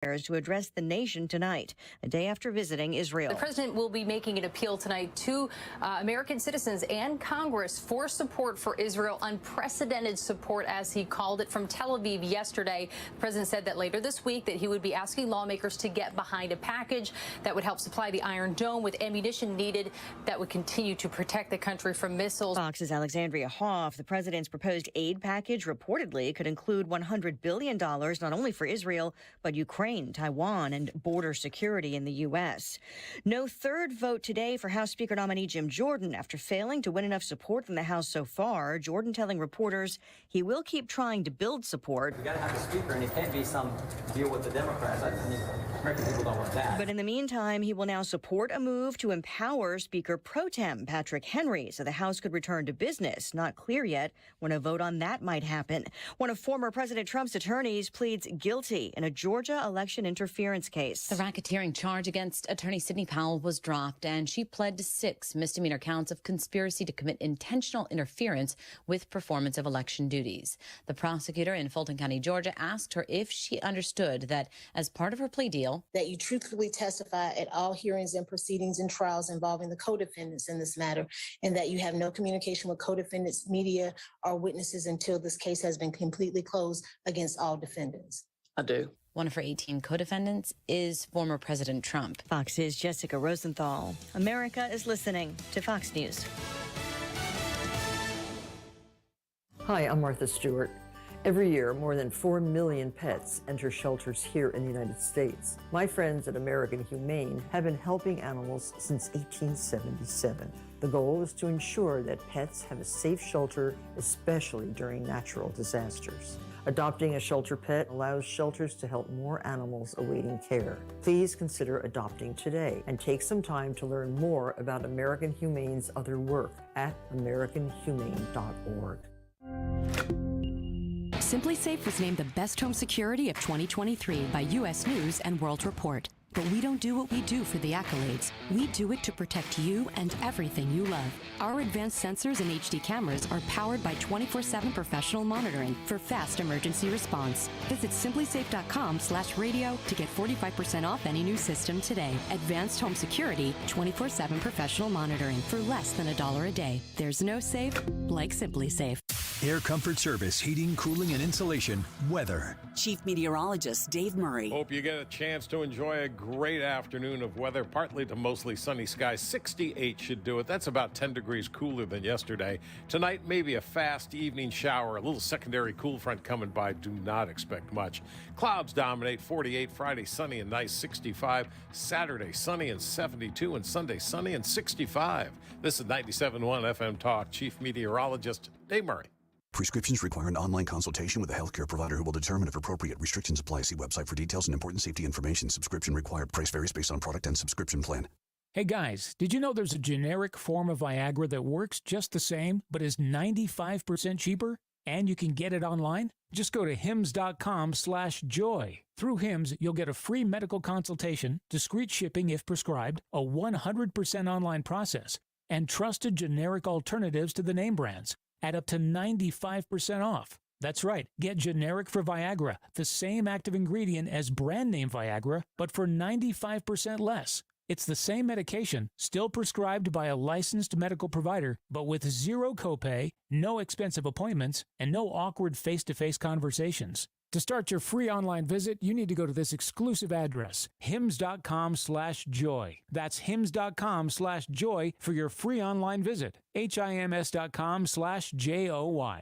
to address the nation tonight, a day after visiting Israel. The president will be making an appeal tonight to American citizens and Congress for support for Israel, unprecedented support, as he called it, from Tel Aviv yesterday. The president said that later this week that he would be asking lawmakers to get behind a package that would help supply the Iron Dome with ammunition needed that would continue to protect the country from missiles. Fox's Alexandria Hoff, the president's proposed aid package reportedly could include $100 billion not only for Israel, but Ukraine, Taiwan, and border security in the U.S. No third vote today for House Speaker nominee Jim Jordan after failing to win enough support from the House so far. Jordan telling reporters he will keep trying to build support. We got to have a speaker, and it can't be some deal with the Democrats. I mean, American people don't want that. But in the meantime, he will now support a move to empower Speaker Pro Tem Patrick Henry so the House could return to business. Not clear yet when a vote on that might happen. One of former President Trump's attorneys pleads guilty in a Georgia election interference case. The racketeering charge against attorney Sidney Powell was dropped, and she pled to 6 misdemeanor counts of conspiracy to commit intentional interference with performance of election duties. The prosecutor in Fulton County, Georgia, asked her if she understood that as part of her plea deal, that you truthfully testify at all hearings and proceedings and trials involving the co-defendants in this matter, and that you have no communication with co-defendants, media, or witnesses until this case has been completely closed against all defendants. I do. One of her 18 co-defendants is former President Trump. Fox's Jessica Rosenthal. America is listening to Fox News. Hi, I'm Martha Stewart. Every year, more than 4 million pets enter shelters here in the United States. My friends at American Humane have been helping animals since 1877. The goal is to ensure that pets have a safe shelter, especially during natural disasters. Adopting a shelter pet allows shelters to help more animals awaiting care. Please consider adopting today and take some time to learn more about American Humane's other work at americanhumane.org. Simply Safe was named the best home security of 2023 by U.S. News and World Report. But we don't do what we do for the accolades. We do it to protect you and everything you love. Our advanced sensors and HD cameras are powered by 24/7 professional monitoring for fast emergency response. Visit simplysafe.com/radio to get 45% off any new system today. Advanced home security, 24/7 professional monitoring for less than $1 a day. There's no safe like Simply Safe. Air Comfort Service, heating, cooling, and insulation. Weather. Chief Meteorologist Dave Murray. Hope you get a chance to enjoy a great afternoon of weather, partly to mostly sunny skies. 68 should do it. That's about 10 degrees cooler than yesterday. Tonight, maybe a fast evening shower, a little secondary cool front coming by. Do not expect much. Clouds dominate, 48. Friday, sunny and nice, 65. Saturday, sunny and 72. And Sunday, sunny and 65. This is 97.1 FM Talk. Chief Meteorologist Dave Murray. Prescriptions require an online consultation with a healthcare provider who will determine if appropriate. Restrictions apply. See website for details and important safety information. Subscription required. Price varies based on product and subscription plan. Hey guys, did you know there's a generic form of Viagra that works just the same, but is 95% cheaper? And you can get it online? Just go to hims.com/joy. Through Hims, you'll get a free medical consultation, discreet shipping if prescribed, a 100% online process, and trusted generic alternatives to the name brands at up to 95% off. That's right, get generic for Viagra, the same active ingredient as brand name Viagra, but for 95% less. It's the same medication, still prescribed by a licensed medical provider, but with zero copay, no expensive appointments, and no awkward face-to-face conversations. To start your free online visit, you need to go to this exclusive address, hims.com/joy. That's hims.com/joy for your free online visit, hims.com/joy.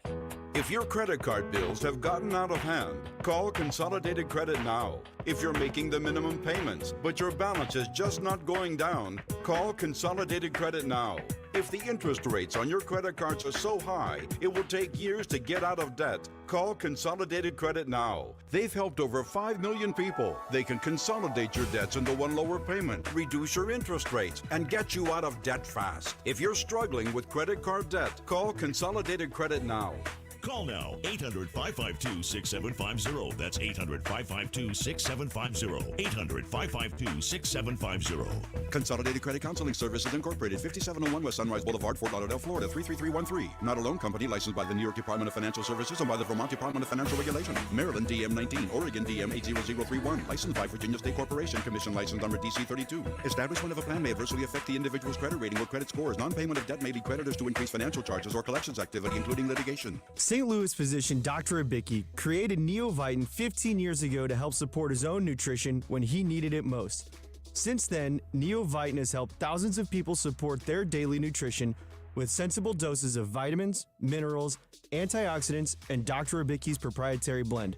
If your credit card bills have gotten out of hand, call Consolidated Credit now. If you're making the minimum payments, but your balance is just not going down, call Consolidated Credit now. If the interest rates on your credit cards are so high, it will take years to get out of debt. Call Consolidated Credit now. They've helped over 5 million people. They can consolidate your debts into one lower payment, reduce your interest rates, and get you out of debt fast. If you're struggling with credit card debt, call Consolidated Credit now. Call now, 800-552-6750. That's 800-552-6750. 800-552-6750. Consolidated Credit Counseling Services Incorporated, 5701 West Sunrise Boulevard, Fort Lauderdale, Florida, 33313. Not a loan company licensed by the New York Department of Financial Services and by the Vermont Department of Financial Regulation. Maryland DM 19, Oregon DM 80031. Licensed by Virginia State Corporation. Commission license number DC 32. Establishment of a plan may adversely affect the individual's credit rating or credit scores. Non-payment of debt may lead creditors to increase financial charges or collections activity, including litigation. St. Louis physician Dr. Abicki created Neovitin 15 years ago to help support his own nutrition when he needed it most. Since then, Neovitin has helped thousands of people support their daily nutrition with sensible doses of vitamins, minerals, antioxidants, and Dr. Abicki's proprietary blend.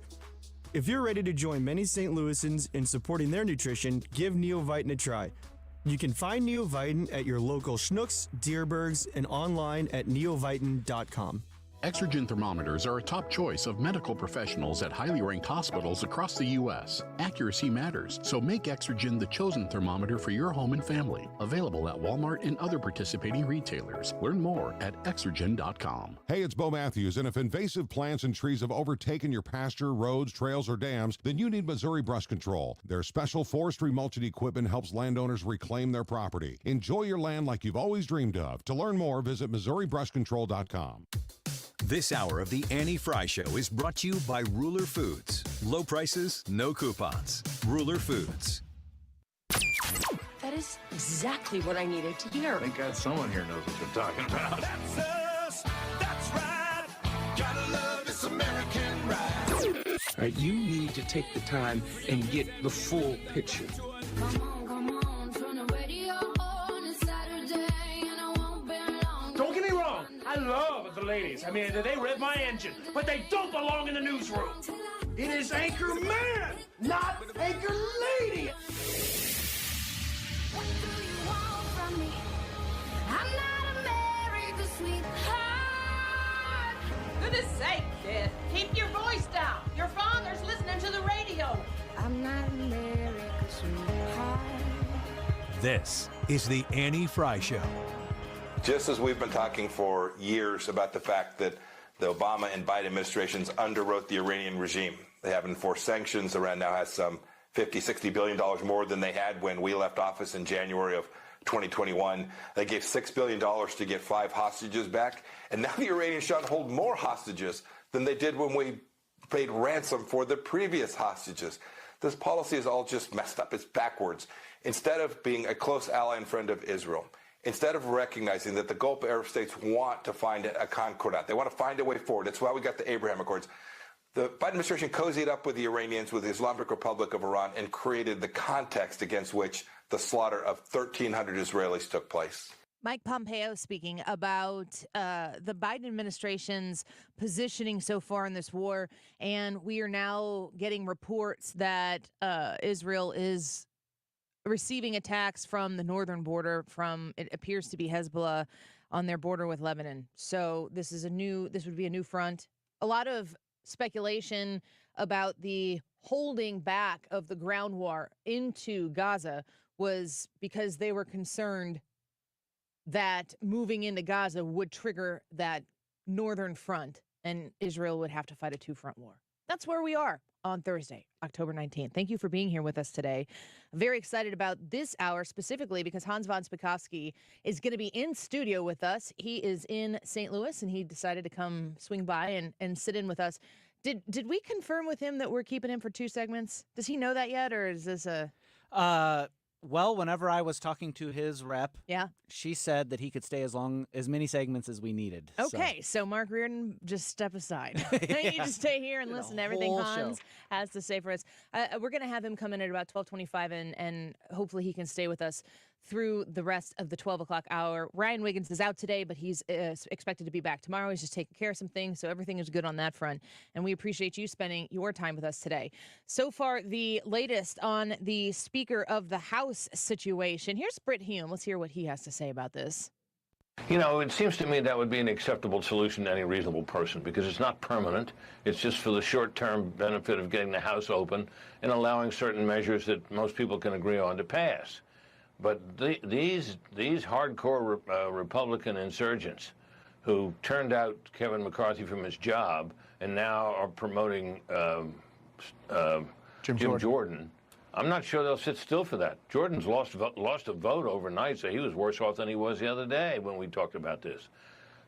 If you're ready to join many St. Louisans in supporting their nutrition, give Neovitin a try. You can find Neovitin at your local Schnucks, Dierbergs, and online at neovitin.com. Exergen thermometers are a top choice of medical professionals at highly ranked hospitals across the U.S. Accuracy matters, so make Exergen the chosen thermometer for your home and family. Available at Walmart and other participating retailers. Learn more at exergen.com. Hey, it's Bo Matthews, and if invasive plants and trees have overtaken your pasture, roads, trails, or dams, then you need Missouri Brush Control. Their special forestry mulching equipment helps landowners reclaim their property. Enjoy your land like you've always dreamed of. To learn more, visit MissouriBrushControl.com. This hour of the Annie Frey Show is brought to you by Ruler Foods. Low prices, no coupons. Ruler Foods. That is exactly what I needed to hear. Thank God someone here knows what they're talking about. That's us. That's right. Gotta love this American ride. All right, you need to take the time and get the full picture. Don't get me wrong, I love the ladies. I mean, they rev my engine, but they don't belong in the newsroom. It is Anchor Man, not Anchor Lady. What do you want from me? I'm not America's sweetheart. Goodness sake, kid. Keep your voice down. Your father's listening to the radio. I'm not America's sweetheart. This is the Annie Frey Show. Just as we've been talking for years about the fact that the Obama and Biden administrations underwrote the Iranian regime. They have enforced sanctions. Iran now has some $50-60 billion more than they had when we left office in January of 2021. They gave $6 billion to get 5 hostages back. And now the Iranians shall hold more hostages than they did when we paid ransom for the previous hostages. This policy is all just messed up. It's backwards. Instead of being a close ally and friend of Israel, instead of recognizing that the Gulf Arab states want to find a concordat, they want to find a way forward. That's why we got the Abraham Accords. The Biden administration cozied up with the Iranians, with the Islamic Republic of Iran, and created the context against which the slaughter of 1,300 Israelis took place. Mike Pompeo speaking about the Biden administration's positioning so far in this war, and we are now getting reports that Israel is receiving attacks from the northern border from, it appears to be Hezbollah on their border with Lebanon. So this would be a new front. A lot of speculation about the holding back of the ground war into Gaza was because they were concerned that moving into Gaza would trigger that northern front and Israel would have to fight a 2-front war. That's where we are on Thursday, October 19th. Thank you for being here with us today. Very excited about this hour specifically because Hans von Spakovsky is going to be in studio with us. He is in St. Louis and he decided to come swing by and sit in with us. Did we confirm with him that we're keeping him for 2 segments? Does he know that yet, or is this a... Well, whenever I was talking to his rep, yeah, she said that he could stay as many segments as we needed. Okay, so Mark Reardon, just step aside. Yeah. You just stay here and listen to everything Hans has to say for us. We're going to have him come in at about 12:25, and hopefully he can stay with us through the rest of the 12 o'clock hour. Ryan Wiggins is out today, but he's expected to be back tomorrow. He's just taking care of some things, so everything is good on that front. And we appreciate you spending your time with us today. So far, the latest on the Speaker of the House situation. Here's Britt Hume. Let's hear what he has to say about this. You know, it seems to me that would be an acceptable solution to any reasonable person because it's not permanent. It's just for the short-term benefit of getting the House open and allowing certain measures that most people can agree on to pass. But these hardcore Republican insurgents who turned out Kevin McCarthy from his job and now are promoting Jim Jordan. I'm not sure they'll sit still for that. Jordan's lost a vote overnight, so he was worse off than he was the other day when we talked about this.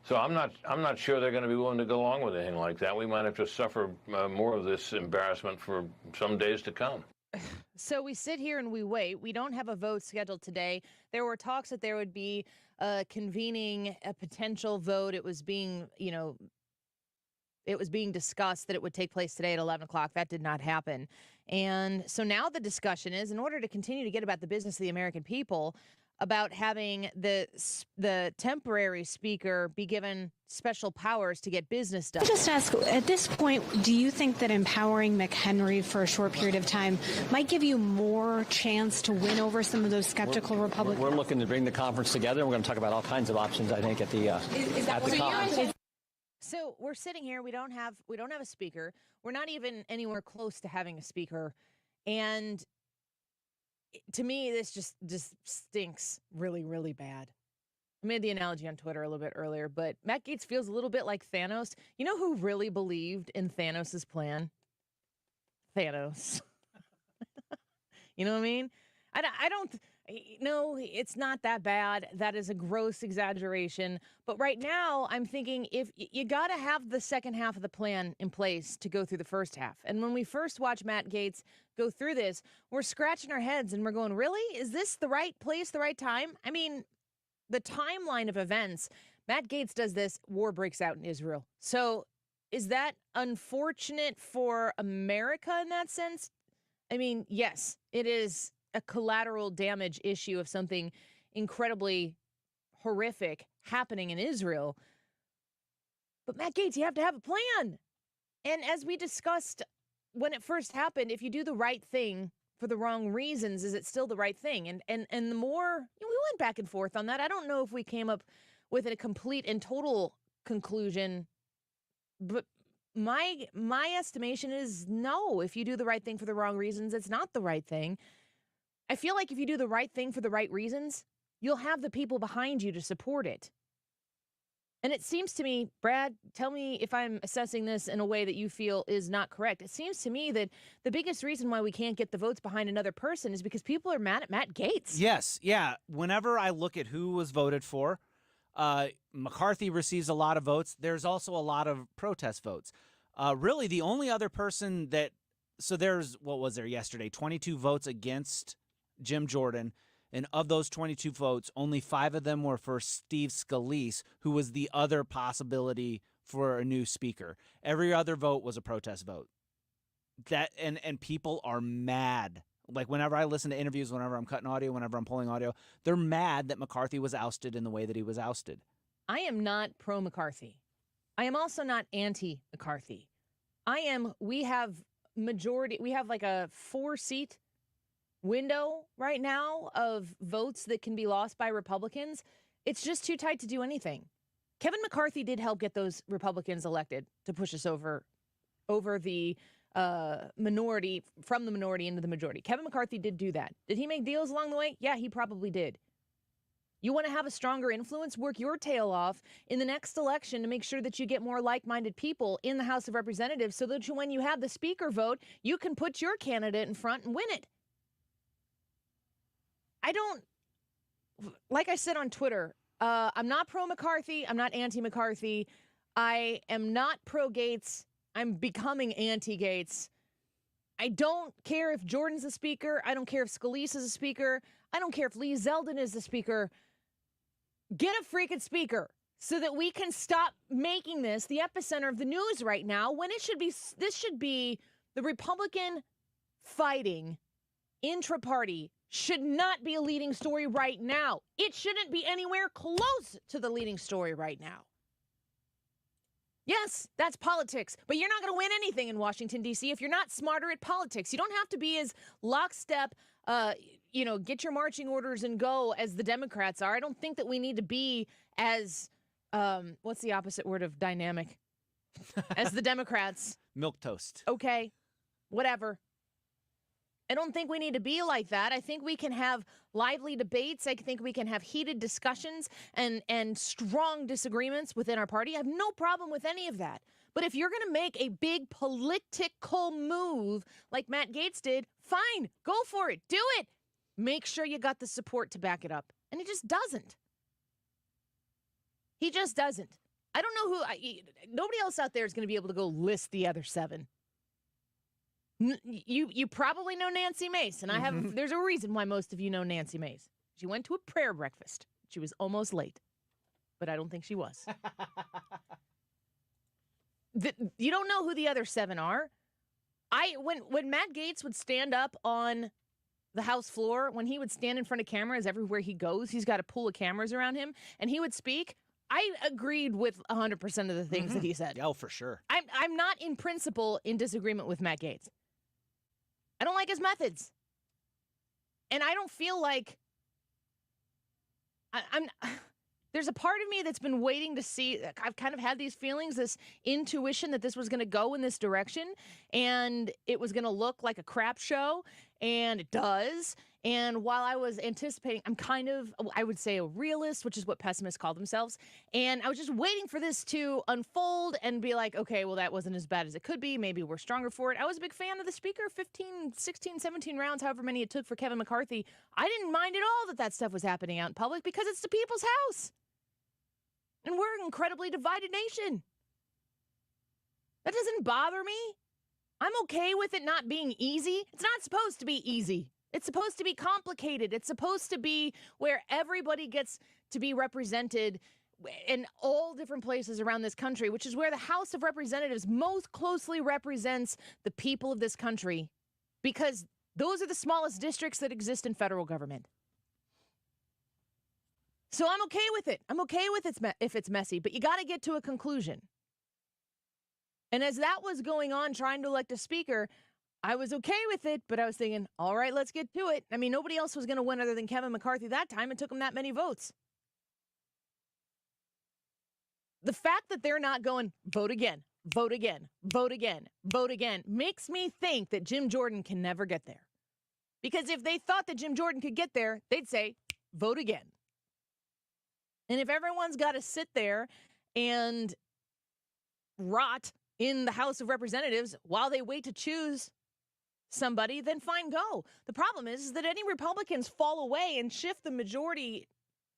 So I'm not sure they're going to be willing to go along with anything like that. We might have to suffer more of this embarrassment for some days to come. So we sit here and we wait. We don't have a vote scheduled today. There were talks that there would be convening a potential vote. It was being, discussed that it would take place today at 11 o'clock. That did not happen. And so now the discussion is, in order to continue to get about the business of the American people, about having the temporary speaker be given special powers to get business done. Just ask, at this point, do you think that empowering McHenry for a short period of time might give you more chance to win over some of those skeptical Republicans? We're looking to bring the conference together. We're going to talk about all kinds of options, I think, at the conference. So we're sitting here. We don't have a speaker. We're not even anywhere close to having a speaker, and to me, this just stinks really, really bad. I made the analogy on Twitter a little bit earlier, but Matt Gaetz feels a little bit like Thanos. You know who really believed in Thanos' plan? Thanos. You know what I mean? I don't. No, it's not that bad. That is a gross exaggeration. But right now, I'm thinking if you got to have the second half of the plan in place to go through the first half. And when we first watch Matt Gaetz go through this, we're scratching our heads and we're going, really? Is this the right place, the right time? I mean, the timeline of events, Matt Gaetz does this, war breaks out in Israel. So is that unfortunate for America in that sense? I mean, yes, it is a collateral damage issue of something incredibly horrific happening in Israel. But Matt Gaetz, you have to have a plan. And as we discussed when it first happened, if you do the right thing for the wrong reasons, is it still the right thing? And the more, we went back and forth on that. I don't know if we came up with a complete and total conclusion, but my estimation is no. If you do the right thing for the wrong reasons, it's not the right thing. I feel like if you do the right thing for the right reasons, you'll have the people behind you to support it. And it seems to me, Brad, tell me if I'm assessing this in a way that you feel is not correct. It seems to me that the biggest reason why we can't get the votes behind another person is because people are mad at Matt Gaetz. Yes, yeah. Whenever I look at who was voted for, McCarthy receives a lot of votes. There's also a lot of protest votes. Really, the only other person that, so there's, what was there yesterday, 22 votes against Jim Jordan, and of those 22 votes, only 5 of them were for Steve Scalise, who was the other possibility for a new speaker. Every other vote was a protest vote. That and people are mad. Like whenever I listen to interviews, whenever I'm cutting audio, whenever I'm pulling audio, they're mad that McCarthy was ousted in the way that he was ousted. I am not pro-McCarthy. I am also not anti-McCarthy. We have like a 4-seat window right now of votes that can be lost by Republicans. It's just too tight to do anything. Kevin McCarthy did help get those Republicans elected to push us over the minority, from the minority into the majority. Kevin McCarthy did do that. Did he make deals along the way? Yeah, he probably did. You want to have a stronger influence? Work your tail off in the next election to make sure that you get more like-minded people in the House of Representatives so that when you have the speaker vote, you can put your candidate in front and win it. Like I said on Twitter, I'm not pro-McCarthy. I'm not anti-McCarthy. I am not pro-Gaetz. I'm becoming anti-Gaetz. I don't care if Jordan's a speaker. I don't care if Scalise is a speaker. I don't care if Lee Zeldin is the speaker. Get a freaking speaker so that we can stop making this the epicenter of the news right now when this should be the Republican fighting intra-party should not be a leading story right now. It shouldn't be anywhere close to the leading story right now. Yes, that's politics, but you're not going to win anything in Washington, D.C. if you're not smarter at politics. You don't have to be as lockstep, get your marching orders and go as the Democrats are. I don't think that we need to be as, what's the opposite word of dynamic? As the Democrats. Milquetoast. Okay, whatever. I don't think we need to be like that. I think we can have lively debates. I think we can have heated discussions and strong disagreements within our party. I have no problem with any of that. But if you're going to make a big political move like Matt Gaetz did, fine, go for it. Do it. Make sure you got the support to back it up. And he just doesn't. He just doesn't. I don't know nobody else out there is going to be able to go list the other 7. You probably know Nancy Mace, and there's a reason why most of you know Nancy Mace. She went to a prayer breakfast. She was almost late, but I don't think she was. You don't know who the other 7 are. When Matt Gaetz would stand up on the House floor, when he would stand in front of cameras everywhere he goes, he's got a pool of cameras around him, and he would speak. I agreed with 100% of the things that he said. Oh, for sure. I'm not in principle in disagreement with Matt Gaetz. I don't like his methods. And I don't feel like there's a part of me that's been waiting to see. I've kind of had these feelings, this intuition that this was going to go in this direction and it was going to look like a crap show, and it does. And while I was anticipating, I'm kind of, I would say, a realist, which is what pessimists call themselves. And I was just waiting for this to unfold and be like, okay, well, that wasn't as bad as it could be. Maybe we're stronger for it. I was a big fan of the speaker, 15, 16, 17 rounds, however many it took for Kevin McCarthy. I didn't mind at all that stuff was happening out in public because it's the people's house. And we're an incredibly divided nation. That doesn't bother me. I'm okay with it not being easy. It's not supposed to be easy. It's supposed to be complicated. It's supposed to be where everybody gets to be represented in all different places around this country, which is where the House of Representatives most closely represents the people of this country, because those are the smallest districts that exist in federal government. So I'm okay with it. I'm okay with it if it's messy, but you got to get to a conclusion. And as that was going on, trying to elect a speaker, I was okay with it, but I was thinking, all right, let's get to it. I mean, nobody else was going to win other than Kevin McCarthy that time. It took him that many votes. The fact that they're not going, vote again, vote again, vote again, vote again, makes me think that Jim Jordan can never get there. Because if they thought that Jim Jordan could get there, they'd say, vote again. And if everyone's got to sit there and rot in the House of Representatives while they wait to choose somebody, then fine, go. The problem is that any Republicans fall away and shift the majority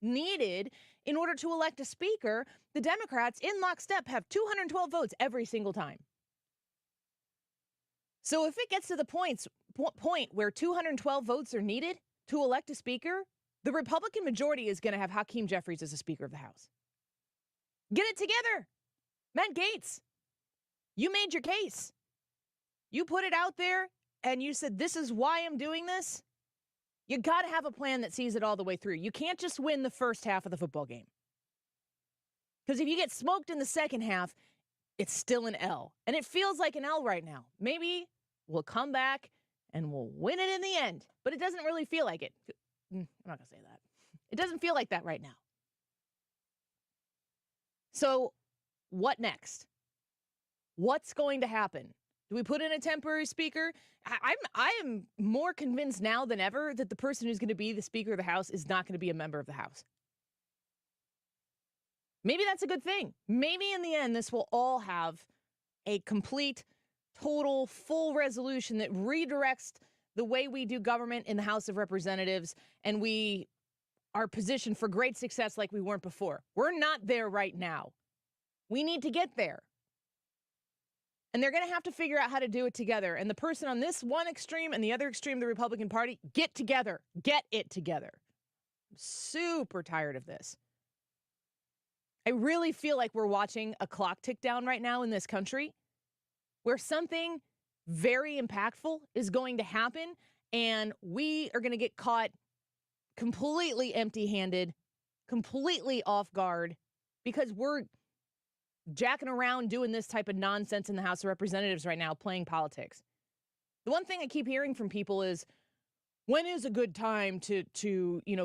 needed in order to elect a speaker. The Democrats in lockstep have 212 votes every single time. So if it gets to the point where 212 votes are needed to elect a speaker, the Republican majority is going to have Hakeem Jeffries as the Speaker of the House. Get it together. Matt Gaetz, you made your case. You put it out there and you said, this is why I'm doing this. You got to have a plan that sees it all the way through. You can't just win the first half of the football game. Because if you get smoked in the second half, it's still an L. And it feels like an L right now. Maybe we'll come back and we'll win it in the end. But it doesn't really feel like it. I'm not going to say that. It doesn't feel like that right now. So what next? What's going to happen? Do we put in a temporary speaker? I am more convinced now than ever that the person who's going to be the Speaker of the House is not going to be a member of the House. Maybe that's a good thing. Maybe in the end, this will all have a complete, total, full resolution that redirects the way we do government in the House of Representatives, and we are positioned for great success like we weren't before. We're not there right now. We need to get there. And they're going to have to figure out how to do it together. And the person on this one extreme and the other extreme, the Republican Party, get together. Get it together. I'm super tired of this. I really feel like we're watching a clock tick down right now in this country where something very impactful is going to happen and we are going to get caught completely empty-handed, completely off guard because we're jacking around doing this type of nonsense in the House of Representatives right now, playing politics. The one thing I keep hearing from people is, when is a good time to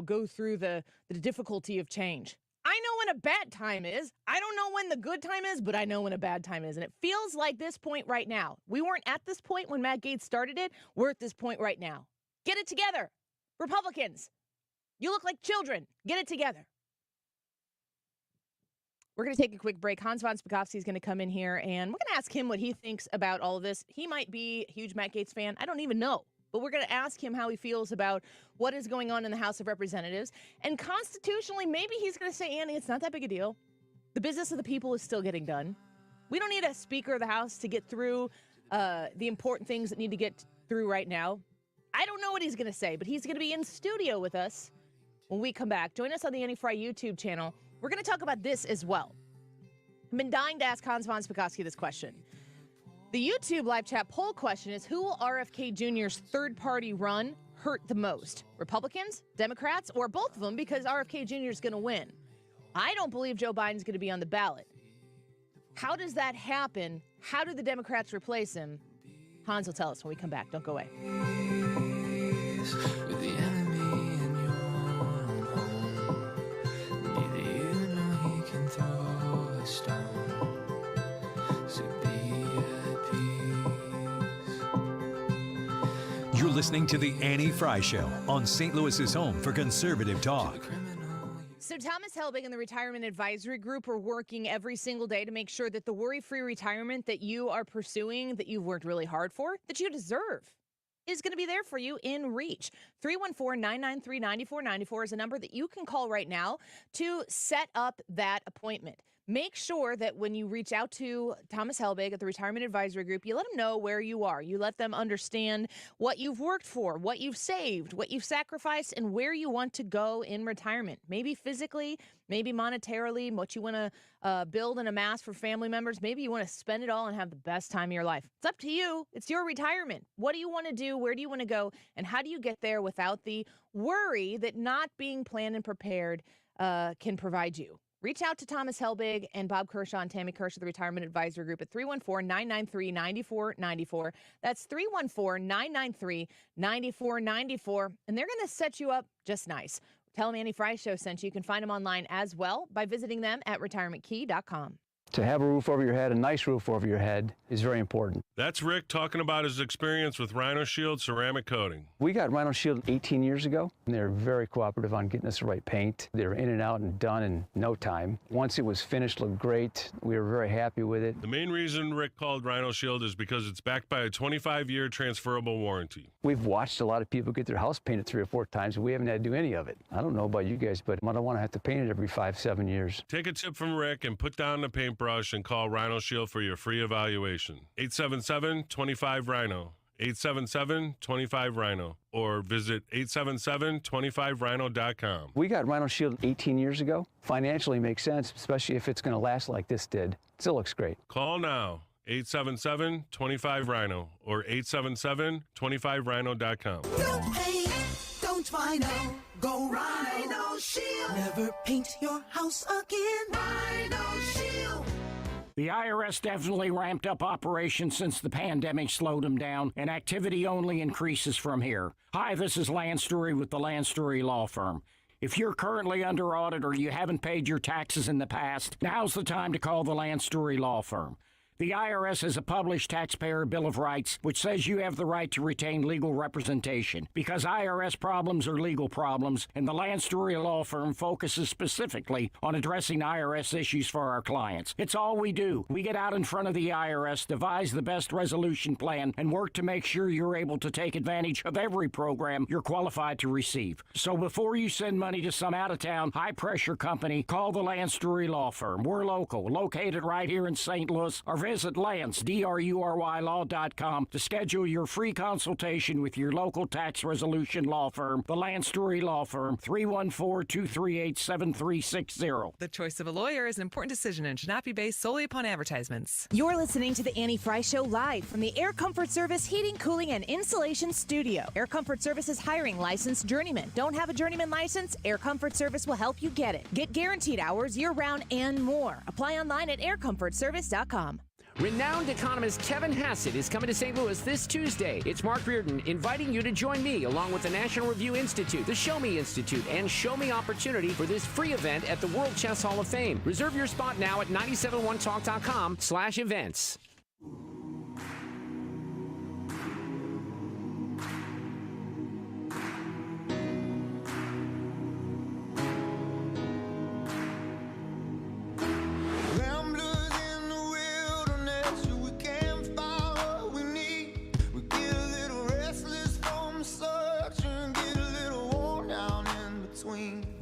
go through the difficulty of change? I know when a bad time is. I don't know when the good time is, but I know when a bad time is. And it feels like this point right now. We weren't at this point when Matt Gaetz started it. We're at this point right now. Get it together. Republicans, you look like children. Get it together. We're going to take a quick break. Hans von Spakovsky is going to come in here, and we're going to ask him what he thinks about all of this. He might be a huge Matt Gaetz fan. I don't even know. But we're going to ask him how he feels about what is going on in the House of Representatives. And constitutionally, maybe he's going to say, Annie, it's not that big a deal. The business of the people is still getting done. We don't need a Speaker of the House to get through the important things that need to get through right now. I don't know what he's going to say, but he's going to be in studio with us when we come back. Join us on the Annie-Frey YouTube channel. We're going to talk about this as well. I've been dying to ask Hans von Spakovsky this question. The YouTube live chat poll question is, who will RFK Jr.'s third-party run hurt the most? Republicans, Democrats, or both of them, because RFK Jr. is going to win? I don't believe Joe Biden's going to be on the ballot. How does that happen? How do the Democrats replace him? Hans will tell us when we come back. Don't go away. You're listening to The Annie Frey Show on St. Louis's home for conservative talk. So Thomas Helbig and the Retirement Advisory Group are working every single day to make sure that the worry-free retirement that you are pursuing, that you've worked really hard for, that you deserve, is going to be there for you in reach. 314-993-9494 is a number that you can call right now to set up that appointment. Make sure that when you reach out to Thomas Helbig at the Retirement Advisory Group, you let them know where you are. You let them understand what you've worked for, what you've saved, what you've sacrificed, and where you want to go in retirement. Maybe physically, maybe monetarily, what you want to build and amass for family members. Maybe you want to spend it all and have the best time of your life. It's up to you. It's your retirement. What do you want to do? Where do you want to go? And how do you get there without the worry that not being planned and prepared can provide you? Reach out to Thomas Helbig and Bob Kershaw and Tammy Kershaw, the Retirement Advisory Group, at 314-993-9494. That's 314-993-9494. And they're going to set you up just nice. Tell them Annie Frey Show sent you. You can find them online as well by visiting them at retirementkey.com. To have a roof over your head, a nice roof over your head, is very important. That's Rick talking about his experience with Rhino Shield ceramic coating. We got Rhino Shield 18 years ago, and they're very cooperative on getting us the right paint. They were in and out and done in no time. Once it was finished, looked great. We were very happy with it. The main reason Rick called Rhino Shield is because it's backed by a 25-year transferable warranty. We've watched a lot of people get their house painted 3 or 4 times, and we haven't had to do any of it. I don't know about you guys, but I don't want to have to paint it every 5-7 years. Take a tip from Rick and put down the paintbrush and call Rhino Shield for your free evaluation. 877-25-RHINO. 877-25-RHINO. Or visit 877-25rhino.com. We got Rhino Shield 18 years ago. Financially makes sense, especially if it's going to last like this did. Still looks great. Call now. 877-25-RHINO or 877-25rhino.com. Don't paint, don't Rhino. Go Rhino Shield. Never paint your house again. Rhino Shield. The IRS definitely ramped up operations since the pandemic slowed them down, and activity only increases from here. Hi, this is Lance Drury with the Lance Drury Law Firm. If you're currently under audit or you haven't paid your taxes in the past, now's the time to call the Lance Drury Law Firm. The IRS has a published Taxpayer Bill of Rights, which says you have the right to retain legal representation, because IRS problems are legal problems, and the Lance Drury Law Firm focuses specifically on addressing IRS issues for our clients. It's all we do. We get out in front of the IRS, devise the best resolution plan, and work to make sure you're able to take advantage of every program you're qualified to receive. So before you send money to some out-of-town, high-pressure company, call the Lance Drury Law Firm. We're local, located right here in St. Louis, or visit Lance, DRURYlaw.com to schedule your free consultation with your local tax resolution law firm, the Lance Drury Law Firm, 314-238-7360. The choice of a lawyer is an important decision and should not be based solely upon advertisements. You're listening to the Annie Frey Show live from the Air Comfort Service Heating, Cooling, and Insulation Studio. Air Comfort Service is hiring licensed journeymen. Don't have a journeyman license? Air Comfort Service will help you get it. Get guaranteed hours year-round and more. Apply online at aircomfortservice.com. Renowned economist Kevin Hassett is coming to St. Louis this Tuesday. It's Mark Reardon inviting you to join me along with the National Review Institute, the Show Me Institute, and Show Me Opportunity for this free event at the World Chess Hall of Fame. Reserve your spot now at 971talk.com/events.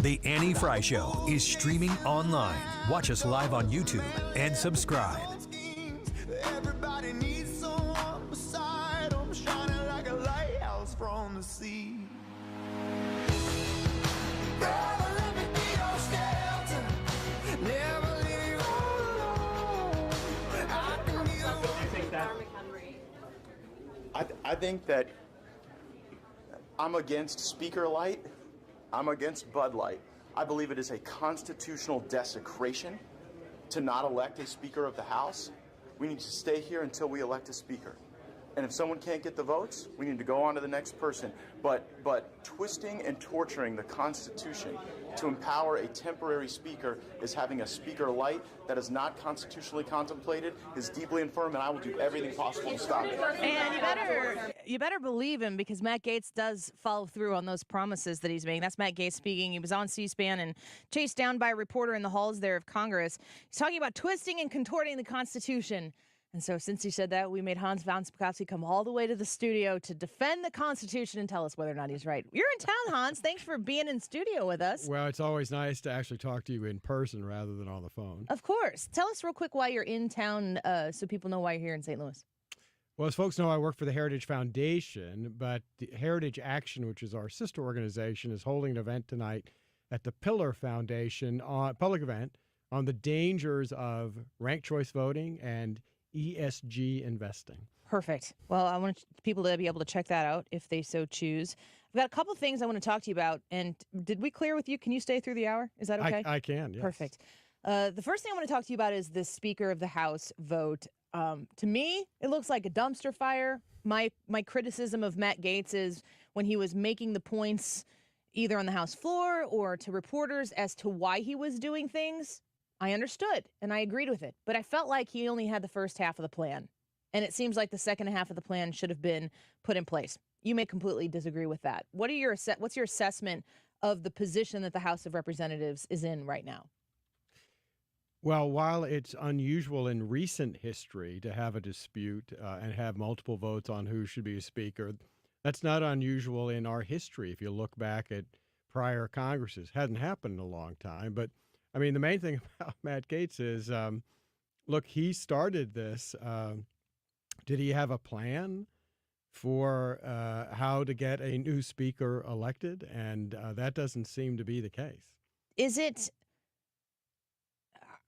The Annie Frey Show is streaming online. Watch us live on YouTube and subscribe. Everybody needs someone beside them, shining like a lighthouse from the sea. Never let me be your shelter. Never leave you alone. I can be the one. I think that I'm against Speaker Light. I'm against Bud Light. I believe it is a constitutional desecration to not elect a Speaker of the House. We need to stay here until we elect a Speaker. And if someone can't get the votes, we need to go on to the next person. But twisting and torturing the Constitution to empower a temporary Speaker is having a Speaker Light that is not constitutionally contemplated, is deeply infirm, and I will do everything possible to stop it. And you better believe him, because Matt Gaetz does follow through on those promises that he's making. That's Matt Gaetz speaking. He was on C-SPAN and chased down by a reporter in the halls there of Congress. He's talking about twisting and contorting the Constitution. And so since he said that, we made Hans von Spakovsky come all the way to the studio to defend the Constitution and tell us whether or not he's right. You're in town, Hans. Thanks for being in studio with us. Well, it's always nice to actually talk to you in person rather than on the phone. Of course. Tell us real quick why you're in town so people know why you're here in St. Louis. Well, as folks know, I work for the Heritage Foundation, but the Heritage Action, which is our sister organization, is holding an event tonight at the Pillar Foundation, public event, on the dangers of ranked choice voting and ESG investing. Perfect. Well, I want people to be able to check that out if they so choose. I've got a couple of things I want to talk to you about. And did we clear with you? Can you stay through the hour? Is that okay? I can, yes. Perfect. The first thing I want to talk to you about is the Speaker of the House vote. To me, it looks like a dumpster fire. My criticism of Matt Gaetz is when he was making the points either on the House floor or to reporters as to why he was doing things, I understood and I agreed with it, but I felt like he only had the first half of the plan, and it seems like the second half of the plan should have been put in place. You may completely disagree with that. What's your assessment of the position that the House of Representatives is in right now? Well, while it's unusual in recent history to have a dispute and have multiple votes on who should be a speaker, that's not unusual in our history. If you look back at prior Congresses, hadn't happened in a long time, but I mean, the main thing about Matt Gaetz is, look, he started this. Did he have a plan for how to get a new speaker elected? And that doesn't seem to be the case. Is it?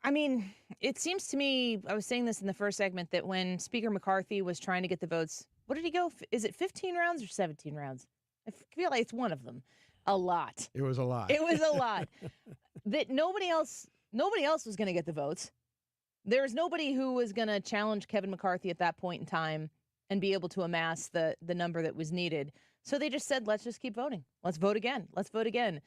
I mean, it seems to me, I was saying this in the first segment, that when Speaker McCarthy was trying to get the votes, what did he go? Is it 15 rounds or 17 rounds? I feel like it's one of them. A lot. It was a lot. It was a lot. That nobody else was going to get the votes. There was nobody who was going to challenge Kevin McCarthy at that point in time and be able to amass the number that was needed. So they just said, let's just keep voting. Let's vote again. Let's vote again.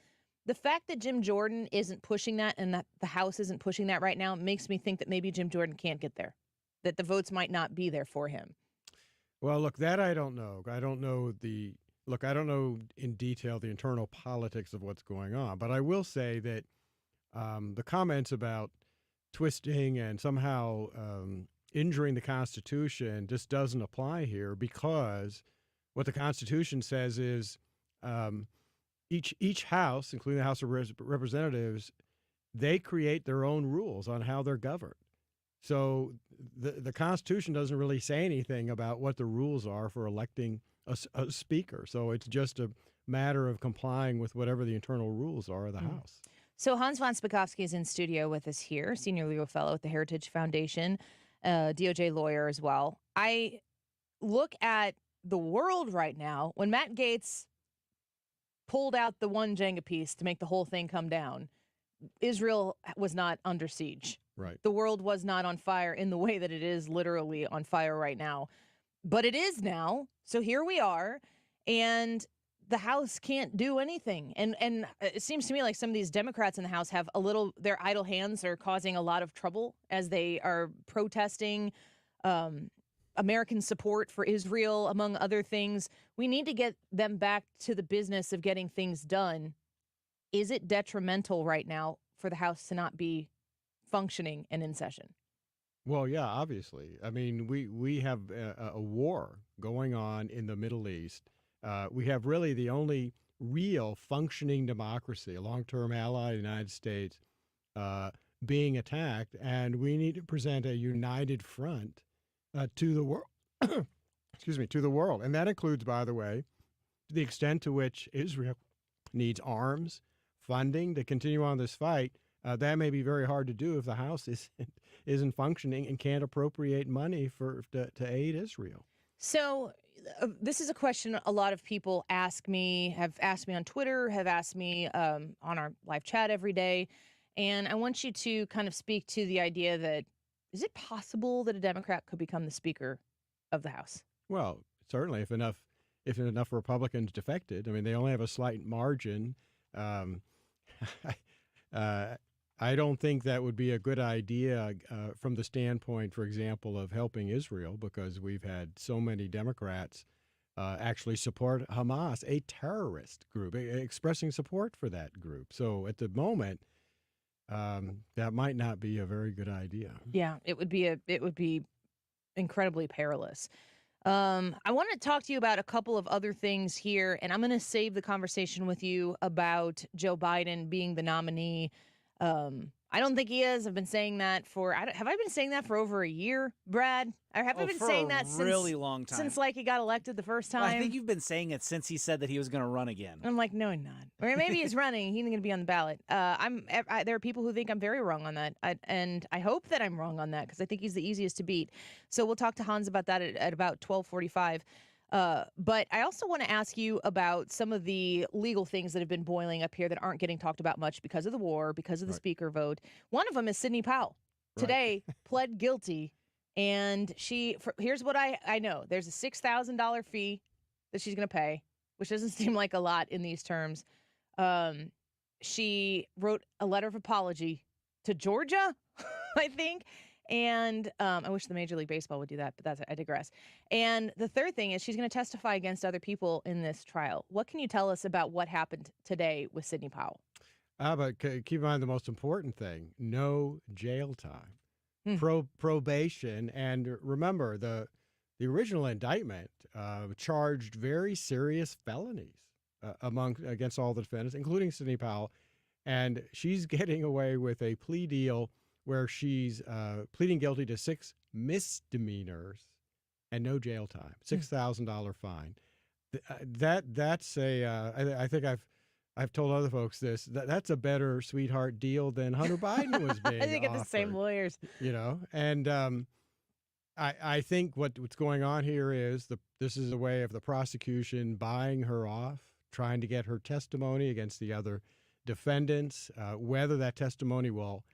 The fact that Jim Jordan isn't pushing that and that the House isn't pushing that right now makes me think that maybe Jim Jordan can't get there, that the votes might not be there for him. Well, look, that I don't know. I don't know in detail the internal politics of what's going on, but I will say that the comments about twisting and somehow injuring the Constitution just doesn't apply here, because what the Constitution says is each house, including the House of Representatives, they create their own rules on how they're governed. So the Constitution doesn't really say anything about what the rules are for electing a speaker. So it's just a matter of complying with whatever the internal rules are of the House. So Hans von Spakovsky is in studio with us here, senior legal fellow at the Heritage Foundation, DOJ lawyer as well. I look at the world right now. When Matt Gaetz pulled out the one Jenga piece to make the whole thing come down, Israel was not under siege. Right. The world was not on fire in the way that it is literally on fire right now. But it is now. So here we are. And the House can't do anything. And it seems to me like some of these Democrats in the House have their idle hands are causing a lot of trouble as they are protesting American support for Israel, among other things. We need to get them back to the business of getting things done. Is it detrimental right now for the House to not be functioning and in session? Well, yeah, obviously. I mean, we have a war going on in the Middle East. We have really the only real functioning democracy, a long-term ally of the United States, being attacked, and we need to present a united front to the world. Excuse me, to the world, and that includes, by the way, the extent to which Israel needs arms, funding to continue on this fight. That may be very hard to do if the House isn't functioning and can't appropriate money to aid Israel. So this is a question a lot of people have asked me on Twitter, have asked me on our live chat every day. And I want you to kind of speak to the idea that, is it possible that a Democrat could become the Speaker of the House? Well, certainly if enough Republicans defected. I mean, they only have a slight margin. I don't think that would be a good idea from the standpoint, for example, of helping Israel, because we've had so many Democrats actually support Hamas, a terrorist group, expressing support for that group. So at the moment, that might not be a very good idea. Yeah, it would be incredibly perilous. I want to talk to you about a couple of other things here, and I'm going to save the conversation with you about Joe Biden being the nominee. I don't think he is. I've been saying that have I been saying that for over a year, Brad? Or have I been saying that since really long time? Since like he got elected the first time? Well, I think you've been saying it since he said that he was going to run again. I'm like, no, he's not. Or maybe he's running. He's going to be on the ballot. There are people who think I'm very wrong on that, and I hope that I'm wrong on that because I think he's the easiest to beat. So we'll talk to Hans about that at about 12:45. But I also want to ask you about some of the legal things that have been boiling up here that aren't getting talked about much because of the war, because of the speaker vote. One of them is Sidney Powell. Today pled guilty, and here's what I know. There's a $6,000 fee that she's going to pay, which doesn't seem like a lot in these terms. She wrote a letter of apology to Georgia, I think. And I wish the Major League Baseball would do that, but I digress. And the third thing is she's going to testify against other people in this trial. What can you tell us about what happened today with Sidney Powell? But keep in mind the most important thing, no jail time, probation. And remember, the original indictment charged very serious felonies against all the defendants, including Sidney Powell. And she's getting away with a plea deal where she's pleading guilty to 6 misdemeanors and no jail time, $6,000 fine. That's I think I've told other folks this. That's a better sweetheart deal than Hunter Biden was being I think offered, it's the same lawyers. And I think what's going on here is this is a way of the prosecution buying her off, trying to get her testimony against the other defendants. Whether that testimony will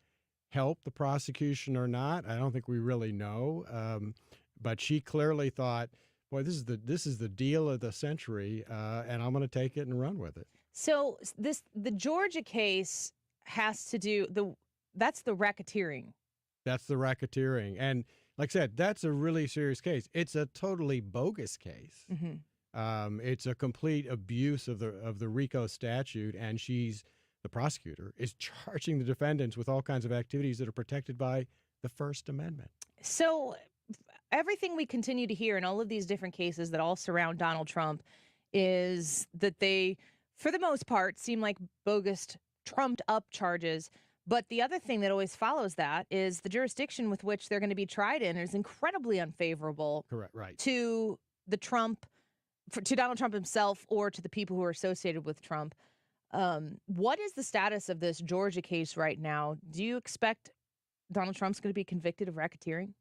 help the prosecution or not, I don't think we really know. But she clearly thought, boy, this is the deal of the century, and I'm going to take it and run with it. So the Georgia case has to do that's the racketeering. That's the racketeering, and like I said, that's a really serious case. It's a totally bogus case. Mm-hmm. It's a complete abuse of the RICO statute, and the prosecutor is charging the defendants with all kinds of activities that are protected by the First Amendment. So everything we continue to hear in all of these different cases that all surround Donald Trump is that they, for the most part, seem like bogus, trumped-up charges. But the other thing that always follows that is the jurisdiction with which they're going to be tried in is incredibly unfavorable. Correct, right. To Donald Trump himself or to the people who are associated with Trump. What is the status of this Georgia case right now? Do you expect Donald Trump's going to be convicted of racketeering?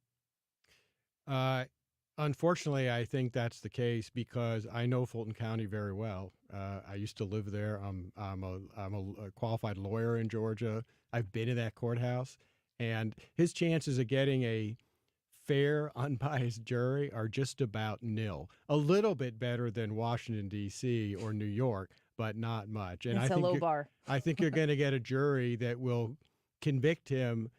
Unfortunately, I think that's the case because I know Fulton County very well. I used to live there. I'm a qualified lawyer in Georgia. I've been in that courthouse, And his chances of getting a fair, unbiased jury are just about nil. A little bit better than Washington, D.C. or New York, but not much. And It's a low bar. I think you're going to get a jury that will convict him.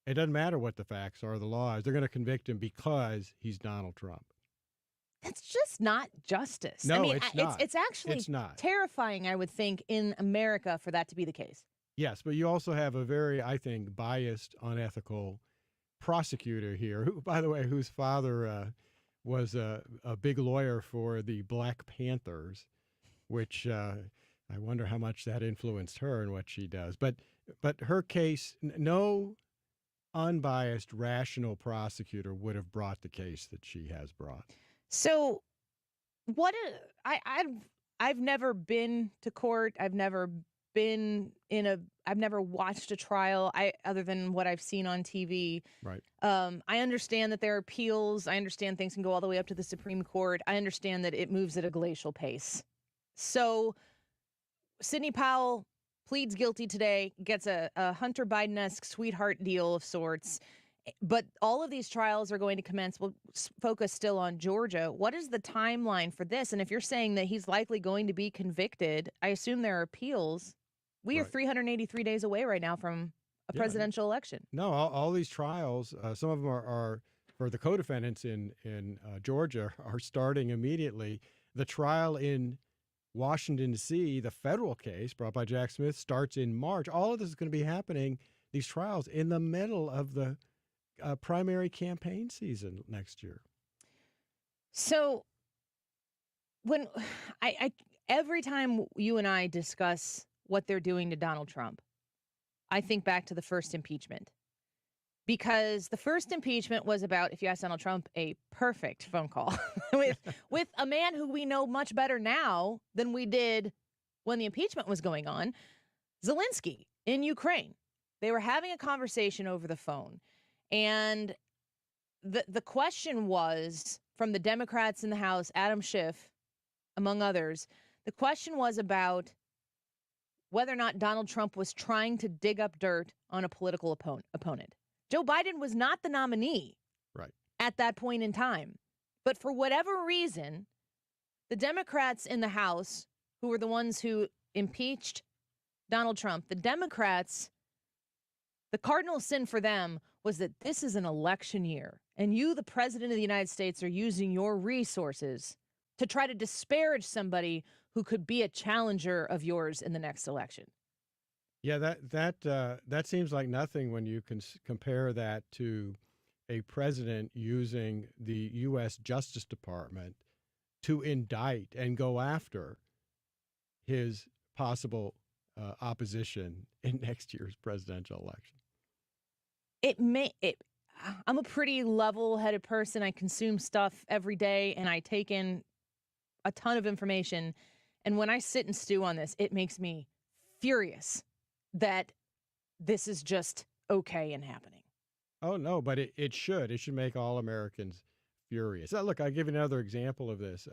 It doesn't matter what the facts are, the laws. They're going to convict him because he's Donald Trump. That's just not justice. No, I mean, it's not. It's actually It's not. terrifying, I would think, in America for that to be the case. Yes, but you also have a very, I think, biased, unethical prosecutor here, who, by the way, whose father was a big lawyer for the Black Panthers, which I wonder how much that influenced her and what she does. But her case, no unbiased, rational prosecutor would have brought the case that she has brought. So, I've never been to court. I've never been I've never watched a trial other than what I've seen on TV. Right. I understand that there are appeals. I understand things can go all the way up to the Supreme Court. I understand that it moves at a glacial pace. So Sidney Powell pleads guilty today, gets a Hunter Biden-esque sweetheart deal of sorts. But all of these trials are going to commence. We'll focus still on Georgia. What is the timeline for this? And if you're saying that he's likely going to be convicted, I assume there are appeals. We are 383 days away right now from a presidential election. No, all these trials, some of them are for the co-defendants in Georgia, are starting immediately. The trial in Washington, D.C., the federal case brought by Jack Smith, starts in March. All of this is going to be happening, these trials, in the middle of the primary campaign season next year. So when every time you and I discuss what they're doing to Donald Trump, I think back to the first impeachment. Because the first impeachment was about, if you ask Donald Trump, a perfect phone call with a man who we know much better now than we did when the impeachment was going on, Zelensky in Ukraine. They were having a conversation over the phone. And the question was, from the Democrats in the House, Adam Schiff, among others, the question was about whether or not Donald Trump was trying to dig up dirt on a political opponent. Joe Biden was not the nominee at that point in time. But for whatever reason, the Democrats in the House, who were the ones who impeached Donald Trump, the Democrats, the cardinal sin for them was that this is an election year, and you, the president of the United States, are using your resources to try to disparage somebody who could be a challenger of yours in the next election. Yeah, that seems like nothing when you can compare that to a president using the U.S. Justice Department to indict and go after his possible opposition in next year's presidential election. I'm a pretty level-headed person. I consume stuff every day, and I take in a ton of information. And when I sit and stew on this, it makes me furious that this is just okay and happening. Oh, no, but it should. It should make all Americans furious. Look, I'll give you another example of this.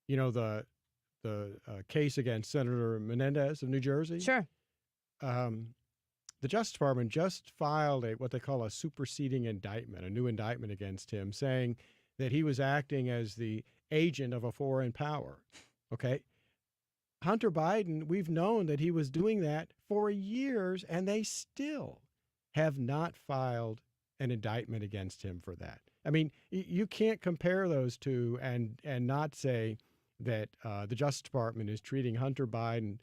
The case against Senator Menendez of New Jersey. Sure. The Justice Department just filed what they call a superseding indictment, a new indictment against him, saying that he was acting as the agent of a foreign power. Okay. Hunter Biden, we've known that he was doing that for years, and they still have not filed an indictment against him for that. I mean, you can't compare those two and not say that the Justice Department is treating Hunter Biden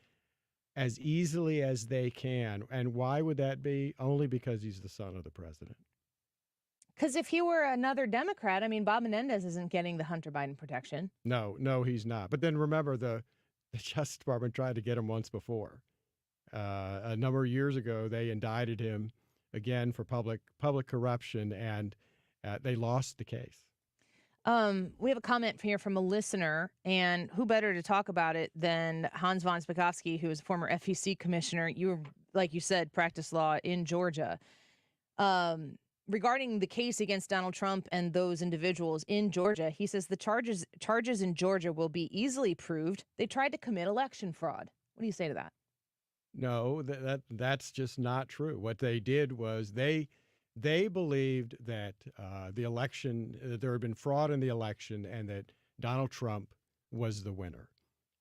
as easily as they can. And why would that be? Only because he's the son of the president. Because if he were another Democrat, I mean, Bob Menendez isn't getting the Hunter Biden protection. No, he's not. But then remember, the Justice Department tried to get him once before. A number of years ago, they indicted him again for public corruption, and they lost the case. We have a comment here from a listener, and who better to talk about it than Hans von Spakovsky, who is a former FEC commissioner. You, like you said, practice law in Georgia. Regarding the case against Donald Trump and those individuals in Georgia, he says the charges in Georgia will be easily proved. They tried to commit election fraud. What do you say to that? No, that's just not true. What they did was they believed that the election, that there had been fraud in the election, and that Donald Trump was the winner.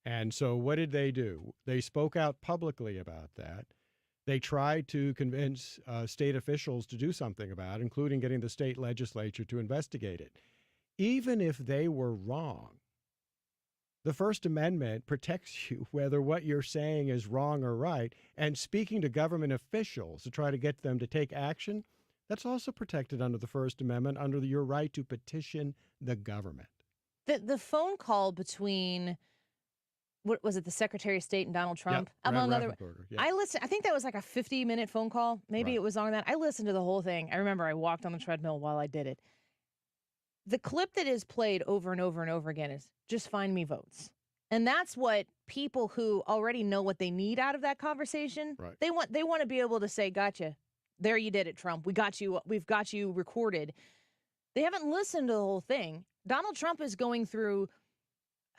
And so what did they do? They spoke out publicly about that. They tried to convince state officials to do something about it, including getting the state legislature to investigate it. Even if they were wrong, the First Amendment protects you whether what you're saying is wrong or right. And speaking to government officials to try to get them to take action, that's also protected under the First Amendment, under your right to petition the government. The phone call between, what was it, the Secretary of State and Donald Trump? Yep, among other, yeah. I listened. I think that was like a 50-minute phone call. Maybe it was longer than that. I listened to the whole thing. I remember I walked on the treadmill while I did it. The clip that is played over and over and over again is just find me votes. And that's what people who already know what they need out of that conversation, they want to be able to say, gotcha. There you did it, Trump. We got you. We've got you recorded. They haven't listened to the whole thing. Donald Trump is going through,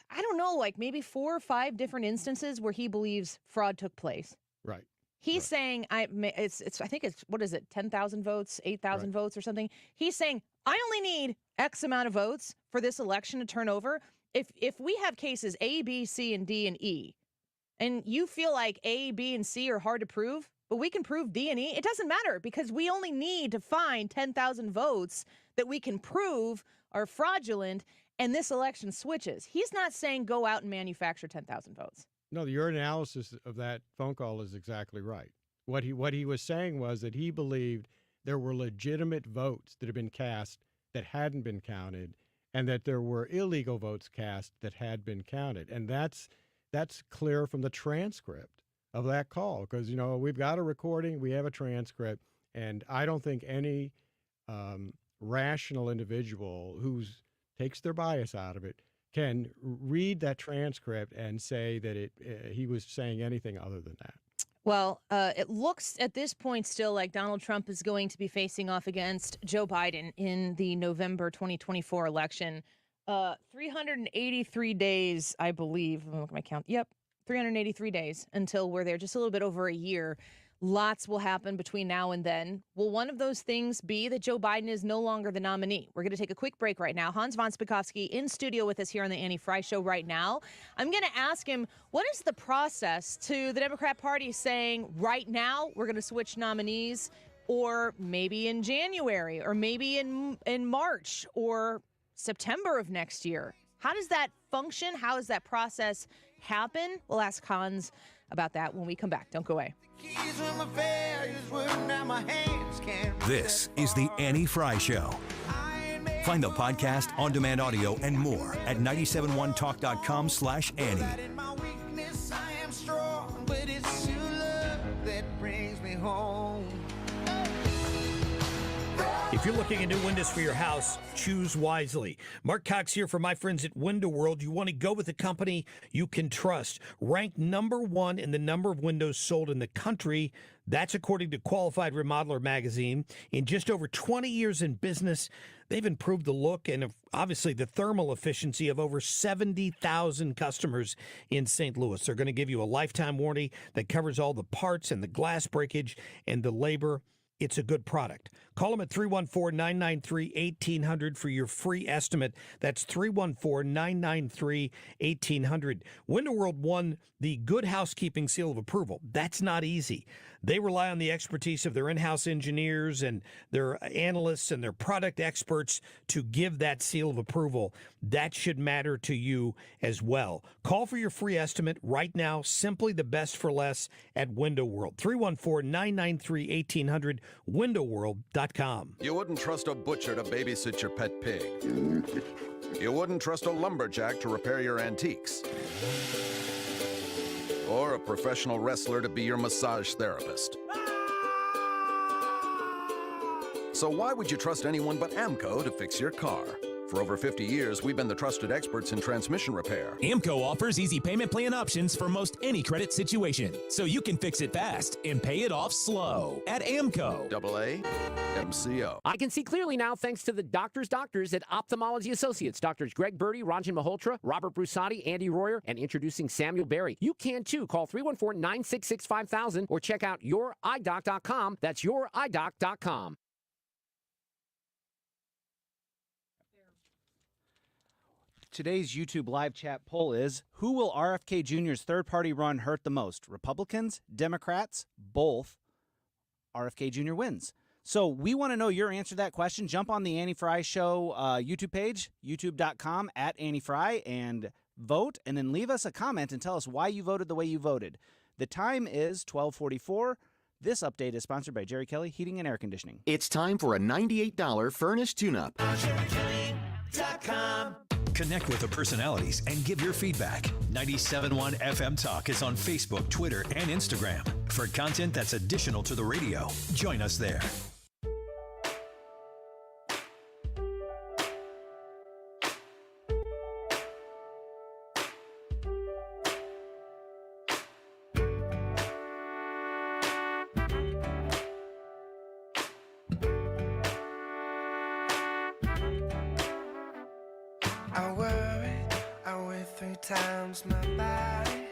I don't know, like maybe 4 or 5 different instances where he believes fraud took place. Right. He's saying, I think it's, what is it, 10,000 votes, 8,000 votes or something. He's saying, I only need X amount of votes for this election to turn over. If we have cases A, B, C, and D, and E, and you feel like A, B, and C are hard to prove, but we can prove D and E, it doesn't matter because we only need to find 10,000 votes that we can prove are fraudulent, and this election switches. He's not saying go out and manufacture 10,000 votes. No, your analysis of that phone call is exactly right. What he was saying was that he believed there were legitimate votes that had been cast that hadn't been counted, and that there were illegal votes cast that had been counted. And that's clear from the transcript of that call, because, you know, we've got a recording, we have a transcript, and I don't think any rational individual who takes their bias out of it can read that transcript and say that he was saying anything other than that. Well, it looks at this point still like Donald Trump is going to be facing off against Joe Biden in the November 2024 election. 383 days, I believe. Let me look at my count. Yep, 383 days until we're there, just a little bit over a year. Lots will happen between now and then. Will one of those things be that Joe Biden is no longer the nominee? We're going to take a quick break right now. Hans von Spakovsky in studio with us here on the Annie Frey Show right now. I'm going to ask him, what is the process to the Democrat Party saying right now we're going to switch nominees, or maybe in January, or maybe in March or September of next year? How does that function? How does that process happen? We'll ask Hans about that when we come back. Don't go away. This is the Annie Frey Show. Find the podcast, on-demand audio, and more at 971talk.com/Annie. If you're looking at new windows for your house, choose wisely. Mark Cox here for my friends at Window World. You want to go with a company you can trust. Ranked #1 in the number of windows sold in the country. That's according to Qualified Remodeler magazine. In just over 20 years in business, they've improved the look and obviously the thermal efficiency of over 70,000 customers in St. Louis. They're going to give you a lifetime warranty that covers all the parts and the glass breakage and the labor. It's a good product. Call them at 314-993-1800 for your free estimate. That's 314-993-1800. Window World won the Good Housekeeping Seal of Approval. That's not easy. They rely on the expertise of their in-house engineers and their analysts and their product experts to give that seal of approval. That should matter to you as well. Call for your free estimate right now. Simply the best for less at Window World. 314-993-1800. WindowWorld.com. You wouldn't trust a butcher to babysit your pet pig. You wouldn't trust a lumberjack to repair your antiques. Or a professional wrestler to be your massage therapist. So why would you trust anyone but AMCO to fix your car? For over 50 years, we've been the trusted experts in transmission repair. AMCO offers easy payment plan options for most any credit situation, so you can fix it fast and pay it off slow at AMCO. AA MCO. I can see clearly now thanks to the doctors at Ophthalmology Associates. Doctors Greg Birdie, Ranjan Malhotra, Robert Brusati, Andy Royer, and introducing Samuel Berry. You can too. Call 314-966-5000 or check out youridoc.com. That's youridoc.com. Today's YouTube live chat poll is, who will RFK Jr.'s third-party run hurt the most? Republicans? Democrats? Both. RFK Jr. wins. So we want to know your answer to that question. Jump on the Annie Frey Show YouTube page, youtube.com/AnnieFrey, and vote, and then leave us a comment and tell us why you voted the way you voted. The time is 12:44. This update is sponsored by Jerry Kelly Heating and Air Conditioning. It's time for a $98 furnace tune-up. Connect with the personalities and give your feedback. 97.1 FM Talk is on Facebook, Twitter, and Instagram. For content that's additional to the radio, join us there. I weigh 3 times my body.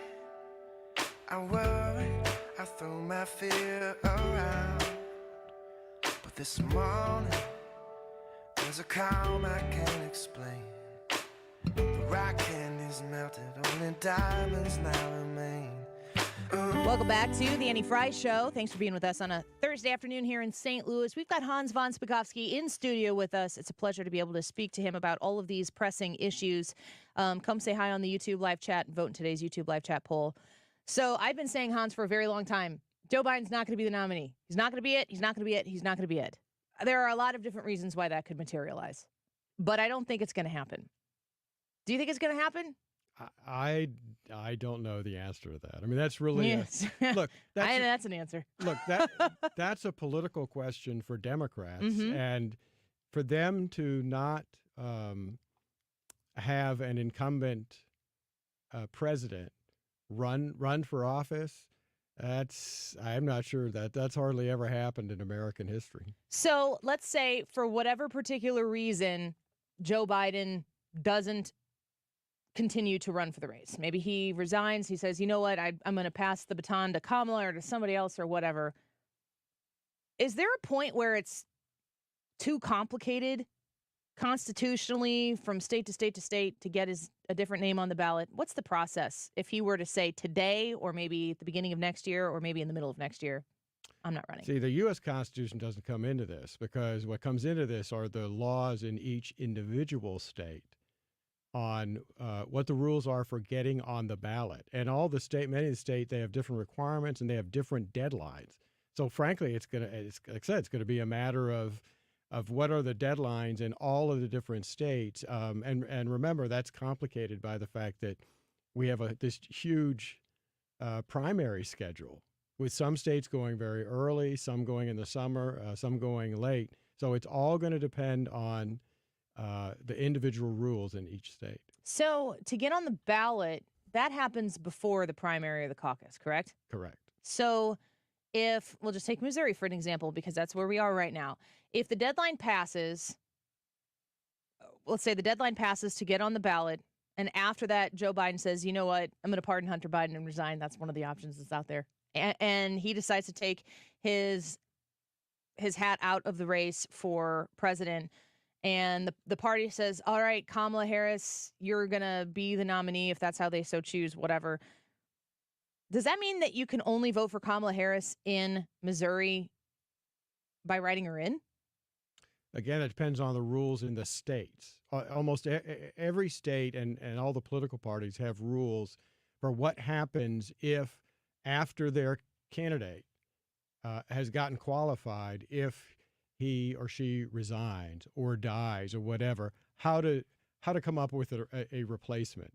I worry, I throw my fear around. But this morning, there's a calm I can't explain. The rock candy's melted, only diamonds now remain. Welcome back to the Annie Frey Show. Thanks for being with us on a Thursday afternoon here in St. Louis. We've got Hans von Spakovsky in studio with us. It's a pleasure to be able to speak to him about all of these pressing issues. Come say hi on the YouTube live chat and vote in today's YouTube live chat poll. So I've been saying, Hans, for a very long time, Joe Biden's not going to be the nominee. He's not going to be it. He's not going to be it. He's not going to be it. There are a lot of different reasons why that could materialize, but I don't think it's going to happen. Do you think it's going to happen? I don't know the answer to that. I mean, that's really yes. Look. That's an answer. Look, that's a political question for Democrats, Mm-hmm. and for them to not have an incumbent president run for office. I'm not sure that's hardly ever happened in American history. So let's say for whatever particular reason, Joe Biden doesn't continue to run for the race. Maybe he resigns. He says, you know what, I'm going to pass the baton to Kamala or to somebody else or whatever. Is there a point where it's too complicated constitutionally from state to state to state to get a different name on the ballot? What's the process if he were to say today or maybe at the beginning of next year or maybe in the middle of next year, I'm not running? See, the U.S. Constitution doesn't come into this because what comes into this are the laws in each individual state on what the rules are for getting on the ballot. And many of the states, they have different requirements and they have different deadlines. So frankly, like I said, it's going to be a matter of what are the deadlines in all of the different states. And remember, that's complicated by the fact that we have this huge primary schedule with some states going very early, some going in the summer, some going late. So it's all going to depend on the individual rules in each state. So to get on the ballot, that happens before the primary or the caucus, correct? Correct. So if we'll just take Missouri for an example, because that's where we are right now. If the deadline passes, let's say the deadline passes to get on the ballot, and after that, Joe Biden says, you know what, I'm going to pardon Hunter Biden and resign. That's one of the options that's out there. And he decides to take his hat out of the race for president. And the party says, all right, Kamala Harris, you're going to be the nominee if that's how they so choose, whatever. Does that mean that you can only vote for Kamala Harris in Missouri by writing her in? Again, it depends on the rules in the states. Almost every state and all the political parties have rules for what happens if after their candidate has gotten qualified, if he or she resigns or dies or whatever, how to come up with a replacement.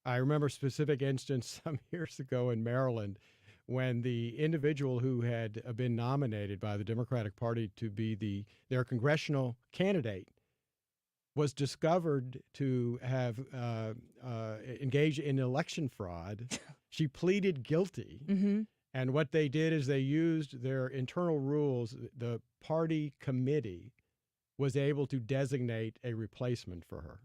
I remember a specific instance some years ago in Maryland when the individual who had been nominated by the Democratic Party to be their congressional candidate was discovered to have engaged in election fraud. She pleaded guilty. Mm-hmm. And what they did is they used their internal rules. The party committee was able to designate a replacement for her.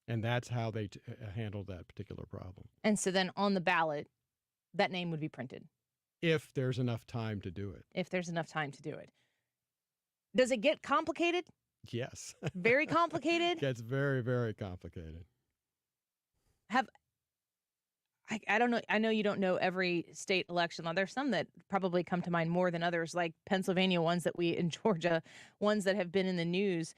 And that's how they handled that particular problem. And so then on the ballot, that name would be printed. If there's enough time to do it. If there's enough time to do it. Does it get complicated? Yes. Very complicated? It gets very, very complicated. I don't know. I know you don't know every state election law. There's some that probably come to mind more than others, like Pennsylvania ones in Georgia, ones that have been in the news.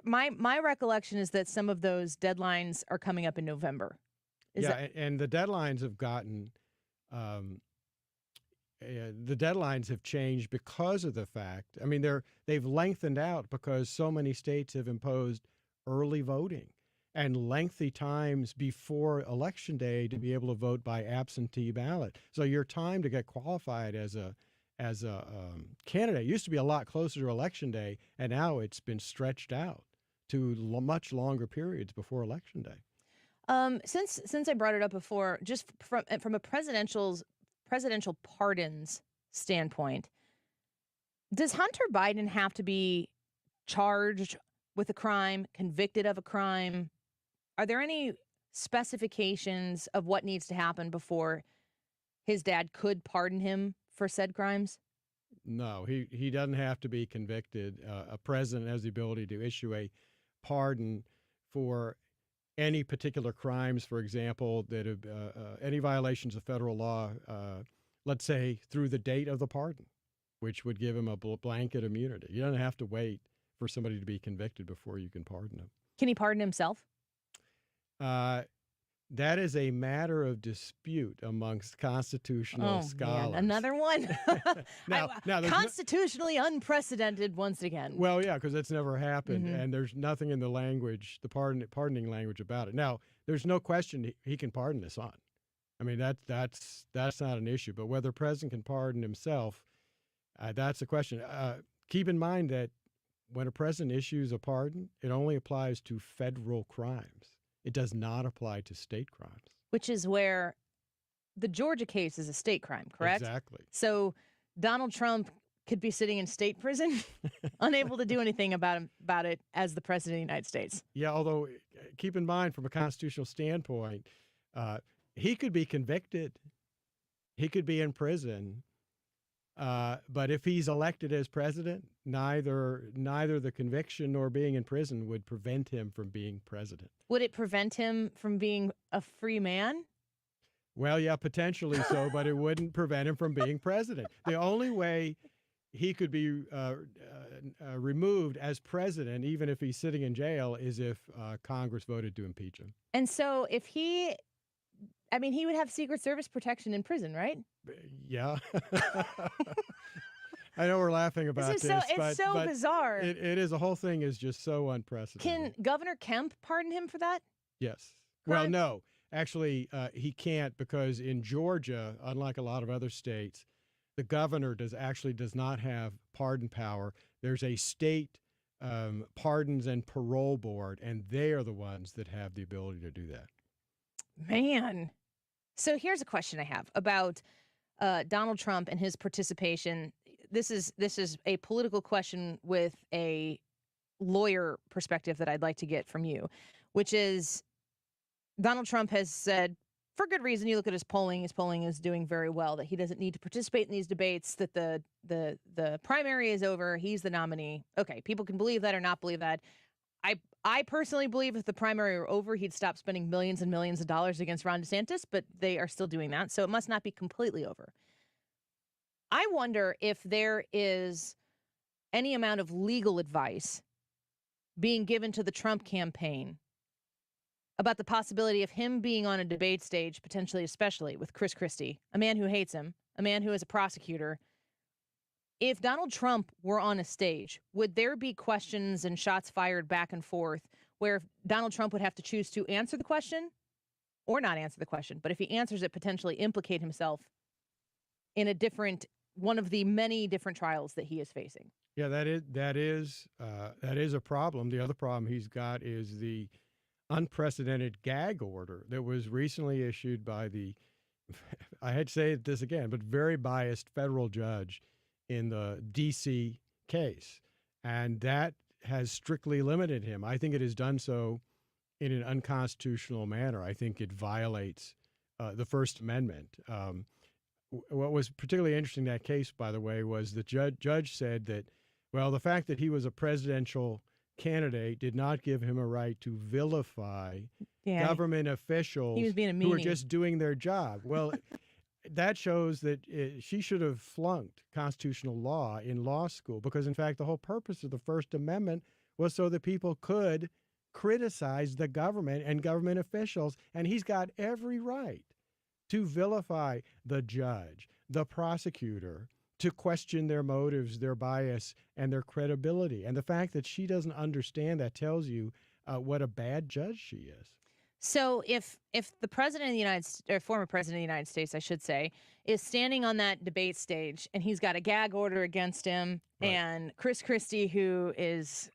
My recollection is that some of those deadlines are coming up in November. And the deadlines have gotten, the deadlines have changed because of the fact. I mean, they've lengthened out because so many states have imposed early voting and lengthy times before Election Day to be able to vote by absentee ballot. So your time to get qualified as a candidate used to be a lot closer to Election Day, and now it's been stretched out to much longer periods before Election Day. Since I brought it up before, just from a presidential pardons standpoint, does Hunter Biden have to be charged with a crime, convicted of a crime? Are there any specifications of what needs to happen before his dad could pardon him for said crimes? No, he doesn't have to be convicted. A president has the ability to issue a pardon for any particular crimes, for example, that have any violations of federal law, let's say through the date of the pardon, which would give him a blanket immunity. You don't have to wait for somebody to be convicted before you can pardon him. Can he pardon himself? That is a matter of dispute amongst constitutional scholars. Man, another one? now constitutionally unprecedented once again. Well, yeah, because that's never happened, and there's nothing in the language, the pardoning language about it. Now, there's no question he can pardon his son. I mean, that's not an issue. But whether the president can pardon himself, that's a question. Keep in mind that when a president issues a pardon, it only applies to federal crimes. It does not apply to state crimes. Which is where the Georgia case is a state crime, correct? Exactly. So Donald Trump could be sitting in state prison, unable to do anything about it as the president of the United States. Yeah, although keep in mind from a constitutional standpoint, he could be convicted. He could be in prison. But if he's elected as president, neither the conviction nor being in prison would prevent him from being president. Would it prevent him from being a free man? Well, yeah, potentially so, but it wouldn't prevent him from being president. The only way he could be removed as president, even if he's sitting in jail, is if Congress voted to impeach him. And so if he would have Secret Service protection in prison, right? Yeah. I know we're laughing about this, it's so bizarre. It is. The whole thing is just so unprecedented. Can Governor Kemp pardon him for that? Yes. Crime? Well, no. Actually, he can't, because in Georgia, unlike a lot of other states, the governor does not have pardon power. There's a state pardons and parole board, and they are the ones that have the ability to do that. Man. So here's a question I have about Donald Trump and his participation. This is a political question with a lawyer perspective that I'd like to get from you, which is Donald Trump has said, for good reason, you look at his polling is doing very well, that he doesn't need to participate in these debates, that the primary is over, he's the nominee. Okay, people can believe that or not believe that. I personally believe if the primary were over, he'd stop spending millions and millions of dollars against Ron DeSantis, but they are still doing that, so it must not be completely over. I wonder if there is any amount of legal advice being given to the Trump campaign about the possibility of him being on a debate stage, potentially especially with Chris Christie, a man who hates him, a man who is a prosecutor. If Donald Trump were on a stage, would there be questions and shots fired back and forth where Donald Trump would have to choose to answer the question or not answer the question, but if he answers it, potentially implicate himself in one of the many different trials that he is facing? Yeah, that is a problem. The other problem he's got is the unprecedented gag order that was recently issued by the, I had to say this again, but very biased federal judge in the D.C. case. And that has strictly limited him. I think it has done so in an unconstitutional manner. I think it violates the First Amendment. What was particularly interesting in that case, by the way, was the judge said that, well, the fact that he was a presidential candidate did not give him a right to vilify government officials he was being a who were meanie. just doing their job. Well, that shows that she should have flunked constitutional law in law school because, in fact, the whole purpose of the First Amendment was so that people could criticize the government and government officials, and he's got every right to vilify the judge, the prosecutor, to question their motives, their bias, and their credibility. And the fact that she doesn't understand that tells you what a bad judge she is. So if the president of the United States, or former president of the United States, I should say, is standing on that debate stage and he's got a gag order against him, and Chris Christie, who is,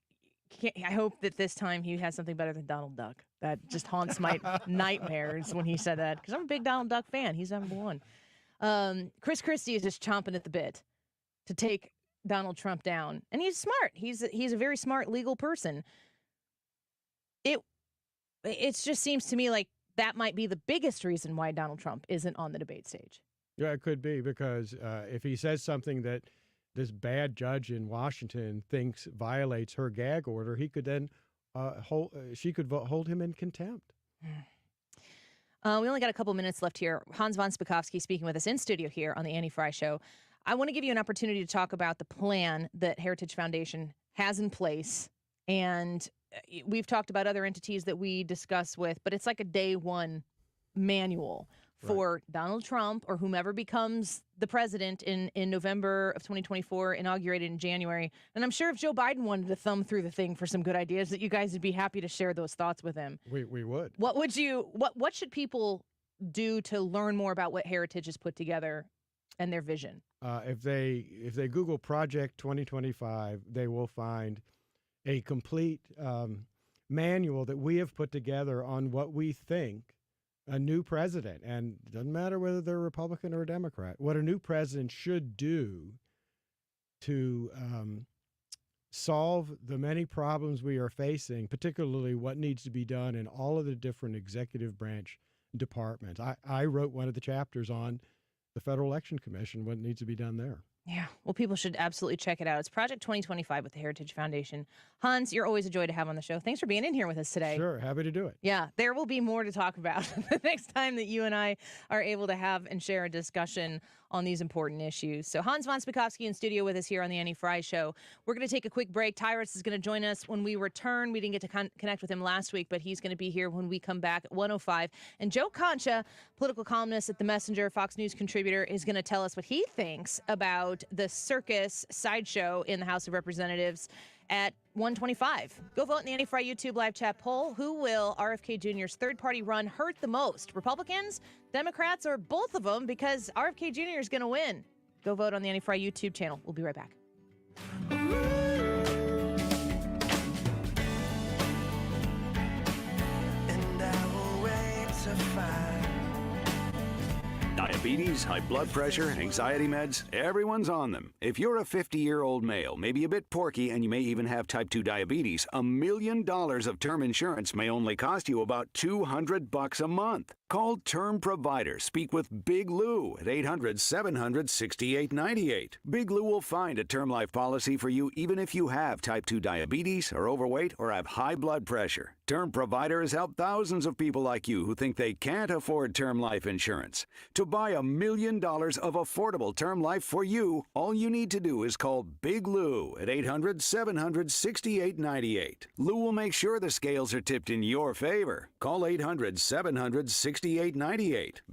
I hope that this time he has something better than Donald Duck. That just haunts my nightmares when he said that, because I'm a big Donald Duck fan. He's number one. Chris Christie is just chomping at the bit to take Donald Trump down, and he's smart. He's a very smart legal person. It just seems to me like that might be the biggest reason why Donald Trump isn't on the debate stage. Yeah, it could be, because if he says something that this bad judge in Washington thinks violates her gag order, he could then she could hold him in contempt. We only got a couple minutes left here. Hans von Spakovsky speaking with us in studio here on the Annie Frey Show. I want to give you an opportunity to talk about the plan that Heritage Foundation has in place. And we've talked about other entities that we discuss with, but it's like a day one manual for Donald Trump or whomever becomes the president in November of 2024, inaugurated in January. And I'm sure if Joe Biden wanted to thumb through the thing for some good ideas, that you guys would be happy to share those thoughts with him. We would. What should people do to learn more about what Heritage has put together and their vision? If they Google Project 2025, they will find a complete manual that we have put together on what we think a new president, and it doesn't matter whether they're Republican or a Democrat, what a new president should do to solve the many problems we are facing, particularly what needs to be done in all of the different executive branch departments. I wrote one of the chapters on the Federal Election Commission, what needs to be done there. Yeah, well, people should absolutely check it out. It's Project 2025 with the Heritage Foundation. Hans, you're always a joy to have on the show. Thanks for being in here with us today. Sure, happy to do it. Yeah, there will be more to talk about the next time that you and I are able to have and share a discussion on these important issues. So Hans von Spakovsky in studio with us here on the Annie Frey Show. We're going to take a quick break. Tyrus is going to join us when we return. We didn't get to connect with him last week, but he's going to be here when we come back at 1:05. And Joe Concha, political columnist at The Messenger, Fox News contributor, is going to tell us what he thinks about the circus sideshow in the House of Representatives at 1:25. Go vote in the Annie Frey YouTube live chat poll. Who will RFK Jr.'s third-party run hurt the most? Republicans, Democrats, or both of them? Because RFK Jr. is going to win. Go vote on the Annie Frey YouTube channel. We'll be right back. And I will wait to find. Diabetes, high blood pressure, anxiety meds, everyone's on them. If you're a 50-year-old male, maybe a bit porky, and you may even have type 2 diabetes, $1 million of term insurance may only cost you about $200 a month. Call Term Provider. Speak with Big Lou at 800-700-6898. Big Lou will find a term life policy for you even if you have type 2 diabetes, are overweight, or have high blood pressure. Term Provider has helped thousands of people like you who think they can't afford term life insurance. To buy $1 million of affordable term life for you, all you need to do is call Big Lou at 800-700-6898. Lou will make sure the scales are tipped in your favor. Call 800-700-6898.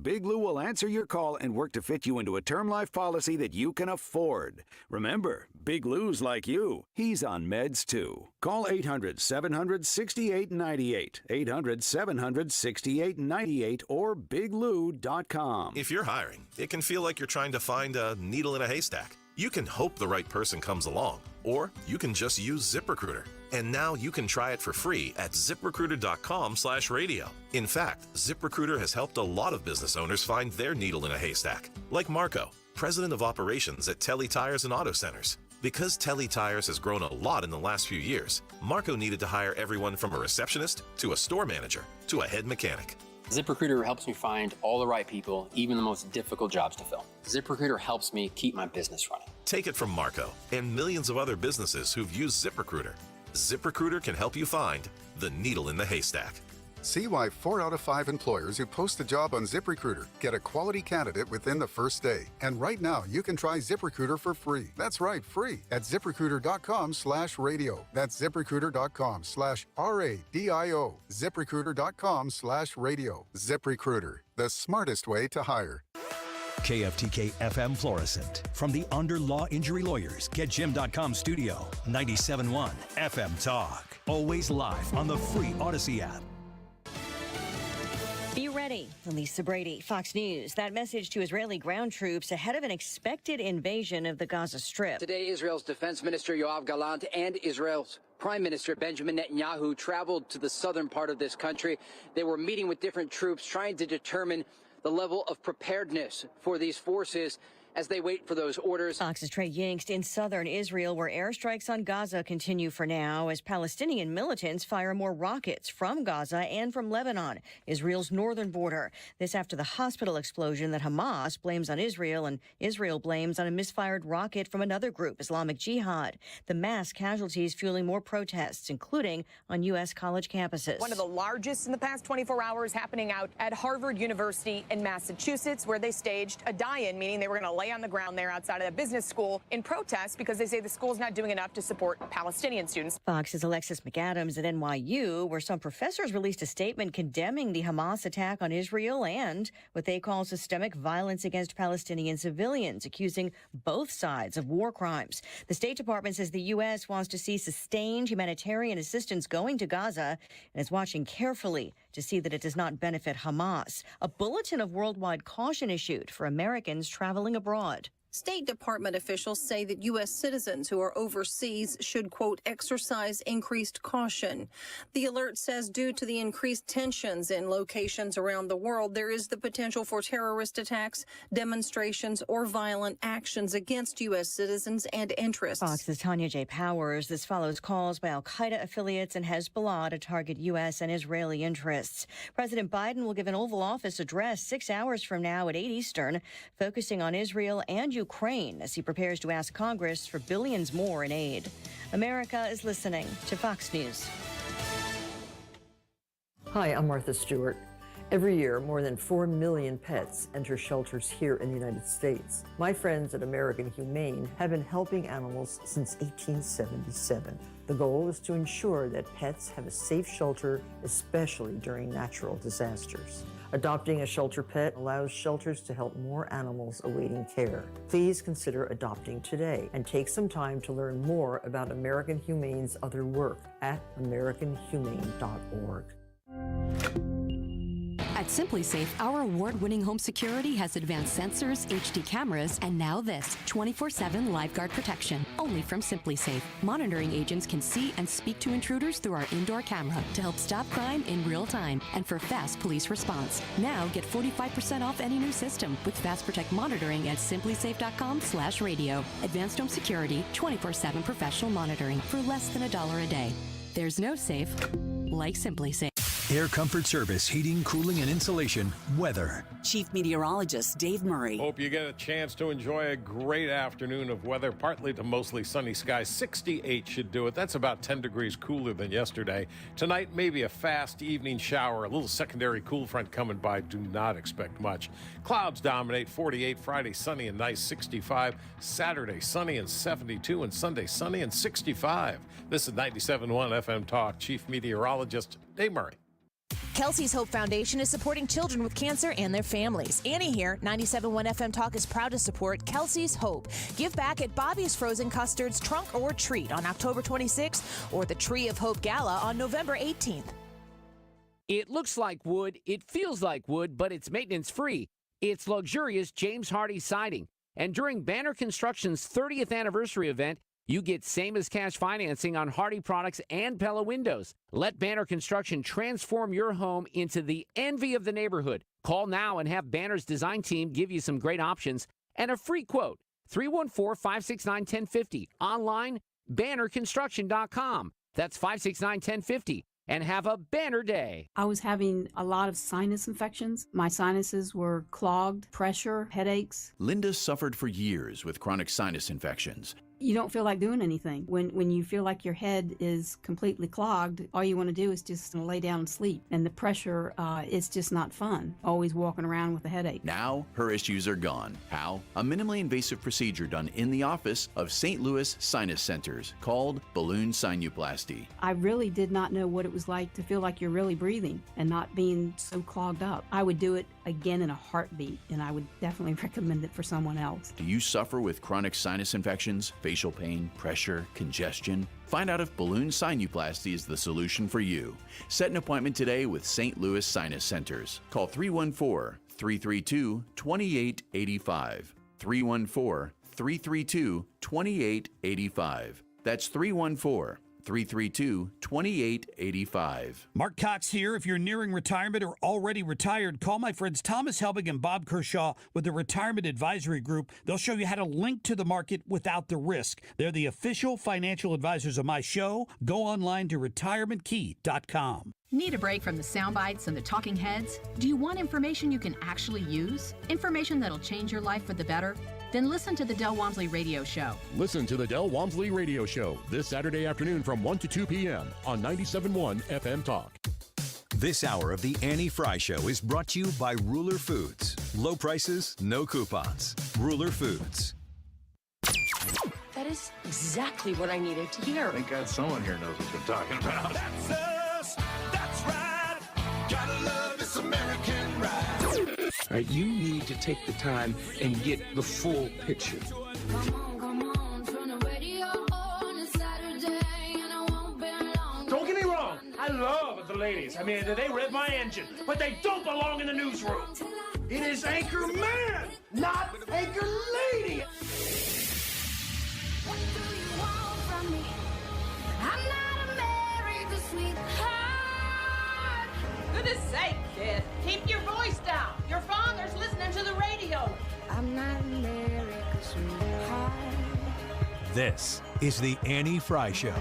Big Lou will answer your call and work to fit you into a term life policy that you can afford. Remember, Big Lou's like you. He's on meds too. Call 800-700-6898. 800-700-6898 or biglou.com. If you're hiring, it can feel like you're trying to find a needle in a haystack. You can hope the right person comes along, or you can just use ZipRecruiter. And now you can try it for free at ZipRecruiter.com/radio. In fact, ZipRecruiter has helped a lot of business owners find their needle in a haystack, like Marco, president of operations at Telly Tires and Auto Centers. Because Telly Tires has grown a lot in the last few years, Marco needed to hire everyone from a receptionist to a store manager to a head mechanic. ZipRecruiter helps me find all the right people, even the most difficult jobs to fill. ZipRecruiter helps me keep my business running. Take it from Marco and millions of other businesses who've used ZipRecruiter. ZipRecruiter can help you find the needle in the haystack. See why 4 out of 5 employers who post a job on ZipRecruiter get a quality candidate within the first day. And right now, you can try ZipRecruiter for free. That's right, free at ZipRecruiter.com/radio. That's ZipRecruiter.com/RADIO. ZipRecruiter.com/radio. ZipRecruiter, the smartest way to hire. KFTK FM Florissant. From the Under Law Injury Lawyers, GetJim.com studio. 97.1 FM Talk. Always live on the free Odyssey app. Be ready. Lisa Brady, Fox News. That message to Israeli ground troops ahead of an expected invasion of the Gaza Strip. Today, Israel's Defense Minister Yoav Gallant and Israel's Prime Minister Benjamin Netanyahu traveled to the southern part of this country. They were meeting with different troops, trying to determine the level of preparedness for these forces as they wait for those orders. Fox's Trey Yingst in southern Israel, where airstrikes on Gaza continue for now as Palestinian militants fire more rockets from Gaza and from Lebanon, Israel's northern border. This after the hospital explosion that Hamas blames on Israel and Israel blames on a misfired rocket from another group, Islamic Jihad. The mass casualties fueling more protests, including on U.S. college campuses. One of the largest in the past 24 hours happening out at Harvard University in Massachusetts, where they staged a die-in, meaning they were going to lay on the ground there outside of the business school in protest because they say the school's not doing enough to support Palestinian students. Fox's Alexis McAdams at NYU, where some professors released a statement condemning the Hamas attack on Israel and what they call systemic violence against Palestinian civilians, accusing both sides of war crimes. The State Department says the U.S. wants to see sustained humanitarian assistance going to Gaza and is watching carefully to see that it does not benefit Hamas. A bulletin of worldwide caution issued for Americans traveling abroad. State Department officials say that U.S. citizens who are overseas should, quote, exercise increased caution. The alert says due to the increased tensions in locations around the world, there is the potential for terrorist attacks, demonstrations, or violent actions against U.S. citizens and interests. Fox's Tanya J. Powers. This follows calls by al-Qaeda affiliates and Hezbollah to target U.S. and Israeli interests. President Biden will give an Oval Office address 6 hours from now at 8 Eastern, focusing on Israel and Ukraine as he prepares to ask Congress for billions more in aid. America is listening to Fox News. Hi, I'm Martha Stewart. Every year, more than 4 million pets enter shelters here in the United States. My friends at American Humane have been helping animals since 1877. The goal is to ensure that pets have a safe shelter, especially during natural disasters. Adopting a shelter pet allows shelters to help more animals awaiting care. Please consider adopting today and take some time to learn more about American Humane's other work at americanhumane.org. At SimpliSafe, our award-winning home security has advanced sensors, HD cameras, and now this 24/7 LiveGuard protection, only from SimpliSafe. Monitoring agents can see and speak to intruders through our indoor camera to help stop crime in real time and for fast police response. Now get 45% off any new system with Fast Protect monitoring at simplisafe.com/radio. Advanced home security, 24/7 professional monitoring for less than $1 a day. There's no safe like SimpliSafe. Air Comfort Service, heating, cooling, and insulation, weather. Chief Meteorologist Dave Murray. Hope you get a chance to enjoy a great afternoon of weather, partly to mostly sunny skies. 68 should do it. That's about 10 degrees cooler than yesterday. Tonight, maybe a fast evening shower, a little secondary cool front coming by. Do not expect much. Clouds dominate, 48. Friday, sunny and nice, 65. Saturday, sunny and 72. And Sunday, sunny and 65. This is 97.1 FM Talk. Chief Meteorologist Dave Murray. Kelsey's Hope Foundation is supporting children with cancer and their families. Annie here, 97.1 FM Talk is proud to support Kelsey's Hope. Give back at Bobby's Frozen Custard's Trunk or Treat on October 26th or the Tree of Hope Gala on November 18th. It looks like wood, it feels like wood, but it's maintenance-free. It's luxurious James Hardie siding. And during Banner Construction's 30th anniversary event, you get same-as-cash financing on Hardy products and Pella windows. Let Banner Construction transform your home into the envy of the neighborhood. Call now and have Banner's design team give you some great options and a free quote. 314-569-1050. Online, bannerconstruction.com. That's 569-1050. And have a banner day. I was having a lot of sinus infections. My sinuses were clogged, pressure, headaches. Linda suffered for years with chronic sinus infections. You don't feel like doing anything. When you feel like your head is completely clogged, all you want to do is just lay down and sleep. And the pressure, it's just not fun, always walking around with a headache. Now, her issues are gone. How? A minimally invasive procedure done in the office of St. Louis Sinus Centers called balloon sinuplasty. I really did not know what it was like to feel like you're really breathing and not being so clogged up. I would do it again in a heartbeat, and I would definitely recommend it for someone else. Do you suffer with chronic sinus infections, facial pain, pressure, congestion? Find out if balloon sinuplasty is the solution for you. Set an appointment today with St. Louis Sinus Centers. Call 314-332-2885. 314-332-2885. That's 314-332-2885. Mark Cox here. If you're nearing retirement or already retired, call my friends Thomas Helbig and Bob Kershaw with the Retirement Advisory Group. They'll show you how to link to the market without the risk. They're the official financial advisors of my show. Go online to retirementkey.com. Need a break from the sound bites and the talking heads? Do you want information you can actually use? Information that'll change your life for the better? Then listen to the Del Walmsley Radio Show. Listen to the Del Walmsley Radio Show this Saturday afternoon from 1 to 2 p.m. on 97.1 FM Talk. This hour of the Annie Frey Show is brought to you by Ruler Foods. Low prices, no coupons. Ruler Foods. That is exactly what I needed to hear. Thank God someone here knows what they're talking about. That's us. That's right. Gotta love this American ride. All right, you need to take the time and get the full picture. Don't get me wrong, I love the ladies. I mean, they rev my engine, but they don't belong in the newsroom. It is Anchor Man, not Anchor Lady. What do you want from me? I'm not America's sweetheart. Goodness sake, kid. Keep your voice down. Your father's listening to the radio. I'm not America's sweetheart. This is the Annie Frey Show.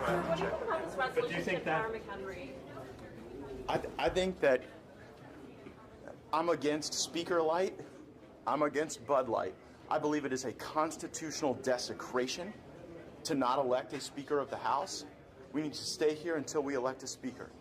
But do you think that? I think that I'm against Speaker Light. I'm against Bud Light. I believe it is a constitutional desecration to not elect a Speaker of the House. We need to stay here until we elect a Speaker.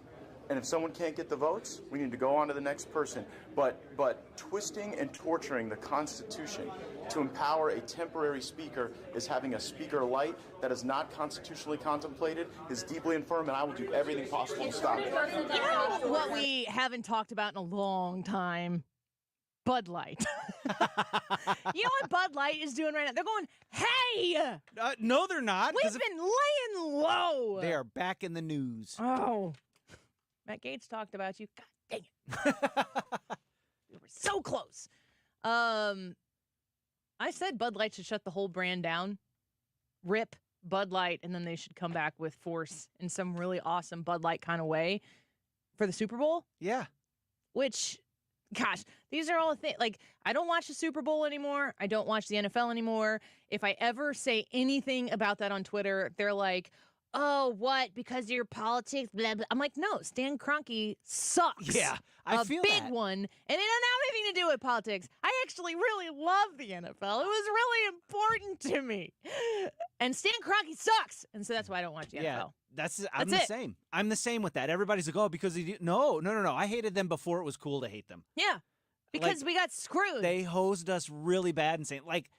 And if someone can't get the votes, we need to go on to the next person. But twisting and torturing the Constitution to empower a temporary Speaker is having a Speaker Light that is not constitutionally contemplated, is deeply infirm, and I will do everything possible to stop it. You know what we haven't talked about in a long time? Bud Light. You know what Bud Light is doing right now? They're going, hey! No, they're not. We've been laying low. They are back in the news. Oh. Matt Gaetz talked about you. God dang it. We were so close. I said Bud Light should shut the whole brand down. Rip Bud Light, and then they should come back with force in some really awesome Bud Light kind of way for the Super Bowl. Yeah. Which, gosh, these are all things. Like, I don't watch the Super Bowl anymore. I don't watch the NFL anymore. If I ever say anything about that on Twitter, they're like, oh, what? Because of your politics? Blah, blah. I'm like, no, Stan Kroenke sucks. Yeah, I feel big that. one. And it doesn't have anything to do with politics. I actually really love the NFL. It was really important to me. And Stan Kroenke sucks. And so that's why I don't watch the NFL. I'm the same. I'm the same with that. Everybody's like, oh, because no. I hated them before it was cool to hate them. Yeah, because we got screwed. They hosed us really bad and saying, like,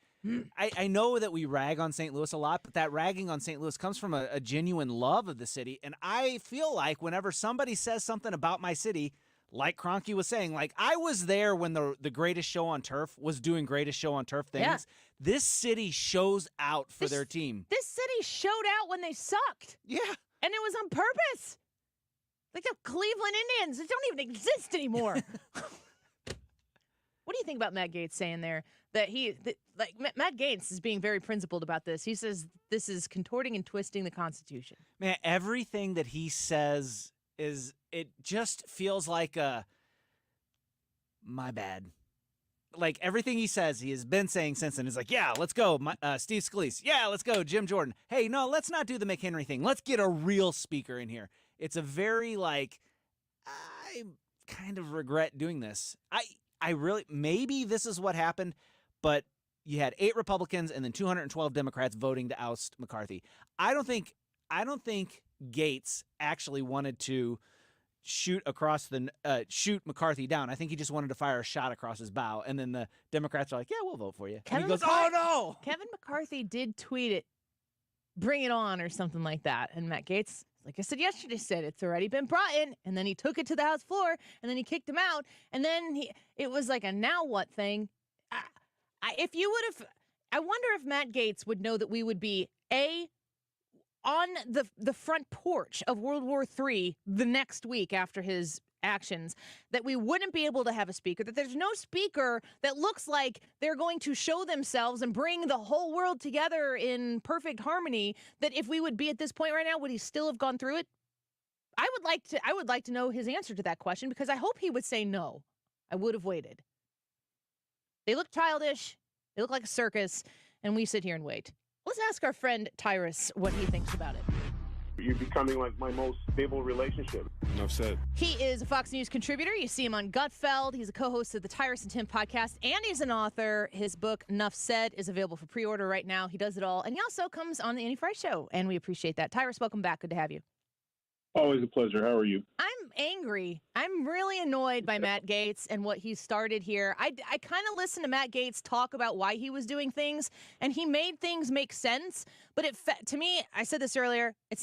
I know that we rag on St. Louis a lot, but that ragging on St. Louis comes from a genuine love of the city. And I feel like whenever somebody says something about my city, like Kroenke was saying, like, I was there when the Greatest Show on Turf was doing Greatest Show on Turf things. Yeah. This city shows out for their team. This city showed out when they sucked. Yeah. And it was on purpose. Like the Cleveland Indians. They don't even exist anymore. you think about Matt Gaetz saying there that Matt Gaetz is being very principled about this? He says this is contorting and twisting the Constitution. Man, everything that he says it just feels like my bad. Like everything he says, he has been saying since then is like, yeah, let's go, Steve Scalise. Yeah, let's go, Jim Jordan. Hey, no, let's not do the McHenry thing. Let's get a real speaker in here. It's a very I kind of regret doing this. I really, maybe this is what happened, but you had 8 Republicans and then 212 Democrats voting to oust McCarthy. I don't think Gaetz actually wanted to shoot McCarthy down. I think he just wanted to fire a shot across his bow, and then the Democrats are like, yeah, we'll vote for you. And he goes, oh, no! Kevin McCarthy did tweet it, bring it on, or something like that. And Matt Gaetz, like I said yesterday, said it's already been brought in, and then he took it to the House floor, and then he kicked him out, and then it was like a now what thing. I wonder if Matt Gaetz would know that we would be on the front porch of World War III the next week after his actions, that we wouldn't be able to have a speaker, that there's no speaker that looks like they're going to show themselves and bring the whole world together in perfect harmony, that if we would be at this point right now, would he still have gone through it? I would like to know his answer to that question, because I hope he would say no. I would have waited. They look childish. They look like a circus, and we sit here and wait. Let's ask our friend Tyrus what he thinks about it. You're becoming like my most stable relationship. Enough said. He is a Fox News contributor. You see him on Gutfeld. He's a co-host of the Tyrus and Tim podcast, and he's an author. His book, Enough Said, is available for pre-order right now. He does it all. And he also comes on the Annie Frey Show, and we appreciate that. Tyrus, welcome back. Good to have you. Always a pleasure. How are you? I'm angry. I'm really annoyed by Matt Gaetz and what he started here. I kind of listened to Matt Gaetz talk about why he was doing things, and he made things make sense. But to me, I said this earlier, it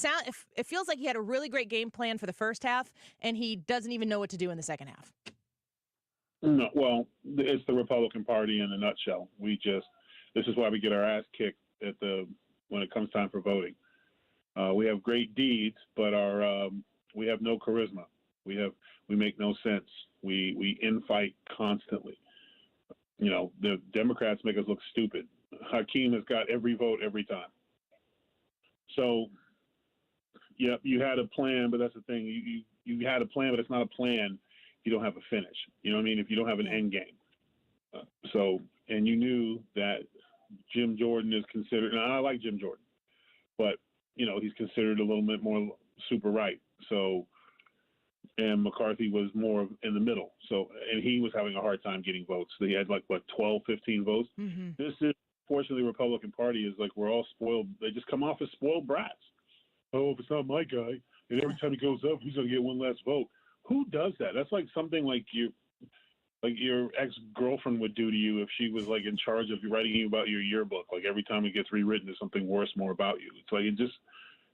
feels like he had a really great game plan for the first half, and he doesn't even know what to do in the second half. No, well, it's the Republican Party in a nutshell. This is why we get our ass kicked when it comes time for voting. We have great deeds, but we have no charisma. We make no sense. We infight constantly. You know, the Democrats make us look stupid. Hakeem has got every vote every time. So, yeah, you had a plan, but that's the thing. You had a plan, but it's not a plan. You don't have a finish. You know what I mean? If you don't have an end game. And you knew that Jim Jordan is considered, and I like Jim Jordan, but you know, he's considered a little bit more super right. So, and McCarthy was more in the middle. So, and he was having a hard time getting votes. He had 12, 15 votes. Mm-hmm. This is, fortunately, the Republican Party is like, we're all spoiled. They just come off as spoiled brats. Oh, if it's not my guy, and every time he goes up, he's going to get one less vote. Who does that? That's like something like your ex-girlfriend would do to you if she was like in charge of writing you about your yearbook. Like every time it gets rewritten, there's something worse, more about you. It's like,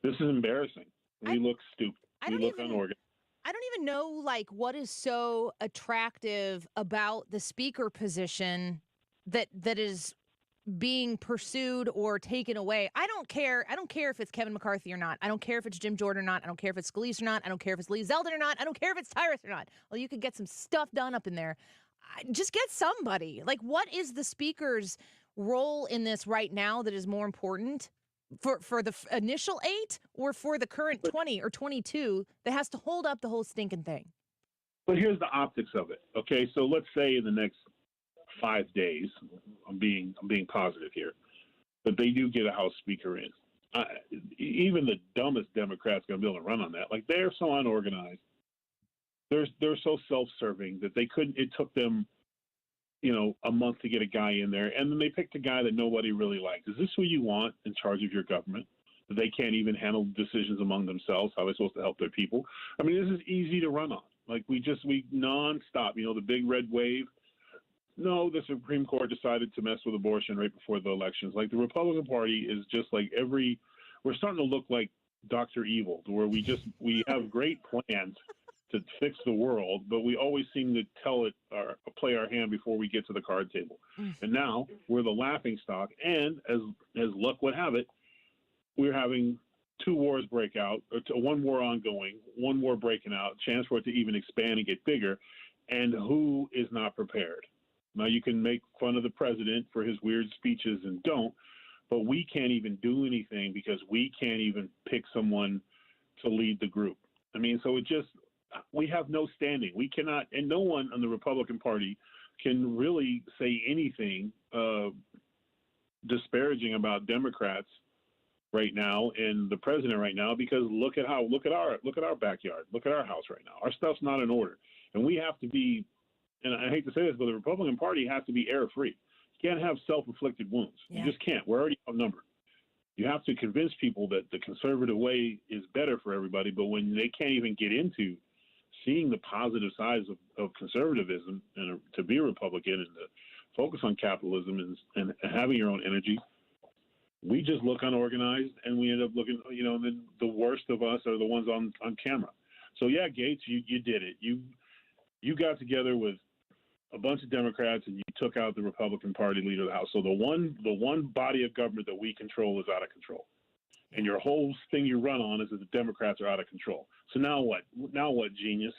this is embarrassing. We look stupid. We look unorganized. I don't even know what is so attractive about the speaker position that is being pursued or taken away. I don't care. I don't care if it's Kevin McCarthy or not. I don't care if it's Jim Jordan or not. I don't care if it's Scalise or not. I don't care if it's Lee Zeldin or not. I don't care if it's Tyrus or not. Well, you could get some stuff done up in there. Just get somebody. What is the speaker's role in this right now that is more important for the initial 8 or for the current 20 or 22 that has to hold up the whole stinking thing? But here's the optics of it. Okay, so let's say in the next 5 days, I'm being positive here, but they do get a House Speaker in. Even the dumbest Democrats going to be able to run on that. They're so unorganized. They're so self-serving that they couldn't. It took them, a month to get a guy in there, and then they picked a guy that nobody really liked. Is this who you want in charge of your government? They can't even handle decisions among themselves. How are they supposed to help their people? I mean, this is easy to run on. We nonstop. The big red wave. No, the Supreme Court decided to mess with abortion right before the elections. The Republican Party is just we're starting to look like Dr. Evil, where we have great plans to fix the world, but we always seem to play our hand before we get to the card table. And now we're the laughing stock. And as luck would have it, we're having 2 wars break out, or 1 war ongoing, 1 war breaking out, chance for it to even expand and get bigger. And who is not prepared? Now, you can make fun of the president for his weird speeches and don't, but we can't even do anything because we can't even pick someone to lead the group. I mean, so we have no standing. We cannot, and no one on the Republican Party can really say anything disparaging about Democrats right now and the president right now, because look at our backyard, look at our house right now. Our stuff's not in order, and we have to be. And I hate to say this, but the Republican Party has to be error-free. You can't have self-inflicted wounds. Yeah. You just can't. We're already outnumbered. You have to convince people that the conservative way is better for everybody, but when they can't even get into seeing the positive sides of conservatism and to be a Republican and to focus on capitalism and having your own energy, we just look unorganized, and we end up looking, the worst of us are the ones on camera. So, yeah, Gates, you did it. You got together with a bunch of Democrats and you took out the Republican Party leader of the House. So the one body of government that we control is out of control. And your whole thing you run on is that the Democrats are out of control. So now what? Now what, genius?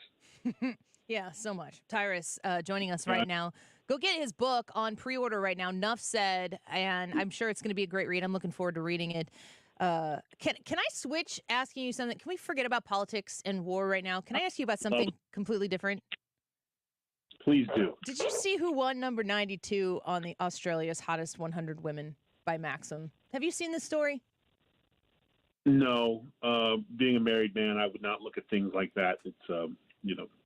Yeah, so much. Tyrus joining us right now. Go get his book on pre-order right now, Nuff Said, and I'm sure it's going to be a great read. I'm looking forward to reading it. Can I switch asking you something? Can we forget about politics and war right now? Can I ask you about something completely different? Please do. Did you see who won number 92 on the Australia's Hottest 100 Women by Maxim? Have you seen this story? No. Being a married man, I would not look at things like that. It's,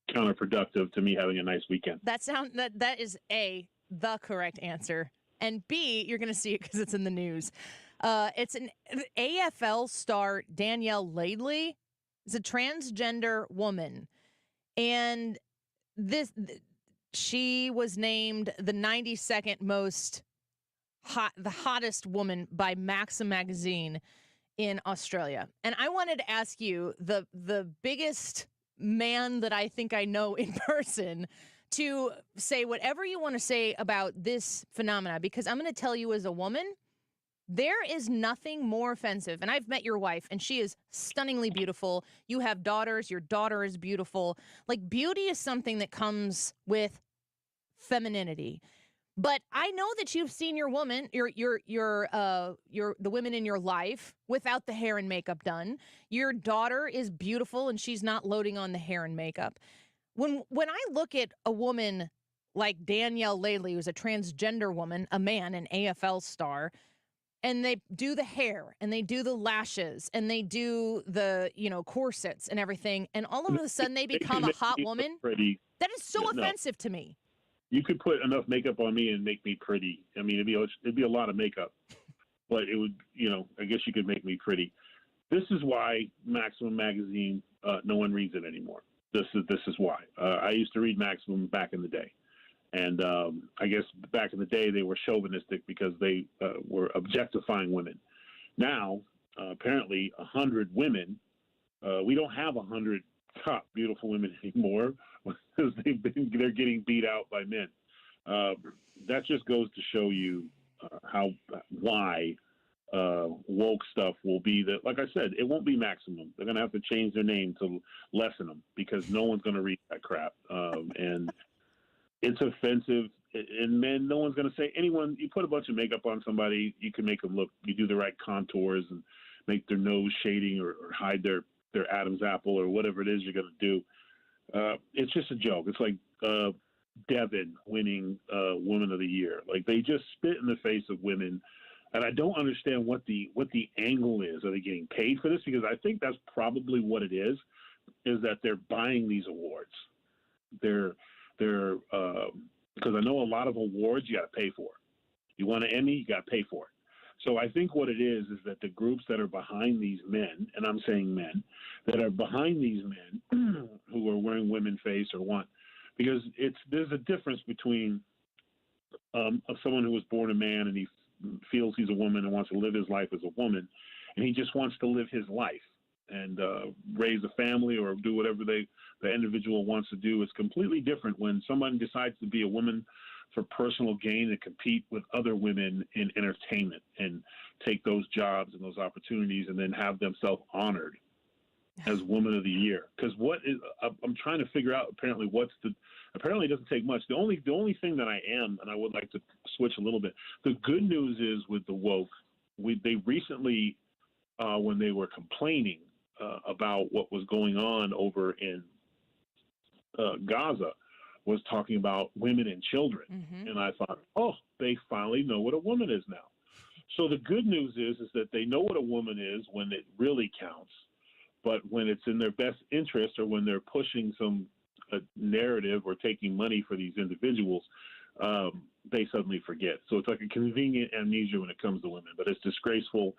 counterproductive to me having a nice weekend. That is A, the correct answer. And B, you're going to see it because it's in the news. It's an AFL star, Danielle Laidley. Is a transgender woman. And she was named the 92nd the hottest woman by Maxim magazine in Australia. And I wanted to ask you, the biggest man that I think I know in person, to say whatever you want to say about this phenomena, because I'm going to tell you as a woman, there is nothing more offensive. And I've met your wife, and she is stunningly beautiful. You have daughters. Your daughter is beautiful. Like, beauty is something that comes with femininity. But I know that you've seen your woman, the women in your life without the hair and makeup done. Your daughter is beautiful, and she's not loading on the hair and makeup. When I look at a woman like Danielle Laidley, who's a transgender woman, a man, an AFL star, and they do the hair and they do the lashes and they do the, corsets and everything, and all of a sudden they become a hot woman, that is so offensive to me. You could put enough makeup on me and make me pretty. I mean, it'd be a lot of makeup, but it would, I guess you could make me pretty. This is why Maximum magazine, no one reads it anymore. This is why. I used to read Maximum back in the day. And I guess back in the day, they were chauvinistic because they were objectifying women. Now, apparently, 100 women, we don't have 100 top beautiful women anymore because they're getting beat out by men. That just goes to show you why woke stuff will be that. Like I said, it won't be Maximum. They're going to have to change their name to lessen them because no one's going to read that crap. And it's offensive. And men, no one's going to say anyone. You put a bunch of makeup on somebody, you can make them look. You do the right contours and make their nose shading or hide their Adam's apple or whatever it is you're going to do. It's just a joke. It's like Devin winning Woman of the Year. Like, they just spit in the face of women, and I don't understand what the angle is. Are they getting paid for this? Because I think that's probably what it is that they're buying these awards. They're because I know a lot of awards you got to pay for. You want an Emmy, you got to pay for it. So I think what it is that the groups that are behind these men, and I'm saying men, that are behind these men who are wearing women's face or want, because there's a difference between someone who was born a man and he feels he's a woman and wants to live his life as a woman, and he just wants to live his life and raise a family or do whatever the individual wants to do. It's completely different when someone decides to be a woman for personal gain and compete with other women in entertainment and take those jobs and those opportunities and then have themselves honored as Woman of the Year. Because I'm trying to figure out apparently apparently it doesn't take much. The only thing that I am, and I would like to switch a little bit, the good news is with the woke, they recently, when they were complaining about what was going on over in Gaza, was talking about women and children. And I thought, oh, they finally know what a woman is now. So the good news is that they know what a woman is when it really counts. But when it's in their best interest, or when they're pushing some narrative or taking money for these individuals, they suddenly forget. So it's like a convenient amnesia when it comes to women. But it's disgraceful,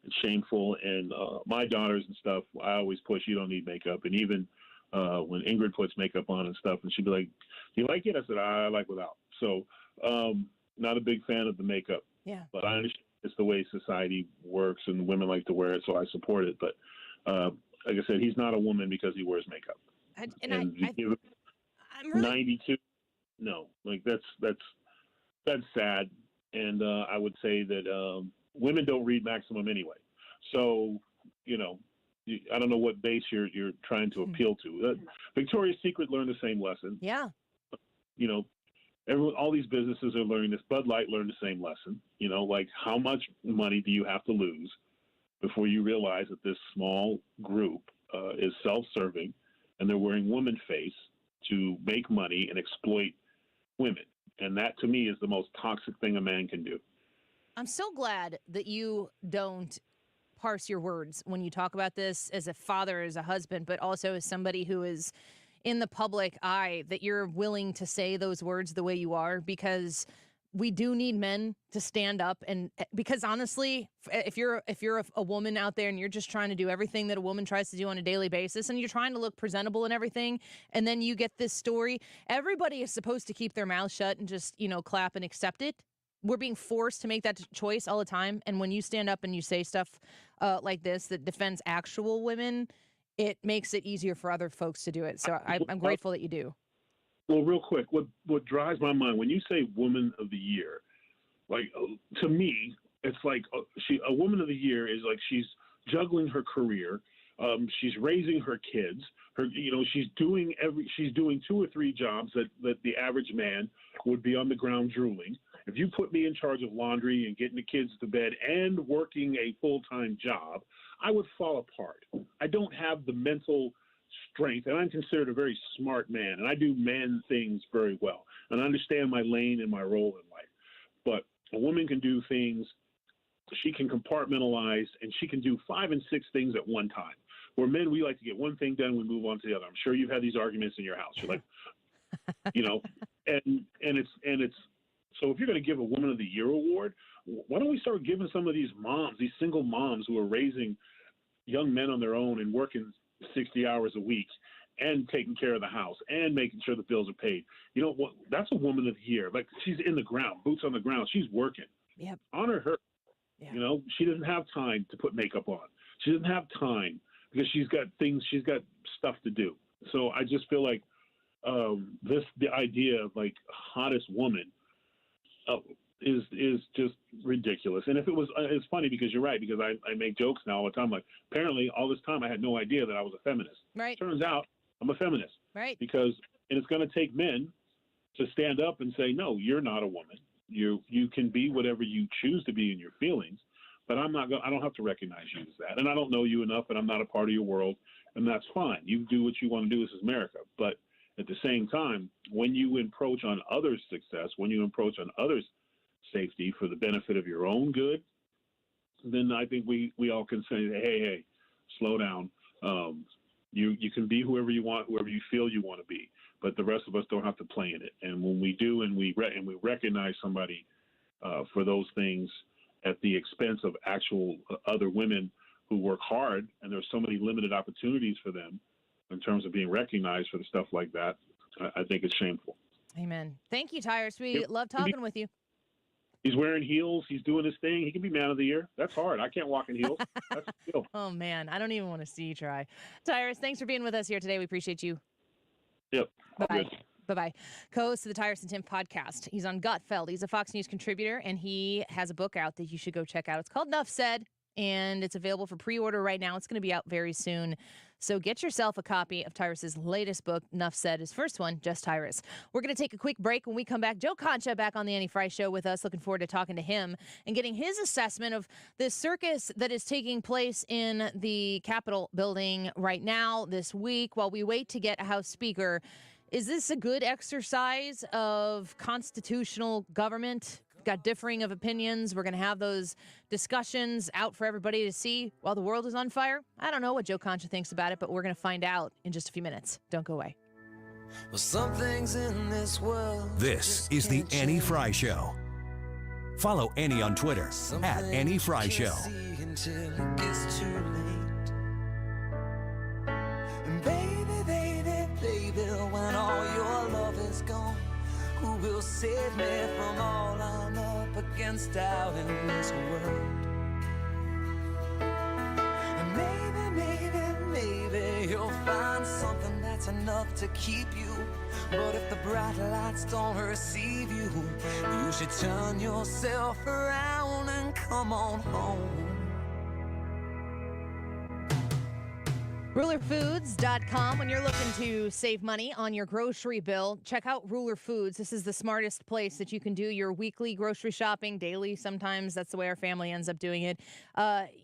it's shameful. And my daughters and stuff, I always push, you don't need makeup. And even when Ingrid puts makeup on and stuff, and she'd be like, do you like it? I said, I like without. So not a big fan of the makeup. Yeah. But I understand it's the way society works, and women like to wear it, so I support it. But like I said, he's not a woman because he wears makeup. I'm really 92. No, like that's sad. And I would say that women don't read Maximum anyway. So I don't know what base you're trying to appeal to. Victoria's Secret learned the same lesson. Yeah. All these businesses are learning this. Bud Light learned the same lesson. Like, how much money do you have to lose before you realize that this small group is self-serving, and they're wearing woman face to make money and exploit women? And that, to me, is the most toxic thing a man can do. I'm so glad that you don't parse your words when you talk about this as a father, as a husband, but also as somebody who is in the public eye, that you're willing to say those words the way you are, because we do need men to stand up. And because honestly, if you're a woman out there and you're just trying to do everything that a woman tries to do on a daily basis, and you're trying to look presentable and everything, and then you get this story, everybody is supposed to keep their mouth shut and just, clap and accept it. We're being forced to make that choice all the time. And when you stand up and you say stuff like this that defends actual women, it makes it easier for other folks to do it. So I'm grateful that you do. Well, real quick, what drives my mind when you say Woman of the Year, like, to me, it's like a Woman of the Year is like she's juggling her career, she's raising her kids, she's doing 2 or 3 jobs that the average man would be on the ground drooling. If you put me in charge of laundry and getting the kids to bed and working a full-time job, I would fall apart. I don't have the mental strength, and I'm considered a very smart man, and I do man things very well, and I understand my lane and my role in life. But a woman can do things, she can compartmentalize, and she can do 5 and 6 things at one time. Where men, we like to get one thing done, we move on to the other. I'm sure you've had these arguments in your house. You're like, and it's so if you're going to give a Woman of the Year award, why don't we start giving some of these moms, these single moms who are raising young men on their own and working 60 hours a week and taking care of the house and making sure the bills are paid. That's a Woman of the Year. Like, she's in the ground, boots on the ground. She's working. Yep. Honor her. Yeah. She doesn't have time to put makeup on. She doesn't have time because she's got stuff to do. So I just feel like the idea of like hottest woman is just ridiculous. And if it was, it's funny because you're right, because I make jokes now all the time. Like, apparently all this time I had no idea that I was a feminist. Right. Turns out I'm a feminist. Right. And it's going to take men to stand up and say, no, you're not a woman. You can be whatever you choose to be in your feelings, but I don't have to recognize you as that. And I don't know you enough, and I'm not a part of your world, and that's fine. You do what you want to do. This is America. But at the same time, when you encroach on others' success, when you encroach on others' safety for the benefit of your own good, then I think we all can say, hey, slow down. You can be whoever you want, whoever you feel you want to be, but the rest of us don't have to play in it. And when we do, and we recognize somebody for those things at the expense of actual other women who work hard, and there's so many limited opportunities for them in terms of being recognized for the stuff like that, I think it's shameful. Amen. Thank you, Tyrus. We love talking with you. He's wearing heels. He's doing his thing. He can be Man of the Year. That's hard. I can't walk in heels. That's a skill. Oh, man. I don't even want to see you try. Tyrus, thanks for being with us here today. We appreciate you. Yep. Bye-bye. Bye-bye. Co-host of the Tyrus and Tim podcast. He's on Gutfeld. He's a Fox News contributor, and he has a book out that you should go check out. It's called Nuff Said, and it's available for pre-order right now. It's going to be out very soon. So get yourself a copy of Tyrus's latest book, Nuff Said. His first one, Just Tyrus. We're going to take a quick break. When we come back, Joe Concha back on the Annie Frey Show with us. Looking forward to talking to him and getting his assessment of this circus that is taking place in the Capitol building right now this week while we wait to get a House Speaker. Is this a good exercise of constitutional government? Got differing of opinions. We're going to have those discussions out for everybody to see while the world is on fire. I don't know what Joe Concha thinks about it, but we're going to find out in just a few minutes. Don't go away. Well, some things in this world. This is the Annie Frey Show. Follow Annie on Twitter at Annie Frey Show. Until it gets too late. And baby, baby, baby, when all your love is gone, who will save me from all I'm up against out in this world? And maybe you'll find something that's enough to keep you. But if the bright lights don't receive you, you should turn yourself around and come on home. RulerFoods.com. When you're looking to save money on your grocery bill, check out Ruler Foods. This is the smartest place that you can do your weekly grocery shopping, daily sometimes. That's the way our family ends up doing it.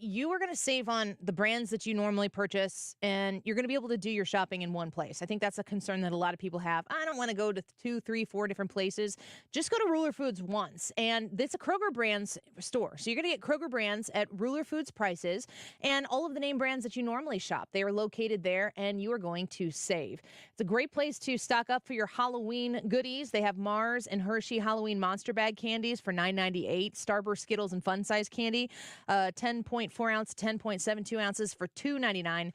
You are going to save on the brands that you normally purchase, and you're going to be able to do your shopping in one place. I think that's a concern that a lot of people have. I don't want to go to 2, 3, 4 different places. Just go to Ruler Foods once, and it's a Kroger Brands store. So you're going to get Kroger Brands at Ruler Foods prices and all of the name brands that you normally shop. They are located there, and you are going to save. It's a great place to stock up for your Halloween goodies. They have Mars and Hershey Halloween Monster Bag candies for $9.98, Starburst Skittles and Fun Size Candy, 10.4 ounce, 10.72 ounces for $2.99.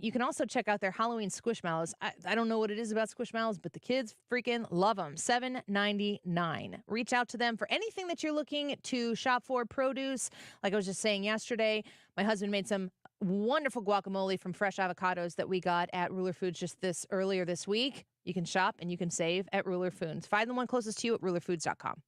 You can also check out their Halloween Squishmallows. I don't know what it is about Squishmallows, but the kids freaking love them. $7.99. Reach out to them for anything that you're looking to shop for. Produce, like I was just saying yesterday, my husband made some wonderful guacamole from fresh avocados that we got at Ruler Foods just earlier this week. You can shop and you can save at Ruler Foods. Find the one closest to you at rulerfoods.com.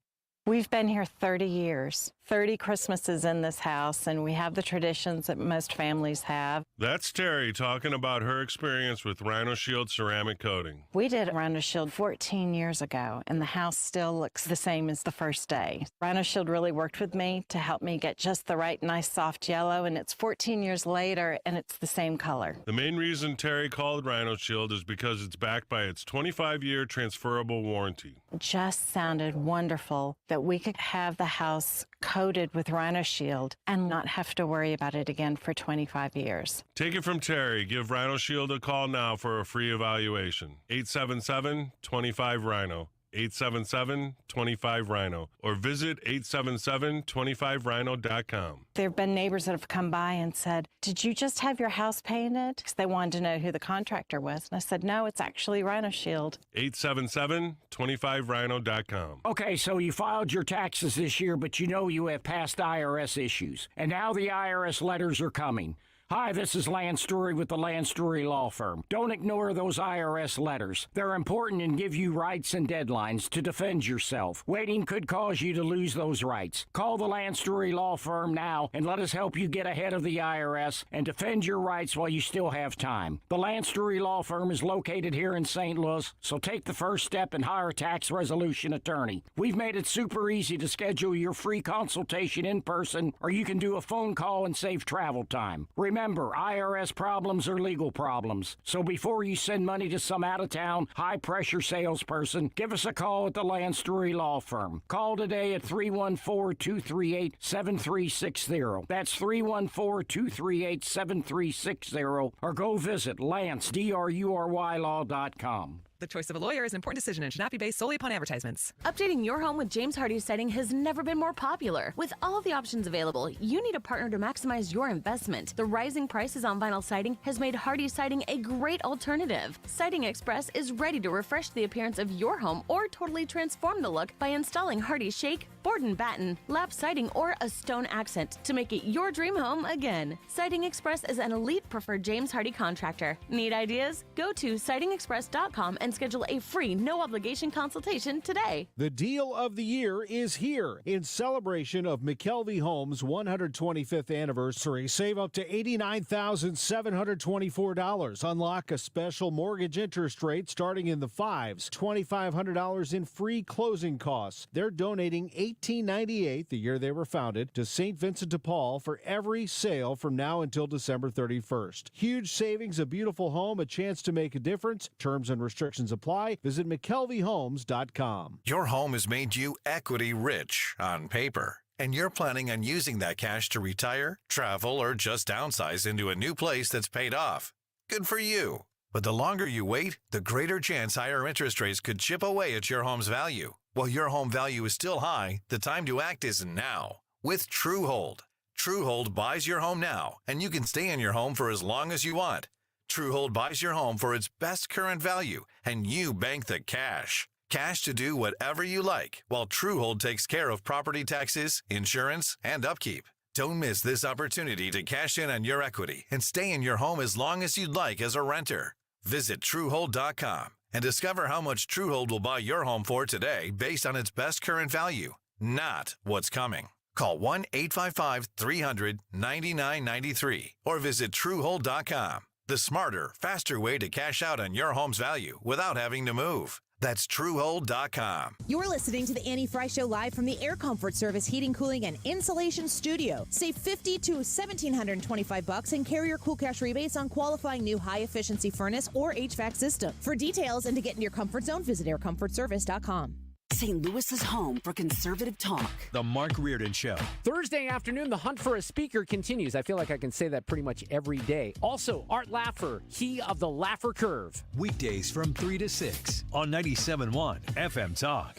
We've been here 30 years, 30 Christmases in this house, and we have the traditions that most families have. That's Terry talking about her experience with Rhino Shield ceramic coating. We did Rhino Shield 14 years ago, and the house still looks the same as the first day. Rhino Shield really worked with me to help me get just the right nice soft yellow, and it's 14 years later, and it's the same color. The main reason Terry called Rhino Shield is because it's backed by its 25-year transferable warranty. It just sounded wonderful that we could have the house coated with Rhino Shield and not have to worry about it again for 25 years. Take it from Terry. Give Rhino Shield a call now for a free evaluation. 877-25-RHINO. 877-25-RHINO. Or visit 877-25rhino.com. There have been neighbors that have come by and said, "Did you just have your house painted?" Because they wanted to know who the contractor was. And I said, "No, it's actually Rhino Shield." 877-25rhino.com. Okay, so you filed your taxes this year, but you know you have past IRS issues. And now the IRS letters are coming. Hi, this is Lance Story with the Lance Story Law Firm. Don't ignore those IRS letters. They're important and give you rights and deadlines to defend yourself. Waiting could cause you to lose those rights. Call the Lance Story Law Firm now and let us help you get ahead of the IRS and defend your rights while you still have time. The Lance Story Law Firm is located here in St. Louis, so take the first step and hire a tax resolution attorney. We've made it super easy to schedule your free consultation in person, or you can do a phone call and save travel time. Remember, IRS problems are legal problems. So before you send money to some out-of-town, high-pressure salesperson, give us a call at the Lance Story Law Firm. Call today at 314-238-7360. That's 314-238-7360. Or go visit lance.drurylaw.com. The choice of a lawyer is an important decision and should not be based solely upon advertisements. Updating your home with James Hardie Siding has never been more popular. With all the options available, you need a partner to maximize your investment. The rising prices on vinyl siding has made Hardie Siding a great alternative. Siding Express is ready to refresh the appearance of your home or totally transform the look by installing Hardie Shake, board and batten, lap siding, or a stone accent to make it your dream home again. Siding Express is an elite preferred James Hardie contractor. Need ideas? Go to sidingexpress.com and and schedule a free, no-obligation consultation today. The deal of the year is here. In celebration of McKelvey Homes' 125th anniversary, save up to $89,724. Unlock a special mortgage interest rate starting in the fives, $2,500 in free closing costs. They're donating $18.98, the year they were founded, to St. Vincent de Paul for every sale from now until December 31st. Huge savings, a beautiful home, a chance to make a difference. Terms and restrictions apply. Visit McKelveyHomes.com. Your home has made you equity rich on paper, and you're planning on using that cash to retire, travel, or just downsize into a new place that's paid off. Good for you. But the longer you wait, the greater chance higher interest rates could chip away at your home's value. While your home value is still high, the time to act isn't now. With TrueHold. TrueHold buys your home now, and you can stay in your home for as long as you want. TrueHold buys your home for its best current value, and you bank the cash. Cash to do whatever you like, while TrueHold takes care of property taxes, insurance, and upkeep. Don't miss this opportunity to cash in on your equity and stay in your home as long as you'd like as a renter. Visit TrueHold.com and discover how much TrueHold will buy your home for today based on its best current value, not what's coming. Call 1-855-300-9993 or visit TrueHold.com. The smarter, faster way to cash out on your home's value without having to move. That's TrueHold.com. You're listening to the Annie Frey Show live from the Air Comfort Service Heating, Cooling, and Insulation Studio. Save $50 to $1,725 and carrier cool cash rebates on qualifying new high-efficiency furnace or HVAC system. For details and to get in your comfort zone, visit aircomfortservice.com. St. Louis's home for conservative talk. The Mark Reardon Show. Thursday afternoon, the hunt for a speaker continues. I feel like I can say that pretty much every day. Also, Art Laffer, he of the Laffer Curve. Weekdays from 3 to 6 on 97.1 FM Talk.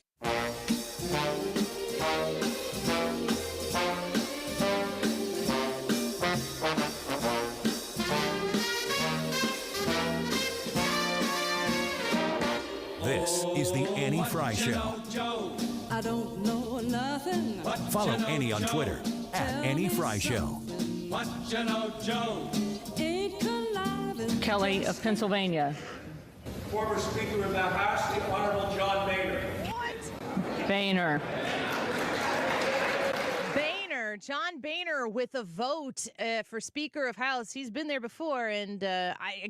This is the Annie Frey Show. I don't know nothing. Follow Annie on Twitter @Annie Frey Show. What you know, Joe? Kelly of Pennsylvania. Former Speaker of the House, the Honorable John Boehner. Boehner. John Boehner with a vote for Speaker of House. He's been there before, and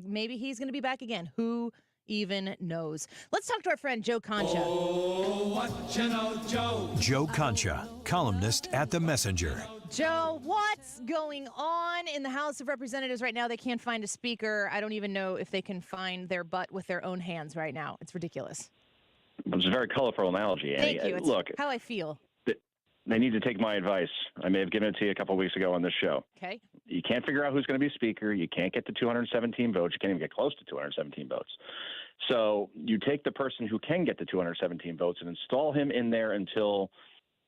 maybe he's going to be back again. Who even knows? Let's talk to our friend Joe Concha. Oh, what you know, Joe? Joe Concha, columnist at The Messenger. Joe, what's going on in the House of Representatives right now? They can't find a speaker. I don't even know if they can find their butt with their own hands right now. It's ridiculous. It's a very colorful analogy, Annie. Thank you. It's Look, how I feel. they need to take my advice. I may have given it to you a couple of weeks ago on this show. Okay. You can't figure out who's going to be speaker. You can't get to 217 votes. You can't even get close to 217 votes. So you take the person who can get to 217 votes and install him in there until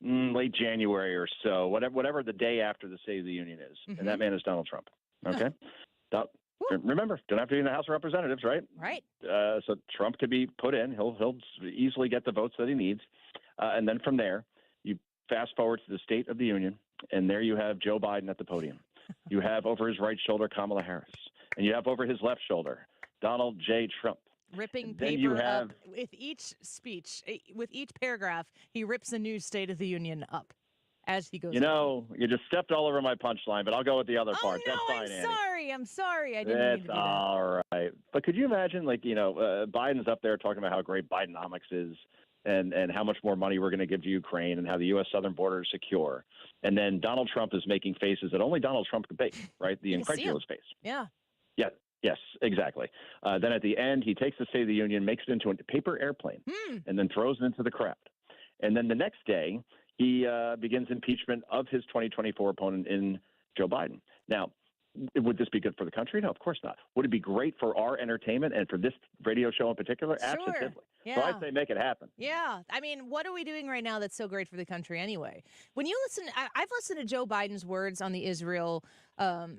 late January or so, whatever the day after the State of the Union is. Mm-hmm. And that man is Donald Trump. Okay? Remember, don't have to be in the House of Representatives, right? Right. So Trump could be put in. He'll easily get the votes that he needs. And then from there, you fast forward to the State of the Union, and there you have Joe Biden at the podium. You have over his right shoulder Kamala Harris, and you have over his left shoulder Donald J. Trump. Ripping paper up with each speech, with each paragraph, he rips a new State of the Union up as he goes. You know, you just stepped all over my punchline, but I'll go with the other part. No, That's fine, Annie. I'm sorry. I didn't mean to do that. All right. But could you imagine, Biden's up there talking about how great Bidenomics is and how much more money we're going to give to Ukraine and how the U.S. southern border is secure. And then Donald Trump is making faces that only Donald Trump could make, right? The incredulous face. Yeah. Yeah. Yes, exactly. Then at the end, he takes the State of the Union, makes it into a paper airplane, and then throws it into the crowd. And then the next day, he begins impeachment of his 2024 opponent in Joe Biden. Now, would this be good for the country? No, of course not. Would it be great for our entertainment and for this radio show in particular? Sure. Absolutely. Yeah. So I say make it happen. Yeah. I mean, what are we doing right now that's so great for the country anyway? When you listen, I've listened to Joe Biden's words on the Israel, on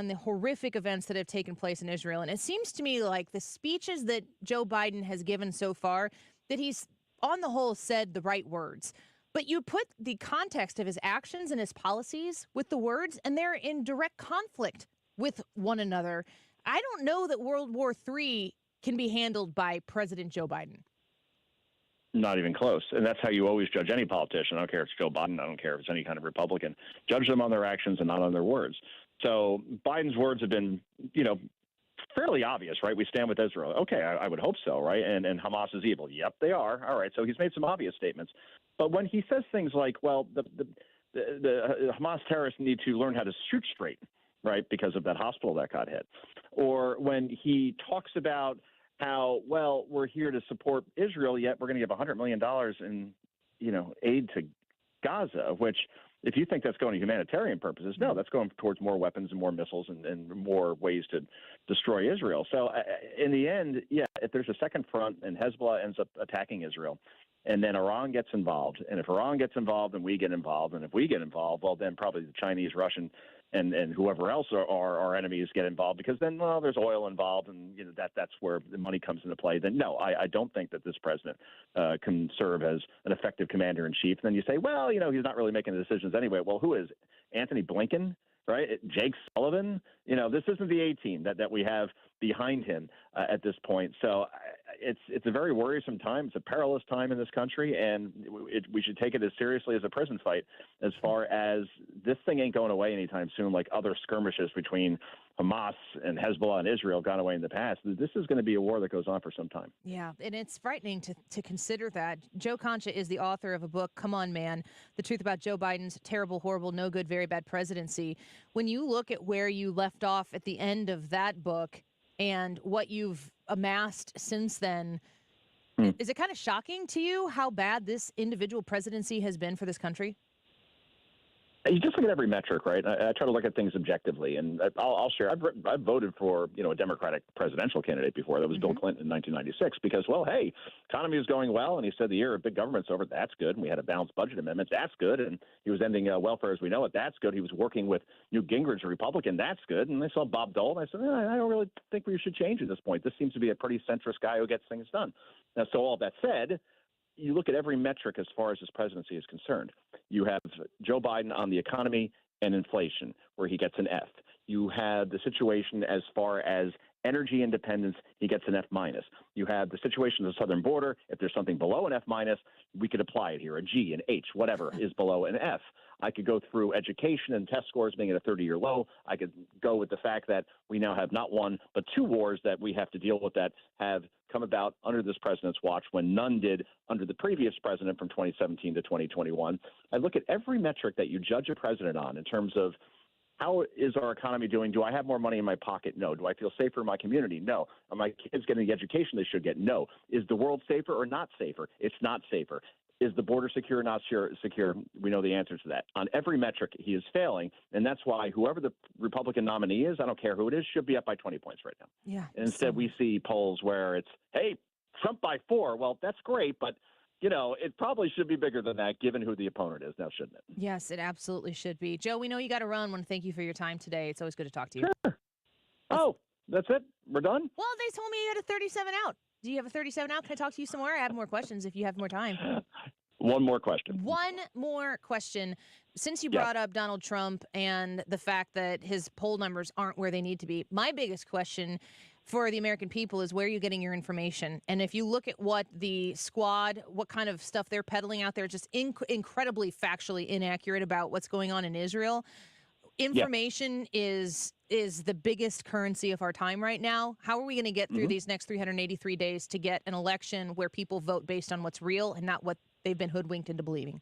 the horrific events that have taken place in Israel. And it seems to me like the speeches that Joe Biden has given so far, that he's on the whole said the right words. But you put the context of his actions and his policies with the words, and they're in direct conflict with one another. I don't know that World War III can be handled by President Joe Biden. Not even close. And that's how you always judge any politician. I don't care if it's Joe Biden. I don't care if it's any kind of Republican. Judge them on their actions and not on their words. So Biden's words have been, fairly obvious, right? We stand with Israel. Okay, I would hope so, right? And Hamas is evil. Yep, they are. All right. So he's made some obvious statements. But when he says things like, well, the Hamas terrorists need to learn how to shoot straight, right, because of that hospital that got hit. Or when he talks about how, well, we're here to support Israel, yet we're going to give $100 million in, aid to Gaza, which if you think that's going to humanitarian purposes, no, that's going towards more weapons and more missiles and more ways to destroy Israel. So in the end, yeah, if there's a second front and Hezbollah ends up attacking Israel, and then Iran gets involved, and if Iran gets involved, then we get involved, and if we get involved, well, then probably the Chinese, Russian, and whoever else are our enemies get involved, because then, well, there's oil involved, and that's where the money comes into play. Then no, I don't think that this president can serve as an effective commander in chief. And then you say, well, he's not really making the decisions anyway. Well, who is? Anthony Blinken, right? Jake Sullivan. This isn't the A-team that we have behind him at this point. So it's a very worrisome time. It's a perilous time in this country, and we should take it as seriously as a prison fight, as far as this thing ain't going away anytime soon, like other skirmishes between Hamas and Hezbollah and Israel gone away in the past. This is going to be a war that goes on for some time. Yeah, and it's frightening to consider that. Joe Concha is the author of a book, Come On Man, The Truth About Joe Biden's Terrible, Horrible, No Good, Very Bad Presidency. When you look at where you left off at the end of that book and what you've amassed since then, is it kind of shocking to you how bad this individual presidency has been for this country? You just look at every metric, right? I try to look at things objectively, and I'll share. I've voted for a Democratic presidential candidate before. That was Bill Clinton in 1996 because, well, hey, economy was going well, and he said the year of big government's over. That's good. And we had a balanced budget amendment. That's good. And he was ending welfare as we know it. That's good. He was working with Newt Gingrich, a Republican. That's good. And I saw Bob Dole, and I said, I don't really think we should change at this point. This seems to be a pretty centrist guy who gets things done. Now, so all that said, you look at every metric as far as his presidency is concerned. You have Joe Biden on the economy and inflation, where he gets an F. You have the situation as far as energy independence, he gets an F minus. You have the situation of the southern border. If there's something below an F minus, we could apply it here, a G, an H, whatever is below an F. I could go through education and test scores being at a 30-year low. I could go with the fact that we now have not one, but two wars that we have to deal with that have come about under this president's watch when none did under the previous president from 2017 to 2021. I look at every metric that you judge a president on in terms of how is our economy doing? Do I have more money in my pocket? No. Do I feel safer in my community? No. Are my kids getting the education they should get? No. Is the world safer or not safer? It's not safer. Is the border secure or not secure? We know the answer to that. On every metric, he is failing, and that's why whoever the Republican nominee is, I don't care who it is, should be up by 20 points right now. Yeah. And instead, we see polls where it's, hey, Trump by 4. Well, that's great, but it probably should be bigger than that, given who the opponent is now, shouldn't it? Yes, it absolutely should be. Joe, we know you got to run. I want to thank you for your time today. It's always good to talk to you. Sure. Oh, that's it? We're done? Well, they told me you had a 37 out. Do you have a 37 out? Can I talk to you some more? I have more questions if you have more time. One more question. One more question. Since you brought up Donald Trump and the fact that his poll numbers aren't where they need to be, my biggest question for the American people is where are you getting your information? And if you look at what the squad, what kind of stuff they're peddling out there, just incredibly factually inaccurate about what's going on in Israel. Information is the biggest currency of our time right now. How are we going to get through these next 383 days to get an election where people vote based on what's real and not what they've been hoodwinked into believing?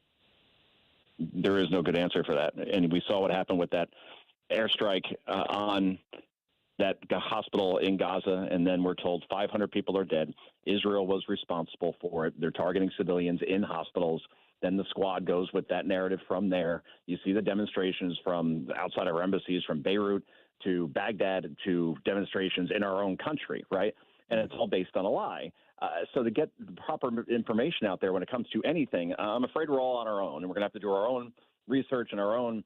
There is no good answer for that. And we saw what happened with that airstrike on that hospital in Gaza, and then we're told 500 people are dead. Israel was responsible for it. They're targeting civilians in hospitals. Then the squad goes with that narrative from there. You see the demonstrations from outside our embassies, from Beirut to Baghdad, to demonstrations in our own country, right? And it's all based on a lie. So to get the proper information out there when it comes to anything, I'm afraid we're all on our own, and we're going to have to do our own research and our own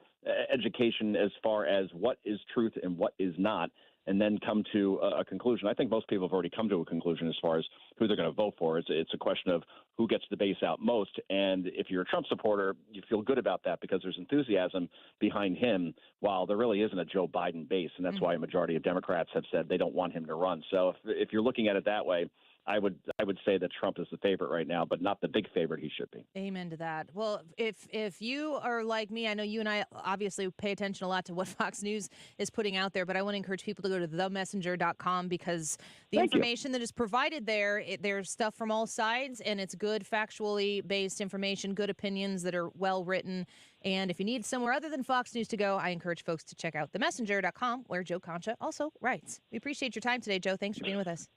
education as far as what is truth and what is not. and then come to a conclusion. I think most people have already come to a conclusion as far as who they're going to vote for. It's a question of who gets the base out most. And if you're a Trump supporter, you feel good about that because there's enthusiasm behind him, while there really isn't a Joe Biden base. And that's why a majority of Democrats have said they don't want him to run. So if you're looking at it that way, I would say that Trump is the favorite right now, but not the big favorite he should be. Amen to that. Well, if you are like me, I know you and I obviously pay attention a lot to what Fox News is putting out there, but I want to encourage people to go to themessenger.com because the information that is provided there, there's stuff from all sides, and it's good, factually based information, good opinions that are well written. And if you need somewhere other than Fox News to go, I encourage folks to check out themessenger.com, where Joe Concha also writes. We appreciate your time today, Joe. Thanks for being with us.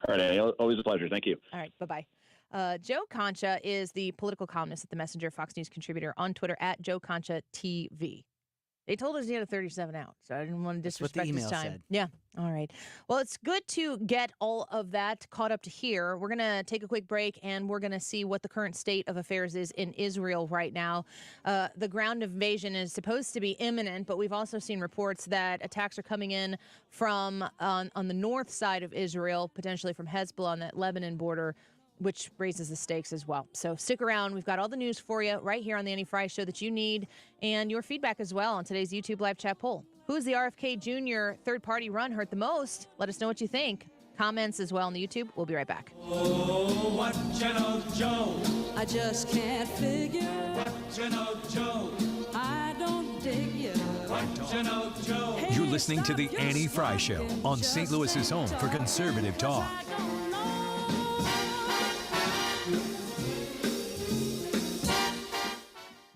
All right, Annie, always a pleasure. Thank you. All right, bye-bye. Joe Concha is the political columnist at The Messenger, Fox News contributor on Twitter at Joe Concha TV. They told us he had a 37 out, so I didn't want to disrespect his time. Said. Yeah, all right. Well, it's good to get all of that caught up to here. We're going to take a quick break, and we're going to see what the current state of affairs is in Israel right now. The ground invasion is supposed to be imminent, but we've also seen reports that attacks are coming in from on the north side of Israel, potentially from Hezbollah on that Lebanon border, which raises the stakes as well. So stick around. We've got all the news for you right here on the Annie Frey Show that you need, and your feedback as well on today's YouTube live chat poll. Who's the RFK Jr. third-party run hurt the most? Let us know what you think. Comments as well on the YouTube. We'll be right back. Oh, what you know, Joe? I just can't figure. What you know, Joe? I don't dig you. What you know, Joe? You're listening to the Annie Frey Show on St. Louis's home for conservative talk.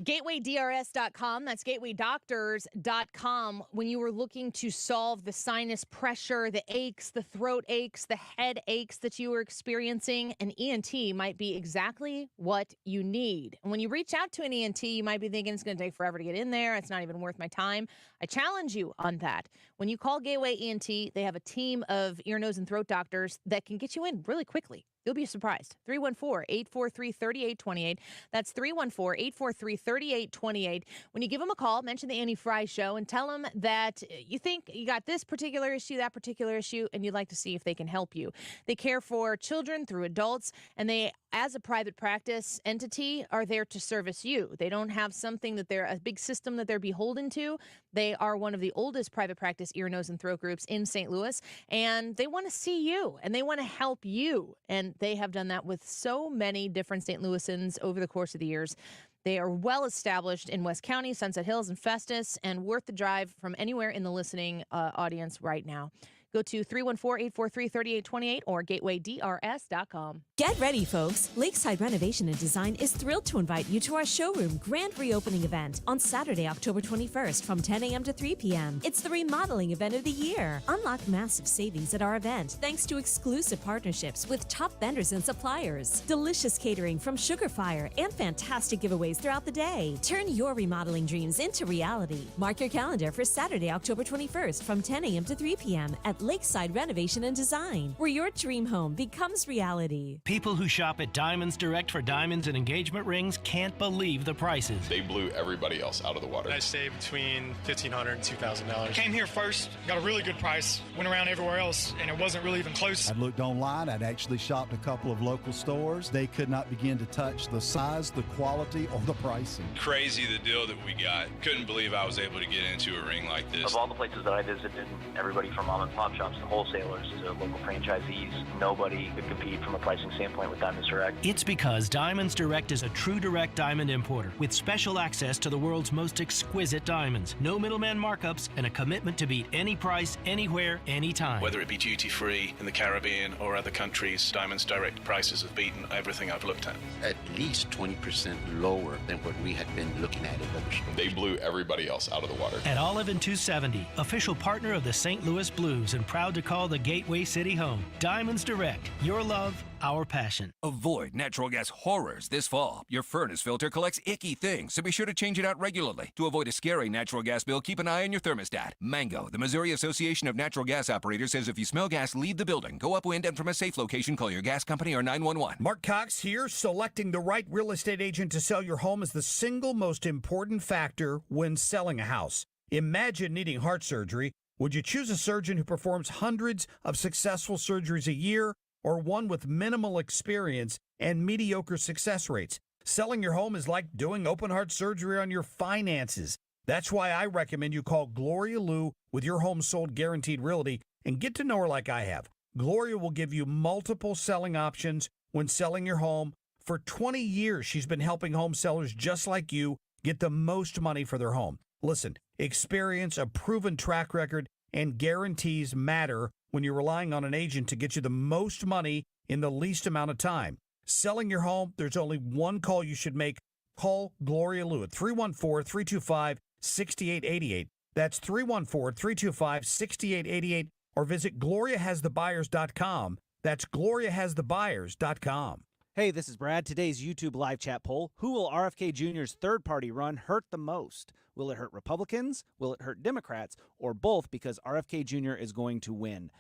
GatewayDRS.com, that's GatewayDoctors.com. When you were looking to solve the sinus pressure, the aches, the throat aches, the head aches that you were experiencing, an ENT might be exactly what you need. And when you reach out to an ENT, you might be thinking it's going to take forever to get in there. It's not even worth my time. I challenge you on that. When you call Gateway ENT, they have a team of ear, nose, and throat doctors that can get you in really quickly. You'll be surprised. 314-843-3828. That's 314-843-3828. When you give them a call, mention the Annie Frey Show and tell them that you think you got this particular issue, that particular issue, and you'd like to see if they can help you. They care for children through adults, and they, as a private practice entity, are there to service you. They don't have something that they're a big system that they're beholden to. They are one of the oldest private practice ear, nose, and throat groups in St. Louis, and they want to see you, and they want to help you. And they have done that with so many different St. Louisans over the course of the years. They are well established in West County, Sunset Hills, and Festus, and worth the drive from anywhere in the listening audience right now. Go to 314-843-3828 or GatewayDRS.com. Get ready, folks. Lakeside Renovation and Design is thrilled to invite you to our showroom grand reopening event on Saturday, October 21st from 10 a.m. to 3 p.m. It's the remodeling event of the year. Unlock massive savings at our event thanks to exclusive partnerships with top vendors and suppliers, delicious catering from Sugar Fire, and fantastic giveaways throughout the day. Turn your remodeling dreams into reality. Mark your calendar for Saturday, October 21st from 10 a.m. to 3 p.m. at Lakeside Renovation and Design, where your dream home becomes reality. People who shop at Diamonds Direct for diamonds and engagement rings can't believe the prices. They blew everybody else out of the water. I saved between $1,500 and $2,000. Came here first, got a really good price, went around everywhere else, and it wasn't really even close. I'd looked online. I'd actually shopped a couple of local stores. They could not begin to touch the size, the quality, or the pricing. Crazy the deal that we got. Couldn't believe I was able to get into a ring like this. Of all the places that I visited, everybody from mom and pop shops to wholesalers to local franchisees, nobody could compete from a pricing standpoint with Diamonds Direct. It's because Diamonds Direct is a true direct diamond importer with special access to the world's most exquisite diamonds. No middleman markups and a commitment to beat any price, anywhere, anytime. Whether it be duty-free in the Caribbean or other countries, Diamonds Direct prices have beaten everything I've looked at. At least 20% lower than what we had been looking at in other stores. They blew everybody else out of the water. At Olive and 270, official partner of the St. Louis Blues and proud to call the Gateway City home. Diamonds Direct, your love, our passion. Avoid natural gas horrors this fall. Your furnace filter collects icky things, so be sure to change it out regularly. To avoid a scary natural gas bill, keep an eye on your thermostat. Mango, the Missouri Association of Natural Gas Operators, says if you smell gas, leave the building. Go upwind and from a safe location, call your gas company or 911. Mark Cox here. Selecting the right real estate agent to sell your home is the single most important factor when selling a house. Imagine needing heart surgery, Would you choose a surgeon who performs hundreds of successful surgeries a year or one with minimal experience and mediocre success rates? Selling your home is like doing open-heart surgery on your finances. That's why I recommend you call Gloria Liu with your home sold guaranteed realty and get to know her like I have. Gloria will give you multiple selling options when selling your home. For 20 years, she's been helping home sellers just like you get the most money for their home. Listen, experience, a proven track record, and guarantees matter when you're relying on an agent to get you the most money in the least amount of time. Selling your home, there's only one call you should make. Call Gloria Liu at 314-325-6888. That's 314-325-6888. Or visit GloriaHasTheBuyers.com. That's GloriaHasTheBuyers.com. Hey, this is Brad. Today's YouTube live chat poll. Who will RFK Jr.'s third-party run hurt the most? Will it hurt Republicans? Will it hurt Democrats? Or both, because RFK Jr. is going to win?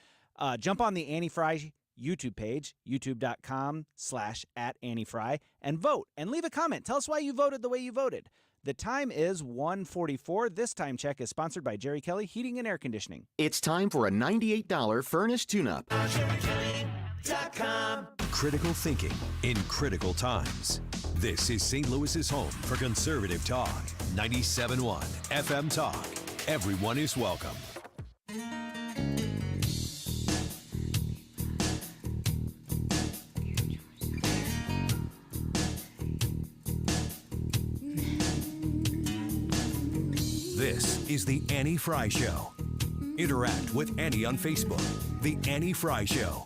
Jump on the anniefrey YouTube page, youtube.com/@anniefrey, and vote. And leave a comment. Tell us why you voted the way you voted. The time is 1:44. This time check is sponsored by Jerry Kelly Heating and Air Conditioning. It's time for a $98 furnace tune-up. Critical thinking in critical times. This is St. Louis's home for conservative talk. 97.1 FM Talk. Everyone is welcome. This is the Annie Frey Show. Interact with Annie on Facebook. The Annie Frey Show.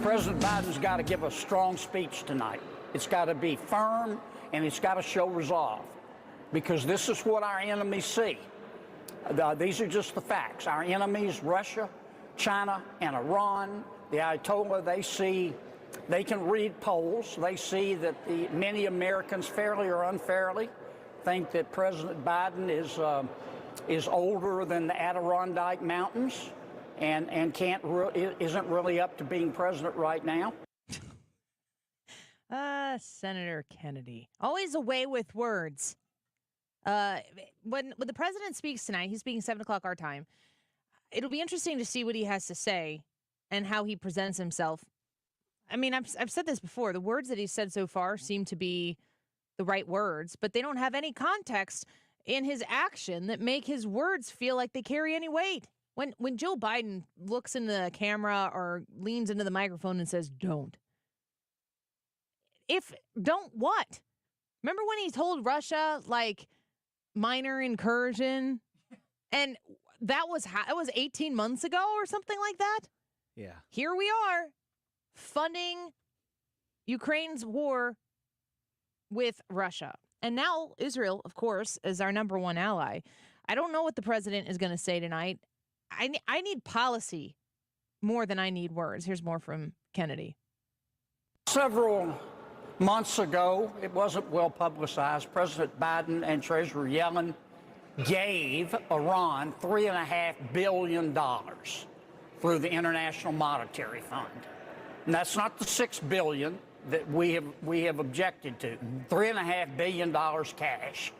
President Biden's got to give a strong speech tonight. It's got to be firm, and it's got to show resolve, because this is what our enemies see. These are just the facts. Our enemies, Russia, China, and Iran, the Ayatollah, they can read polls. They see that many Americans, fairly or unfairly, think that President Biden is older than the Adirondack Mountains. And isn't really up to being president right now. Senator Kennedy, always away with words. When the president speaks tonight, he's speaking 7 o'clock our time. It'll be interesting to see what he has to say and how he presents himself. I mean, I've said this before. The words that he's said so far seem to be the right words, but they don't have any context in his action that make his words feel like they carry any weight. When Joe Biden looks in the camera or leans into the microphone and says, don't what? Remember when he told Russia, like, minor incursion? And that was 18 months ago or something like that? Yeah. Here we are funding Ukraine's war with Russia. And now Israel, of course, is our number one ally. I don't know what the president is going to say tonight. I need policy more than I need words. Here's more from Kennedy. Several months ago, it wasn't well publicized, President Biden and Treasurer Yellen gave Iran $3.5 billion through the International Monetary Fund. And that's not the $6 billion that we have objected to. $3.5 billion cash.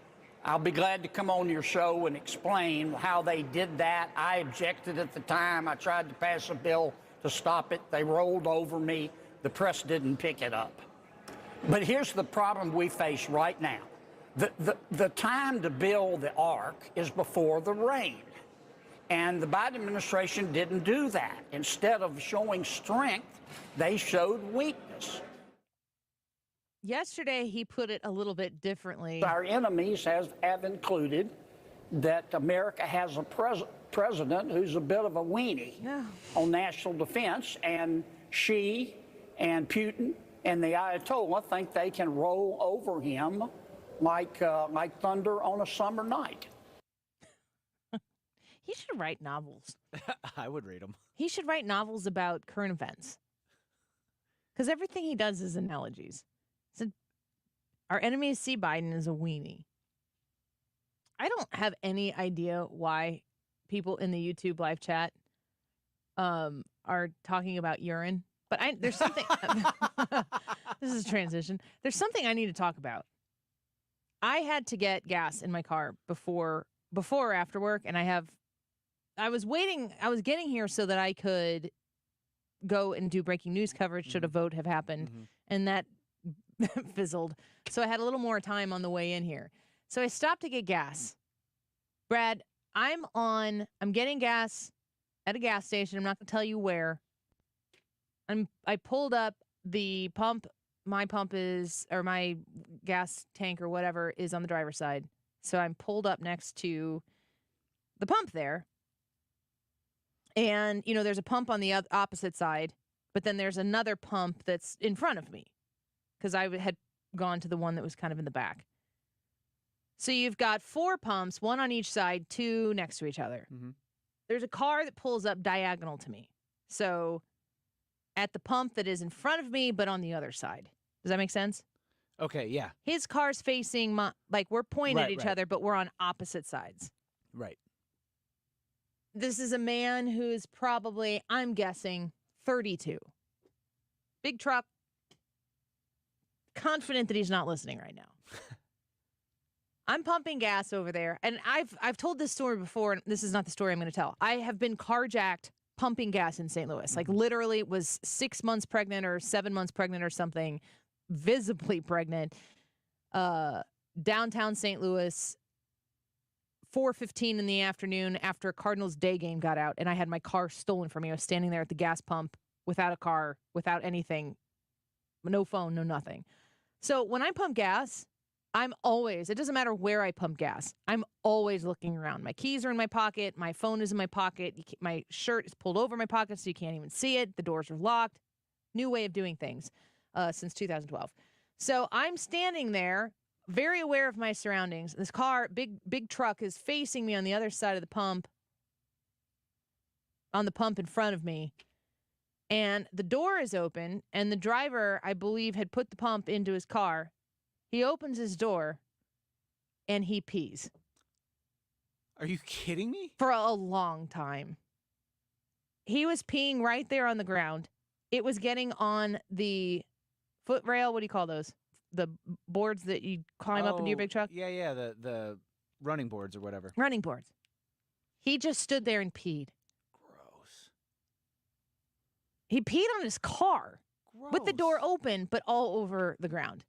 I'll be glad to come on your show and explain how they did that. I objected at the time. I tried to pass a bill to stop it. They rolled over me. The press didn't pick it up. But here's the problem we face right now. The time to build the ark is before the rain. And the Biden administration didn't do that. Instead of showing strength, they showed weakness. Yesterday, he put it a little bit differently. Our enemies have included that America has a president who's a bit of a weenie on national defense, and she and Putin and the Ayatollah think they can roll over him like thunder on a summer night. He should write novels. I would read them. He should write novels about current events. Because everything he does is analogies. So our enemies see Biden as a weenie. I don't have any idea why people in the YouTube live chat are talking about urine. But there's something. This is a transition. There's something I need to talk about. I had to get gas in my car before or after work, and I was getting here so that I could go and do breaking news coverage should a vote have happened, and that fizzled. So I had a little more time on the way in here. So I stopped to get gas. Brad, I'm getting gas at a gas station. I'm not going to tell you where. I pulled up the pump. My gas tank or whatever is on the driver's side. So I'm pulled up next to the pump there. And, there's a pump on the opposite side, but then there's another pump that's in front of me because I had gone to the one that was kind of in the back. So you've got 4 pumps, 1 on each side, 2 next to each other. Mm-hmm. There's a car that pulls up diagonal to me. So at the pump that is in front of me, but on the other side. Does that make sense? Okay, yeah. His car's facing we're pointing at each other, but we're on opposite sides. Right. This is a man who's probably, I'm guessing, 32. Big truck. Confident that he's not listening right now. I'm pumping gas over there, and I've told this story before, and this is not the story I'm going to tell. I have been carjacked pumping gas in St. Louis. Like, literally was 6 months pregnant or 7 months pregnant or something, visibly pregnant. Downtown St. Louis, 4:15 in the afternoon after a Cardinals day game got out, and I had my car stolen from me. I was standing there at the gas pump without a car, without anything, no phone, no nothing. So when I pump gas, it doesn't matter where I pump gas, I'm always looking around. My keys are in my pocket. My phone is in my pocket. My shirt is pulled over my pocket so you can't even see it. The doors are locked. New way of doing things since 2012. So I'm standing there, very aware of my surroundings. This car, big truck, is facing me on the other side of the pump, on the pump in front of me. And the door is open, and the driver, I believe, had put the pump into his car. He opens his door, and he pees. Are you kidding me? For a long time. He was peeing right there on the ground. It was getting on the foot rail. What do you call those? The boards that you climb up into your big truck? Yeah, the running boards or whatever. Running boards. He just stood there and peed. Gross. He peed on his car. Gross. With the door open, but all over the ground.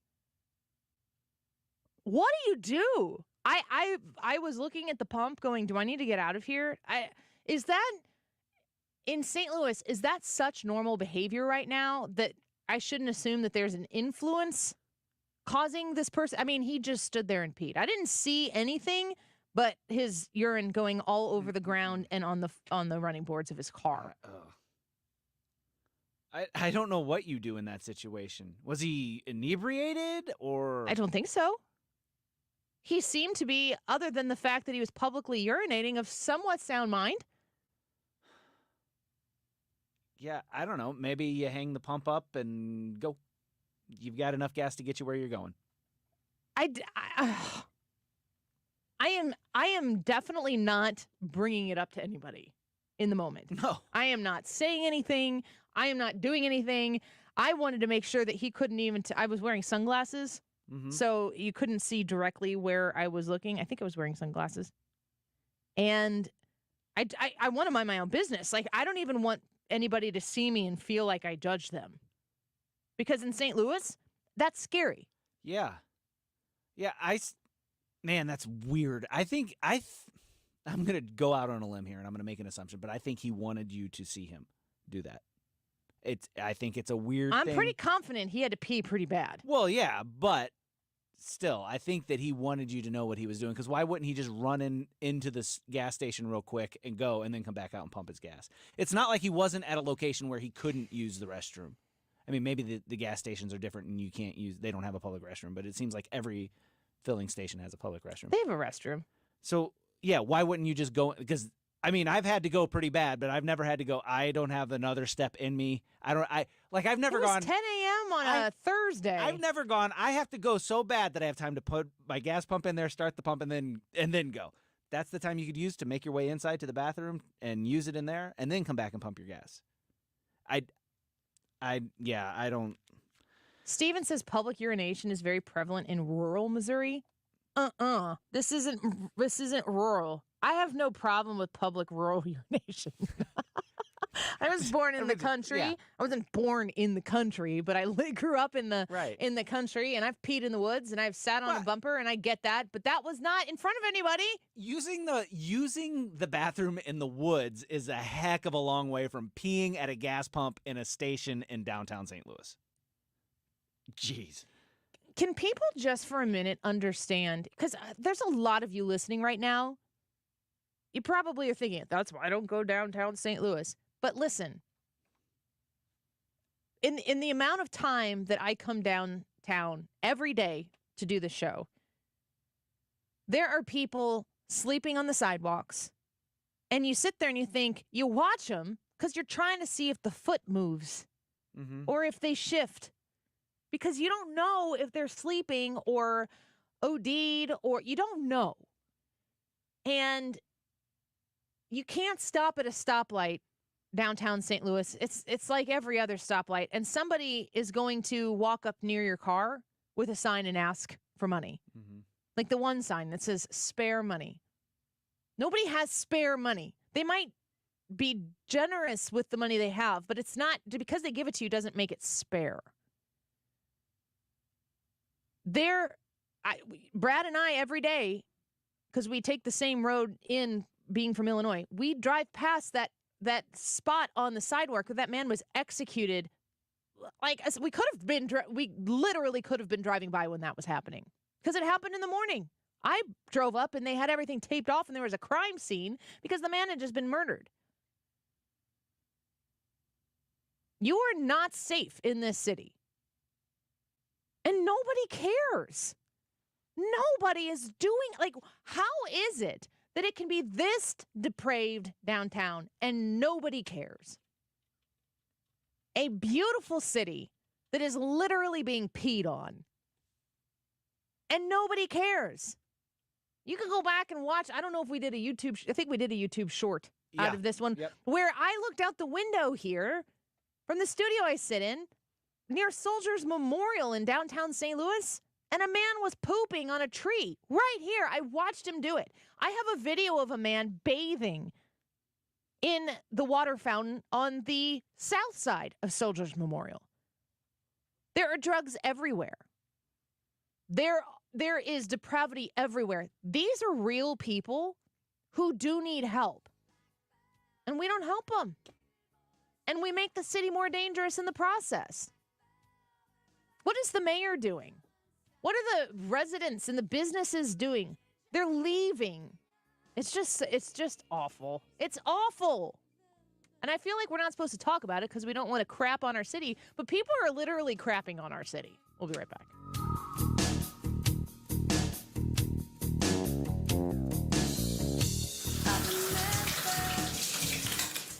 What do you do? I was looking at the pump going, do I need to get out of here? Is that, in St. Louis, is that such normal behavior right now that I shouldn't assume that there's an influence causing this person? I mean, he just stood there and peed. I didn't see anything but his urine going all over the ground and on the running boards of his car. I don't know what you do in that situation. Was he inebriated or? I don't think so. He seemed to be, other than the fact that he was publicly urinating, of somewhat sound mind. Yeah, I don't know. Maybe you hang the pump up and go. You've got enough gas to get you where you're going. I am definitely not bringing it up to anybody in the moment. No. I am not saying anything. I am not doing anything. I wanted to make sure that he couldn't even, I was wearing sunglasses. Mm-hmm. So you couldn't see directly where I was looking. I think I was wearing sunglasses. And I want to mind my own business. Like, I don't even want anybody to see me and feel like I judge them. Because in St. Louis, that's scary. Yeah. Yeah, man, that's weird. I think I'm going to go out on a limb here and I'm going to make an assumption, but I think he wanted you to see him do that. I think it's a weird thing. I'm pretty confident he had to pee pretty bad. Well, yeah, but still, I think that he wanted you to know what he was doing, because why wouldn't he just run into this gas station real quick and go and then come back out and pump his gas? It's not like he wasn't at a location where he couldn't use the restroom. I mean, maybe the gas stations are different and they don't have a public restroom, but it seems like every filling station has a public restroom. They have a restroom. So, yeah, why wouldn't you just go? Because I mean, I've had to go pretty bad, but I've never had to go, I don't have another step in me. I've never gone. It was 10 a.m. on a Thursday. I've never gone, I have to go so bad that I have time to put my gas pump in there, start the pump, and then go. That's the time you could use to make your way inside to the bathroom and use it in there, and then come back and pump your gas. I don't. Steven says public urination is very prevalent in rural Missouri. This isn't rural. I have no problem with public rural urination. I was born in the country. Yeah. I wasn't born in the country, but I grew up in the country, and I've peed in the woods, and I've sat on a bumper, and I get that. But that was not in front of anybody. Using the bathroom in the woods is a heck of a long way from peeing at a gas pump in a station in downtown St. Louis. Jeez. Can people just for a minute understand? Because there's a lot of you listening right now. You probably are thinking, that's why I don't go downtown St. Louis. But listen, in the amount of time that I come downtown every day to do the show, there are people sleeping on the sidewalks. And you sit there and you think, you watch them because you're trying to see if the foot moves or if they shift. Because you don't know if they're sleeping or OD'd or you don't know. And you can't stop at a stoplight downtown St. Louis. It's like every other stoplight. And somebody is going to walk up near your car with a sign and ask for money. Like the one sign that says spare money. Nobody has spare money. They might be generous with the money they have, but it's not, because they give it to you doesn't make it spare. Brad and I every day, because we take the same road in being from Illinois, we drive past that spot on the sidewalk where that man was executed. Like we literally could have been driving by when that was happening because it happened in the morning. I drove up and they had everything taped off and there was a crime scene because the man had just been murdered. You are not safe in this city. And nobody cares. Nobody is doing, how is it that it can be this depraved downtown and nobody cares? A beautiful city that is literally being peed on. And nobody cares. You can go back and watch. I don't know if we did I think we did a YouTube short out of this one, where I looked out the window here from the studio I sit in, near Soldiers Memorial in downtown St. Louis, and a man was pooping on a tree right here. I watched him do it. I have a video of a man bathing in the water fountain on the south side of Soldiers Memorial. There are drugs everywhere. There is depravity everywhere. These are real people who do need help, and we don't help them. And we make the city more dangerous in the process. What is the mayor doing? What are the residents and the businesses doing? They're leaving. It's just awful. It's awful. And I feel like we're not supposed to talk about it because we don't want to crap on our city, but people are literally crapping on our city. We'll be right back.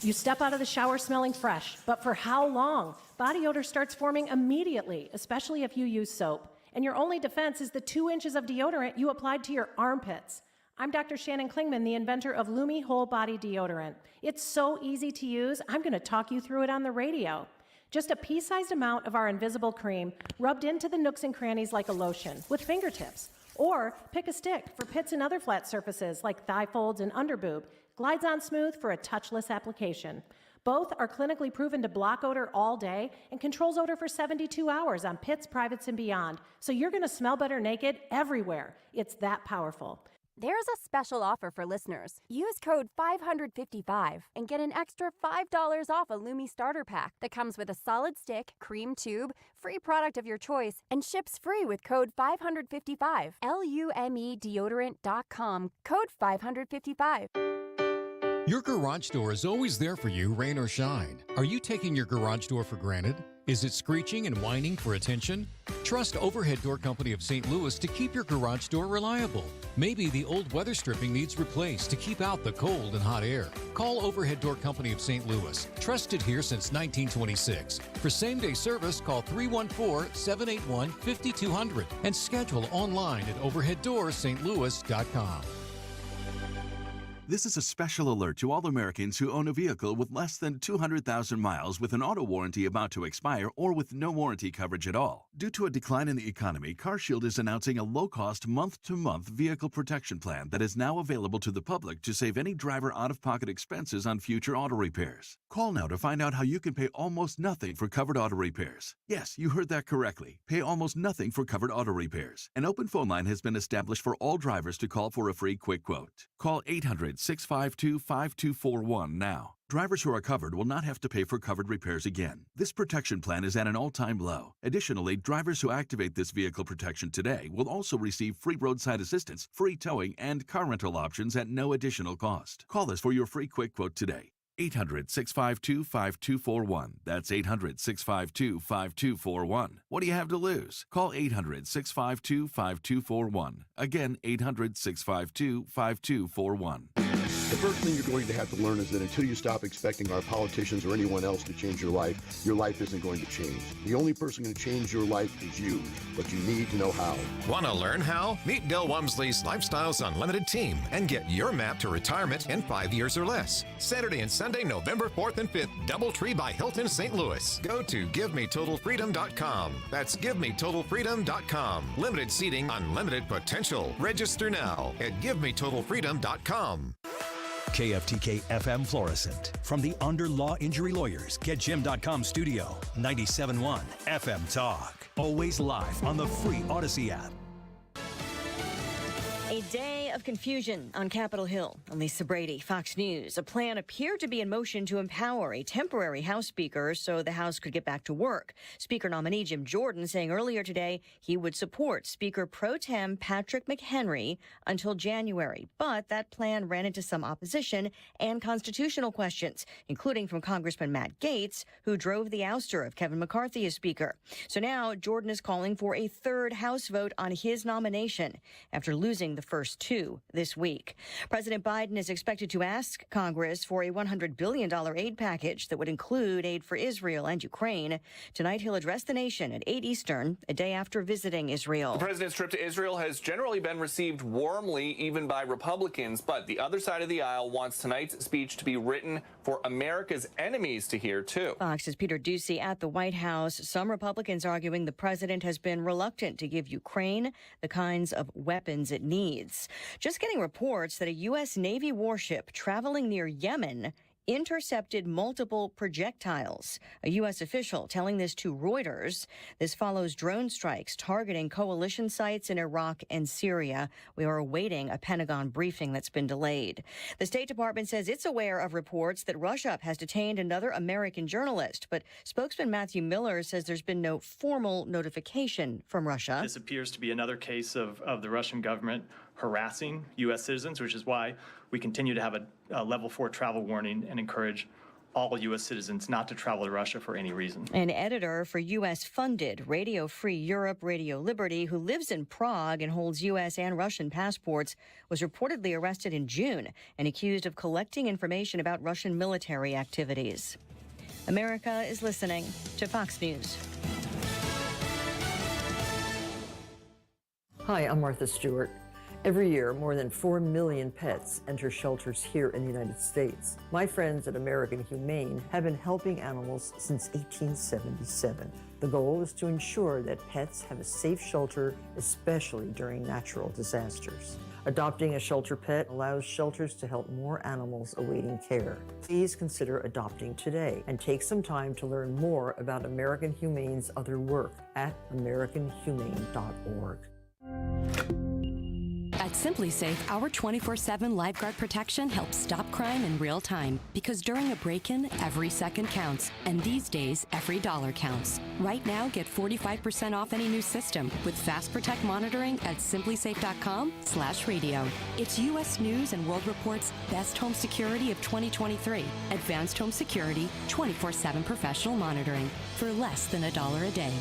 You step out of the shower smelling fresh, but for how long? Body odor starts forming immediately, especially if you use soap. And your only defense is the 2 inches of deodorant you applied to your armpits. I'm Dr. Shannon Klingman, the inventor of Lumi Whole Body Deodorant. It's so easy to use, I'm going to talk you through it on the radio. Just a pea-sized amount of our invisible cream rubbed into the nooks and crannies like a lotion with fingertips. Or pick a stick for pits and other flat surfaces like thigh folds and underboob. Glides on smooth for a touchless application. Both are clinically proven to block odor all day and controls odor for 72 hours on pits, privates, and beyond. So you're going to smell better naked everywhere. It's that powerful. There's a special offer for listeners. Use code 555 and get an extra $5 off a Lumi starter pack that comes with a solid stick, cream tube, free product of your choice, and ships free with code 555. LUMEdeodorant.com, code 555. Your garage door is always there for you, rain or shine. Are you taking your garage door for granted? Is it screeching and whining for attention? Trust Overhead Door Company of St. Louis to keep your garage door reliable. Maybe the old weather stripping needs replaced to keep out the cold and hot air. Call Overhead Door Company of St. Louis, trusted here since 1926. For same-day service, call 314-781-5200 and schedule online at overheaddoorsstlouis.com. This is a special alert to all Americans who own a vehicle with less than 200,000 miles with an auto warranty about to expire or with no warranty coverage at all. Due to a decline in the economy, CarShield is announcing a low-cost month-to-month vehicle protection plan that is now available to the public to save any driver out-of-pocket expenses on future auto repairs. Call now to find out how you can pay almost nothing for covered auto repairs. Yes, you heard that correctly. Pay almost nothing for covered auto repairs. An open phone line has been established for all drivers to call for a free quick quote. Call 800-652-5241 now. Drivers who are covered will not have to pay for covered repairs again. This protection plan is at an all-time low. Additionally, drivers who activate this vehicle protection today will also receive free roadside assistance, free towing, and car rental options at no additional cost. Call us for your free quick quote today. 800-652-5241. That's 800-652-5241. What do you have to lose? Call 800-652-5241. Again, 800-652-5241. The first thing you're going to have to learn is that until you stop expecting our politicians or anyone else to change your life isn't going to change. The only person going to change your life is you, but you need to know how. Want to learn how? Meet Del Wamsley's Lifestyles Unlimited team and get your map to retirement in 5 years or less. Saturday and Sunday, November 4th and 5th, Doubletree by Hilton, St. Louis. Go to GiveMeTotalFreedom.com. That's GiveMeTotalFreedom.com. Limited seating, unlimited potential. Register now at GiveMeTotalFreedom.com. KFTK FM Florissant. From the Under Law Injury Lawyers, GetJim.com studio. 97.1 FM Talk. Always live on the free Odyssey app. A day of confusion on Capitol Hill. I'm Lisa Brady, Fox News. A plan appeared to be in motion to empower a temporary House Speaker so the House could get back to work. Speaker nominee Jim Jordan saying earlier today he would support Speaker Pro Tem Patrick McHenry until January. But that plan ran into some opposition and constitutional questions, including from Congressman Matt Gaetz, who drove the ouster of Kevin McCarthy as Speaker. So now Jordan is calling for a third House vote on his nomination after losing the first two this week. President Biden is expected to ask Congress for a $100 billion aid package that would include aid for Israel and Ukraine. Tonight, he'll address the nation at 8 Eastern, a day after visiting Israel. The president's trip to Israel has generally been received warmly, even by Republicans, but the other side of the aisle wants tonight's speech to be written for America's enemies to hear, too. Fox's Peter Doocy at the White House. Some Republicans arguing the president has been reluctant to give Ukraine the kinds of weapons it needs. Just getting reports that a U.S. Navy warship traveling near Yemen intercepted multiple projectiles. A U.S. official telling this to Reuters. This follows drone strikes targeting coalition sites in Iraq and Syria. We are awaiting a Pentagon briefing that's been delayed. The State Department says it's aware of reports that Russia has detained another American journalist, but spokesman Matthew Miller says there's been no formal notification from Russia. This appears to be another case of the Russian government harassing U.S. citizens, which is why we continue to have a level 4 travel warning and encourage all U.S. citizens not to travel to Russia for any reason. An editor for U.S.-funded Radio Free Europe, Radio Liberty, who lives in Prague and holds U.S. and Russian passports, was reportedly arrested in June and accused of collecting information about Russian military activities. America is listening to Fox News. Hi, I'm Martha Stewart. Every year, more than 4 million pets enter shelters here in the United States. My friends at American Humane have been helping animals since 1877. The goal is to ensure that pets have a safe shelter, especially during natural disasters. Adopting a shelter pet allows shelters to help more animals awaiting care. Please consider adopting today and take some time to learn more about American Humane's other work at americanhumane.org. At Simply Safe, our 24/7 lifeguard protection helps stop crime in real time. Because during a break-in, every second counts. And these days, every dollar counts. Right now, get 45% off any new system with Fast Protect monitoring at simplysafe.com/radio. It's U.S. News and World Report's best home security of 2023. Advanced home security, 24/7 professional monitoring for less than $1 a day.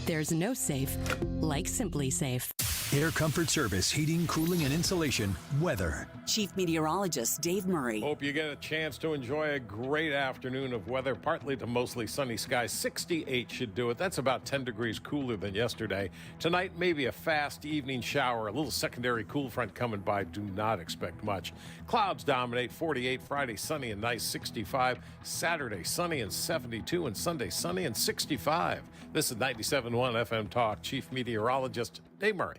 There's no safe like Simply Safe. Air Comfort Service, heating, cooling, and insulation. Weather. Chief Meteorologist Dave Murray. Hope you get a chance to enjoy a great afternoon of weather, partly to mostly sunny skies. 68 should do it. That's about 10 degrees cooler than yesterday. Tonight, maybe a fast evening shower, a little secondary cool front coming by. Do not expect much. Clouds dominate, 48. Friday, sunny and nice, 65. Saturday, sunny and 72. And Sunday, sunny and 65. This is 97.1 FM Talk. Chief Meteorologist Dave Murray.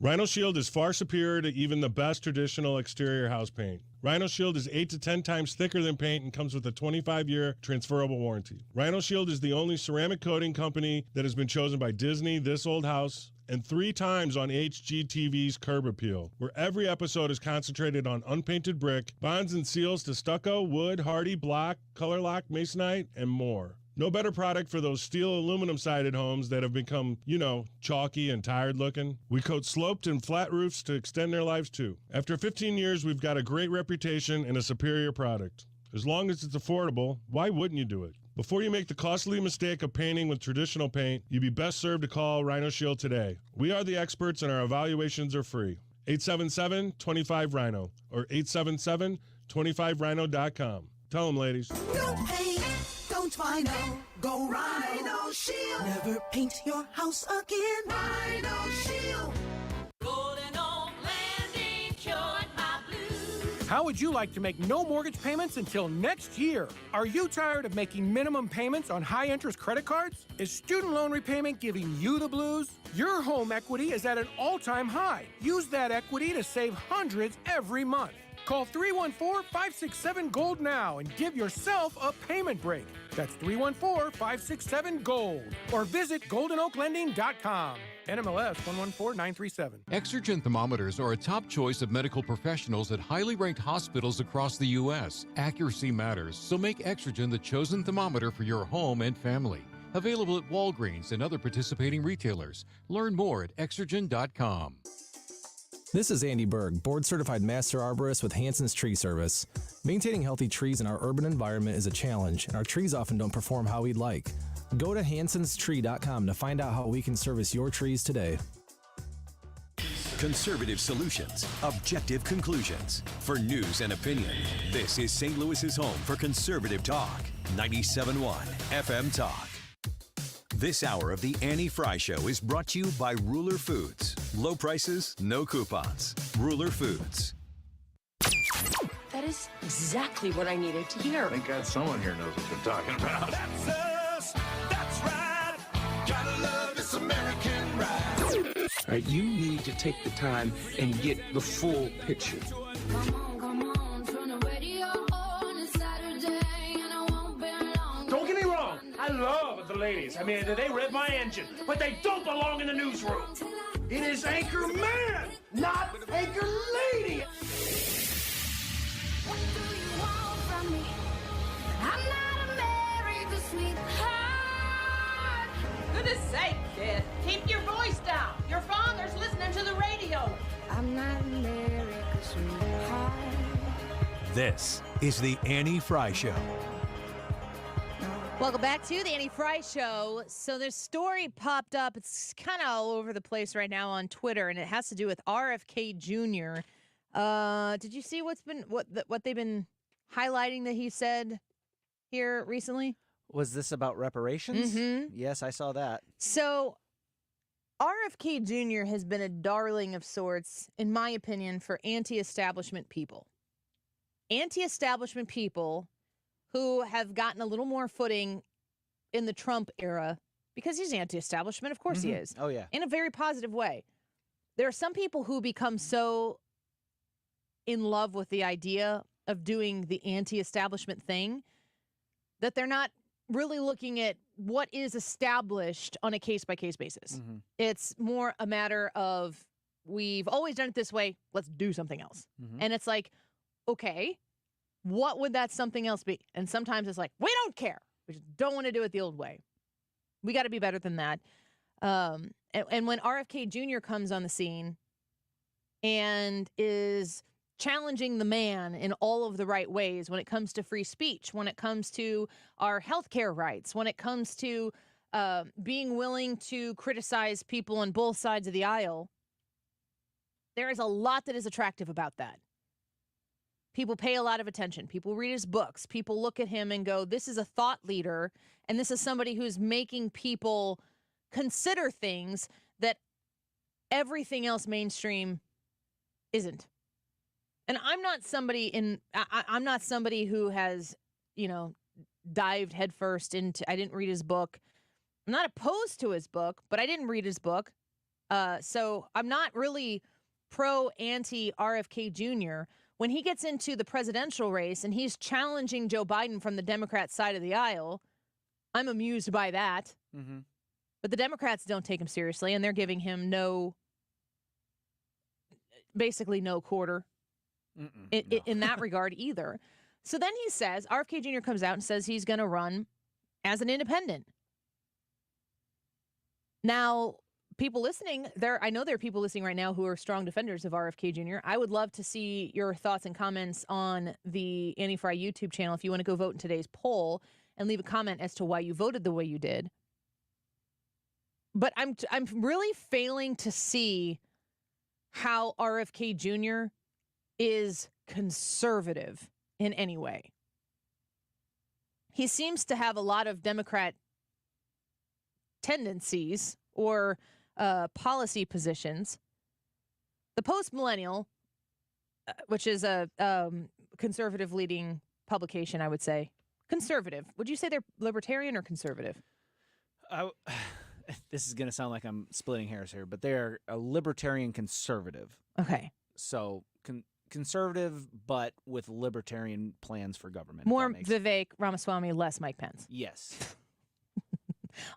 Rhino Shield is far superior to even the best traditional exterior house paint. Rhino Shield is 8 to 10 times thicker than paint and comes with a 25-year transferable warranty. Rhino Shield is the only ceramic coating company that has been chosen by Disney, This Old House, and 3 times on HGTV's Curb Appeal, where every episode is concentrated on unpainted brick, bonds and seals to stucco, wood, hardy, block, color lock, masonite, and more. No better product for those steel aluminum-sided homes that have become, chalky and tired looking. We coat sloped and flat roofs to extend their lives too. After 15 years, we've got a great reputation and a superior product. As long as it's affordable, why wouldn't you do it? Before you make the costly mistake of painting with traditional paint, you'd be best served to call Rhino Shield today. We are the experts and our evaluations are free. 877-25-RHINO or 877-25rhino.com. Tell them, ladies. No paint, don't Rhino. Go Rhino Shield. Never paint your house again. Rhino Shield. Golden Oak Landing cured my blues. How would you like to make no mortgage payments until next year? Are you tired of making minimum payments on high-interest credit cards? Is student loan repayment giving you the blues? Your home equity is at an all-time high. Use that equity to save hundreds every month. Call 314-567-GOLD now and give yourself a payment break. That's 314-567-GOLD. Or visit goldenoaklending.com. NMLS 114937. Exergen thermometers are a top choice of medical professionals at highly ranked hospitals across the U.S. Accuracy matters, so make Exergen the chosen thermometer for your home and family. Available at Walgreens and other participating retailers. Learn more at exergen.com. This is Andy Berg, board-certified master arborist with Hanson's Tree Service. Maintaining healthy trees in our urban environment is a challenge, and our trees often don't perform how we'd like. Go to hansonstree.com to find out how we can service your trees today. Conservative solutions, objective conclusions. For news and opinion, this is St. Louis's home for conservative talk. 97.1 FM Talk. This hour of the Annie Frey Show is brought to you by Ruler Foods. Low prices, no coupons. Ruler Foods. That is exactly what I needed to hear. Thank God someone here knows what they're talking about. That's us. That's right. Gotta love this American ride. All right, you need to take the time and get the full picture. Don't get me wrong, I love the ladies. I mean, they rev my engine, but they don't belong in the newsroom. It is Anchor Man, not Anchor Lady. What do you want from me? I'm not America's sweetheart. Goodness sake, kid. Keep your voice down. Your father's listening to the radio. I'm not America's sweetheart. This is the Annie Frey Show. Welcome back to the Annie Frey Show. So this story popped up. It's kind of all over the place right now on Twitter, and it has to do with RFK Jr. Did you see what they've been highlighting that he said here recently? Was this about reparations? Mm-hmm. Yes, I saw that. So RFK Jr. has been a darling of sorts, in my opinion, for anti-establishment people. Anti-establishment people who have gotten a little more footing in the Trump era, because he's anti-establishment, of course he is. Oh, yeah. In a very positive way. There are some people who become so in love with the idea of doing the anti-establishment thing that they're not really looking at what is established on a case-by-case basis. Mm-hmm. It's more a matter of we've always done it this way. Let's do something else. And it's like, okay, what would that something else be? And sometimes it's like, we don't care. We just don't want to do it the old way. We got to be better than that. And when RFK Jr. comes on the scene and is challenging the man in all of the right ways when it comes to free speech, when it comes to our healthcare rights, when it comes to being willing to criticize people on both sides of the aisle, there is a lot that is attractive about that. People pay a lot of attention. People read his books. People look at him and go, this is a thought leader, and this is somebody who's making people consider things that everything else mainstream isn't. And I'm not somebody I'm not somebody who has, dived headfirst into, I didn't read his book. I'm not opposed to his book, but I didn't read his book. So I'm not really pro-anti RFK Jr. When he gets into the presidential race and he's challenging Joe Biden from the Democrat side of the aisle, I'm amused by that. Mm-hmm. But the Democrats don't take him seriously, and they're giving him basically no quarter in that regard either. So then he says, RFK Jr. comes out and says he's going to run as an independent. Now, people listening, I know there are people listening right now who are strong defenders of RFK Jr. I would love to see your thoughts and comments on the Annie-Frey YouTube channel if you want to go vote in today's poll and leave a comment as to why you voted the way you did. But I'm really failing to see how RFK Jr. is conservative in any way. He seems to have a lot of Democrat tendencies or policy positions. The Post-Millennial, which is a conservative leading publication, I would say. Conservative. Would you say they're libertarian or conservative? This is going to sound like I'm splitting hairs here, but they're a libertarian conservative. Okay. So conservative, but with libertarian plans for government. More Vivek Ramaswamy, less Mike Pence. Yes.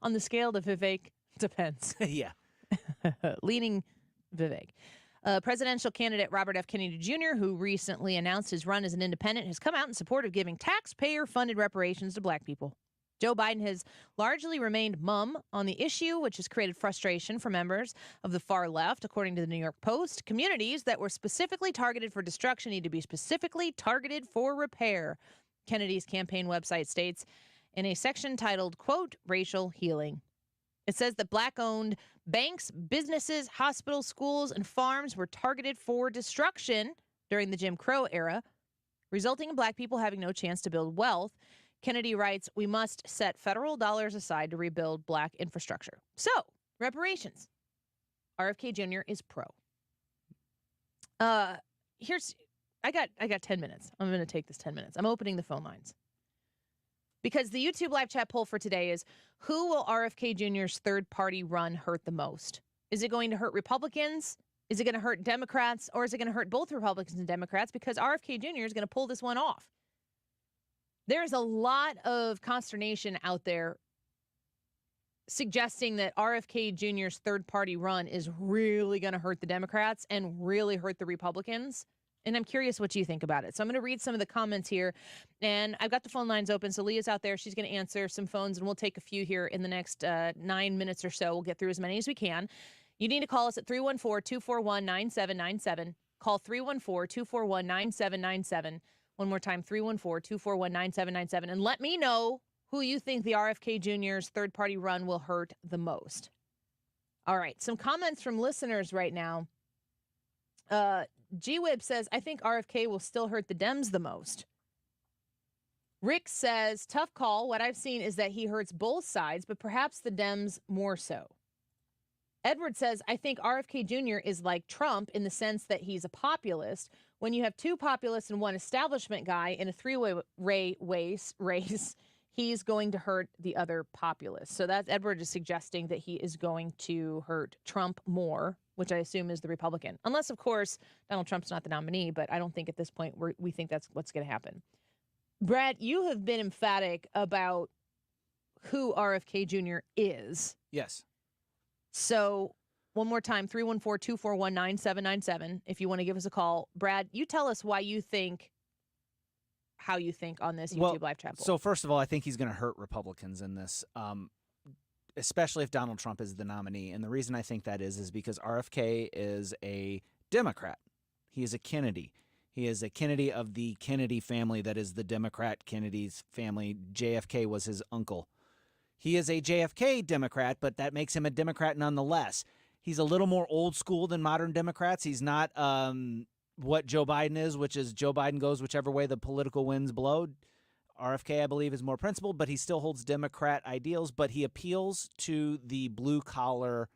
On the scale to Vivek, depends. Yeah. Leaning Vivek. Presidential candidate Robert F. Kennedy Jr., who recently announced his run as an independent, has come out in support of giving taxpayer-funded reparations to black people. Joe Biden has largely remained mum on the issue, which has created frustration for members of the far left. According to the New York Post, communities that were specifically targeted for destruction need to be specifically targeted for repair, Kennedy's campaign website states in a section titled, quote, racial healing. It says that black-owned banks, businesses, hospitals, schools, and farms were targeted for destruction during the Jim Crow era, resulting in black people having no chance to build wealth. Kennedy writes, we must set federal dollars aside to rebuild black infrastructure. So, reparations. RFK Jr. is pro. I got 10 minutes. I'm going to take this 10 minutes. I'm opening the phone lines. Because the YouTube live chat poll for today is, who will RFK Jr.'s third-party run hurt the most? Is it going to hurt Republicans? Is it going to hurt Democrats? Or is it going to hurt both Republicans and Democrats? Because RFK Jr. is going to pull this one off. There's a lot of consternation out there suggesting that RFK Jr.'s third-party run is really going to hurt the Democrats and really hurt the Republicans. And I'm curious what you think about it. So I'm going to read some of the comments here. And I've got the phone lines open. So Leah's out there. She's going to answer some phones, and we'll take a few here in the next 9 minutes or so. We'll get through as many as we can. You need to call us at 314-241-9797. Call 314-241-9797. One more time, 314-241-9797. And let me know who you think the RFK Jr.'s third-party run will hurt the most. All right, some comments from listeners right now. G-Wib says, I think RFK will still hurt the Dems the most. Rick says, tough call. What I've seen is that he hurts both sides, but perhaps the Dems more so. Edward says, I think RFK Jr. is like Trump in the sense that he's a populist. When you have two populists and one establishment guy in a three-way race, he's going to hurt the other populist. So that's Edward is suggesting that he is going to hurt Trump more, which I assume is the Republican. Unless, of course, Donald Trump's not the nominee, but I don't think at this point we think that's what's going to happen. Brad, you have been emphatic about who RFK Jr. is. Yes. So One more time, 314-241-9797 if you want to give us a call. Brad, you tell us how you think on this YouTube live chat poll. So first of all, I think he's going to hurt Republicans in this, especially if Donald Trump is the nominee. And the reason I think that is because RFK is a Democrat. He is a Kennedy. He is a Kennedy of the Kennedy family that is the Democrat Kennedy's family. JFK was his uncle. He is a JFK Democrat, but that makes him a Democrat nonetheless. He's a little more old school than modern Democrats. He's not what Joe Biden is, which is Joe Biden goes whichever way the political winds blow. RFK, I believe, is more principled, but he still holds Democrat ideals, but he appeals to the blue-collar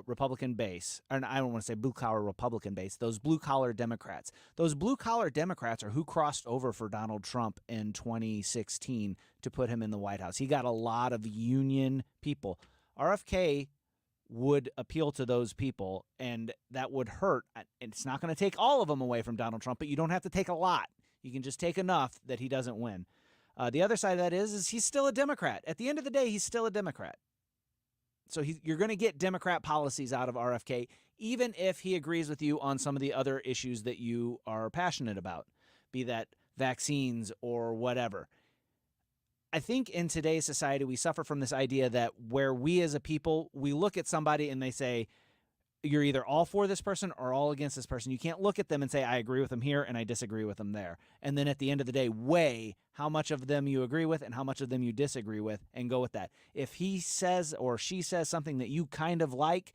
Republican base. And I don't want to say blue-collar Republican base, those blue-collar Democrats. Those blue-collar Democrats are who crossed over for Donald Trump in 2016 to put him in the White House. He got a lot of union people. RFK would appeal to those people, and that would hurt. It's not going to take all of them away from Donald Trump, but you don't have to take a lot. You can just take enough that he doesn't win. The other side of that is he's still a Democrat. At the end of the day, he's still a Democrat. So you're going to get Democrat policies out of RFK, even if he agrees with you on some of the other issues that you are passionate about, be that vaccines or whatever. I think in today's society, we suffer from this idea that where we as a people, we look at somebody and they say, you're either all for this person or all against this person. You can't look at them and say, I agree with them here and I disagree with them there. And then at the end of the day, weigh how much of them you agree with and how much of them you disagree with and go with that. If he says or she says something that you kind of like,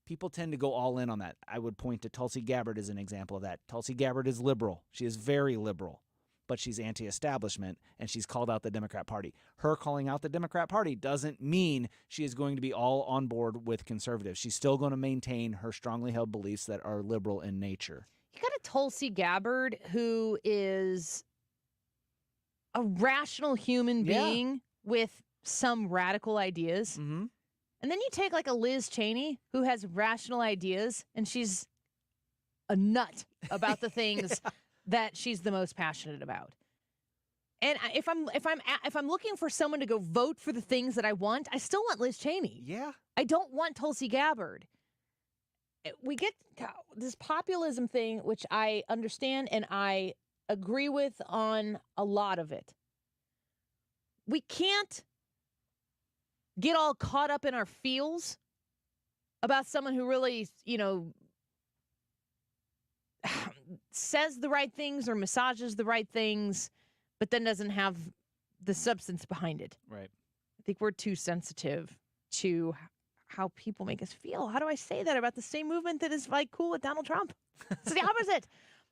people tend to go all in on that. I would point to Tulsi Gabbard as an example of that. Tulsi Gabbard is liberal. She is very liberal, but she's anti-establishment, and she's called out the Democrat Party. Her calling out the Democrat Party doesn't mean she is going to be all on board with conservatives. She's still going to maintain her strongly held beliefs that are liberal in nature. You got a Tulsi Gabbard who is a rational human being with some radical ideas. Mm-hmm. And then you take like a Liz Cheney who has rational ideas, and she's a nut about the things that she's the most passionate about. And if I'm looking for someone to go vote for the things that I want, I still want Liz Cheney. Yeah. I don't want Tulsi Gabbard. We get this populism thing, which I understand and I agree with on a lot of it. We can't get all caught up in our feels about someone who really, says the right things or massages the right things, but then doesn't have the substance behind it. Right. I think we're too sensitive to how people make us feel. How do I say that about the same movement that is like cool with Donald Trump? It's the opposite.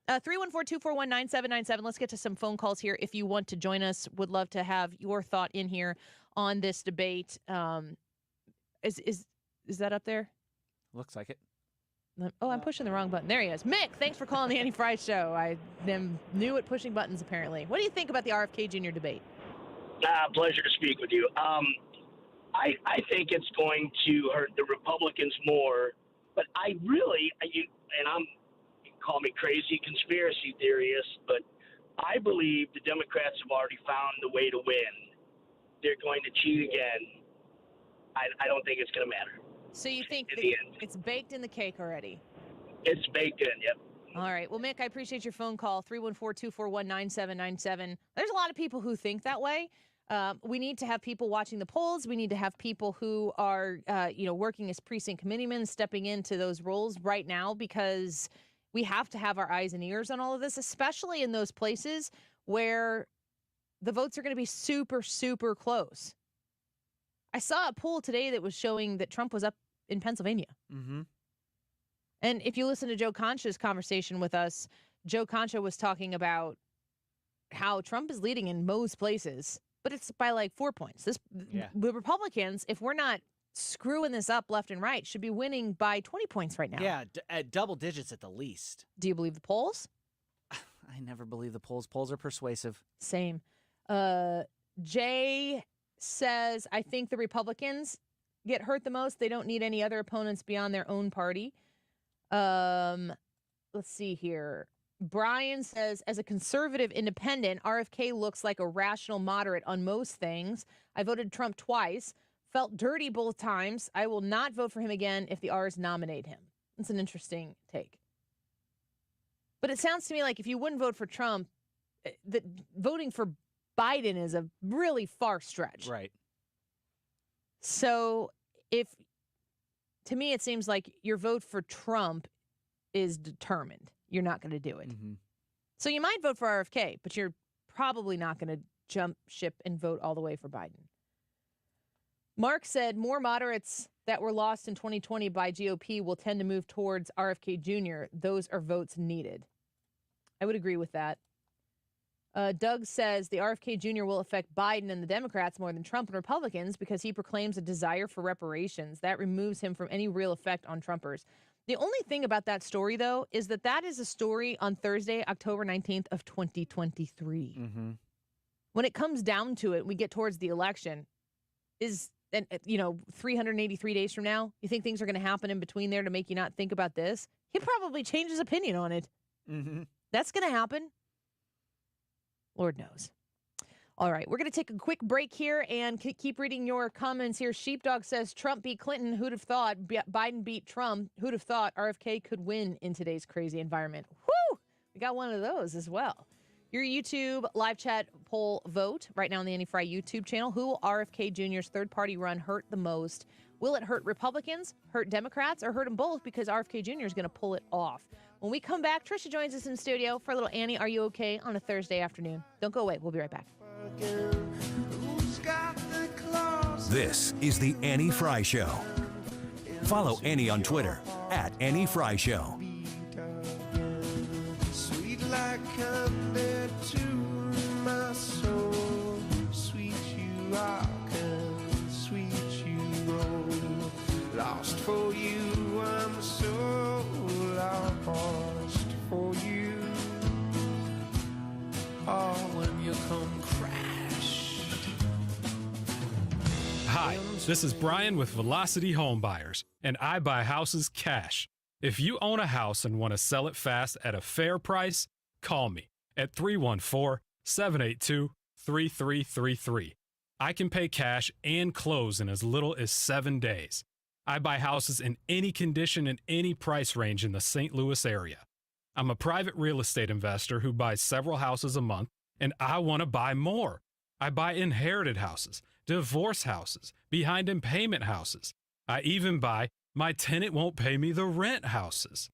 314-241-9797. Let's get to some phone calls here. If you want to join us, would love to have your thought in here on this debate. Is that up there? Looks like it. Oh, I'm pushing the wrong button. There he is. Mick, thanks for calling the Annie-Frey Show. I am new at pushing buttons, apparently. What do you think about the RFK Jr debate? Pleasure to speak with you. I think it's going to hurt the Republicans more, but you can call me crazy conspiracy theorist, but I believe the Democrats have already found the way to win. They're going to cheat again. I don't think it's going to matter. So you think it's baked in the cake already? It's baked in, yep. All right. Well, Mick, I appreciate your phone call, 314-241-9797. There's a lot of people who think that way. We need to have people watching the polls. We need to have people who are, working as precinct committeemen, stepping into those roles right now, because we have to have our eyes and ears on all of this, especially in those places where the votes are going to be super, super close. I saw a poll today that was showing that Trump was up in Pennsylvania. Mm-hmm. And if you listen to Joe Concha's conversation with us, Joe Concha was talking about how Trump is leading in most places, but it's by like 4 points. The Republicans, if we're not screwing this up left and right, should be winning by 20 points right now. Yeah, at double digits at the least. Do you believe the polls? I never believe the polls. Polls are persuasive. Same. Jay says, I think the Republicans get hurt the most. They don't need any other opponents beyond their own party. Let's see here. Brian says, as a conservative independent, RFK looks like a rational moderate on most things. I voted Trump twice. felt dirty both times. I will not vote for him again if the R's nominate him. It's an interesting take. But it sounds to me like if you wouldn't vote for Trump, that voting for Biden is a really far stretch. Right. So to me, it seems like your vote for Trump is determined. You're not going to do it. Mm-hmm. So you might vote for RFK, but you're probably not going to jump ship and vote all the way for Biden. Mark said more moderates that were lost in 2020 by GOP will tend to move towards RFK Jr. Those are votes needed. I would agree with that. Doug says the RFK Jr. will affect Biden and the Democrats more than Trump and Republicans because he proclaims a desire for reparations. That removes him from any real effect on Trumpers. The only thing about that story, though, is that is a story on Thursday, October 19th of 2023. Mm-hmm. When it comes down to it, we get towards the election, 383 days from now, you think things are going to happen in between there to make you not think about this? He'll probably change his opinion on it. Mm-hmm. That's going to happen. Lord knows. All right, we're going to take a quick break here and keep reading your comments here. Sheepdog says, Trump beat Clinton. Who'd have thought? Biden beat Trump. Who'd have thought RFK could win in today's crazy environment? Woo! We got one of those as well. Your YouTube live chat poll vote right now on the Annie-Frey YouTube channel. Who will RFK Jr.'s third-party run hurt the most? Will it hurt Republicans, hurt Democrats, or hurt them both because RFK Jr. is going to pull it off? When we come back, Trisha joins us in the studio for a little Annie, Are You Okay? On a Thursday afternoon. Don't go away. We'll be right back. This is the Annie Frey Show. Follow Annie on Twitter at Annie Frey Show. Sweet like honey to my soul. Sweet you are, sweet you roll. Lost for you, I'm so lost for you. Oh, when you come crashed. Hi, this is Brian with Velocity Home Buyers, and I buy houses cash. If you own a house and want to sell it fast at a fair price, call me at 314-782-3333. I can pay cash and close in as little as 7 days. I buy houses in any condition and any price range in the St. Louis area. I'm a private real estate investor who buys several houses a month, and I want to buy more. I buy inherited houses, divorce houses, behind in payment houses. I even buy my tenant won't pay me the rent houses.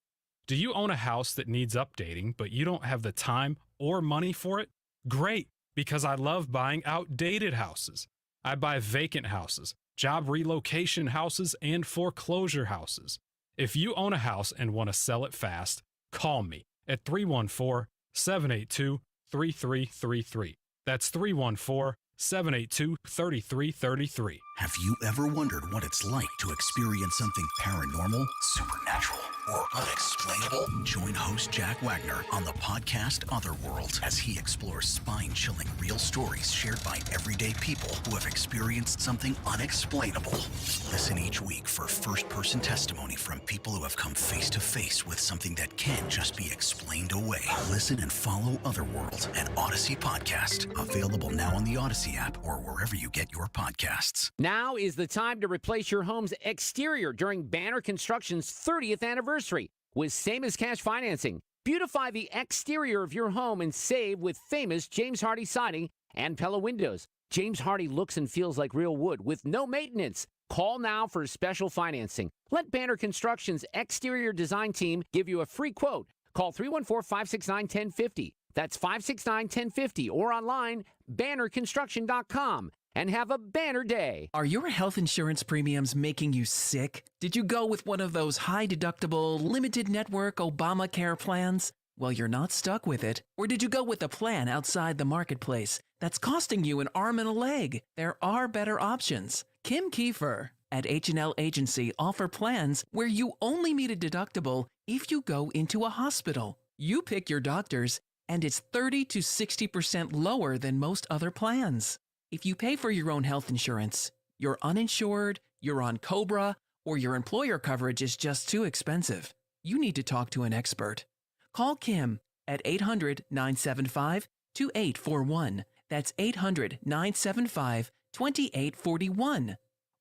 Do you own a house that needs updating, but you don't have the time or money for it? Great, because I love buying outdated houses. I buy vacant houses, job relocation houses, and foreclosure houses. If you own a house and want to sell it fast, call me at 314-782-3333. That's 314-782-3333. Have you ever wondered what it's like to experience something paranormal, supernatural, or unexplainable? Join host Jack Wagner on the podcast Otherworld as he explores spine-chilling real stories shared by everyday people who have experienced something unexplainable. Listen each week for first-person testimony from people who have come face-to-face with something that can't just be explained away. Listen and follow Otherworld, an Odyssey podcast, available now on the Odyssey app or wherever you get your podcasts. Now is the time to replace your home's exterior during Banner Construction's 30th anniversary with same-as-cash financing. Beautify the exterior of your home and save with famous James Hardie siding and Pella windows. James Hardie looks and feels like real wood with no maintenance. Call now for special financing. Let Banner Construction's exterior design team give you a free quote. Call 314-569-1050. That's 569-1050 or online, bannerconstruction.com. And have a banner day. Are your health insurance premiums making you sick? Did you go with one of those high-deductible, limited network Obamacare plans? Well, you're not stuck with it. Or did you go with a plan outside the marketplace that's costing you an arm and a leg? There are better options. Kim Kiefer at H&L Agency offer plans where you only meet a deductible if you go into a hospital. You pick your doctors, and it's 30 to 60% lower than most other plans. If you pay for your own health insurance, you're uninsured, you're on COBRA, or your employer coverage is just too expensive, you need to talk to an expert. Call Kim at 800-975-2841. That's 800-975-2841.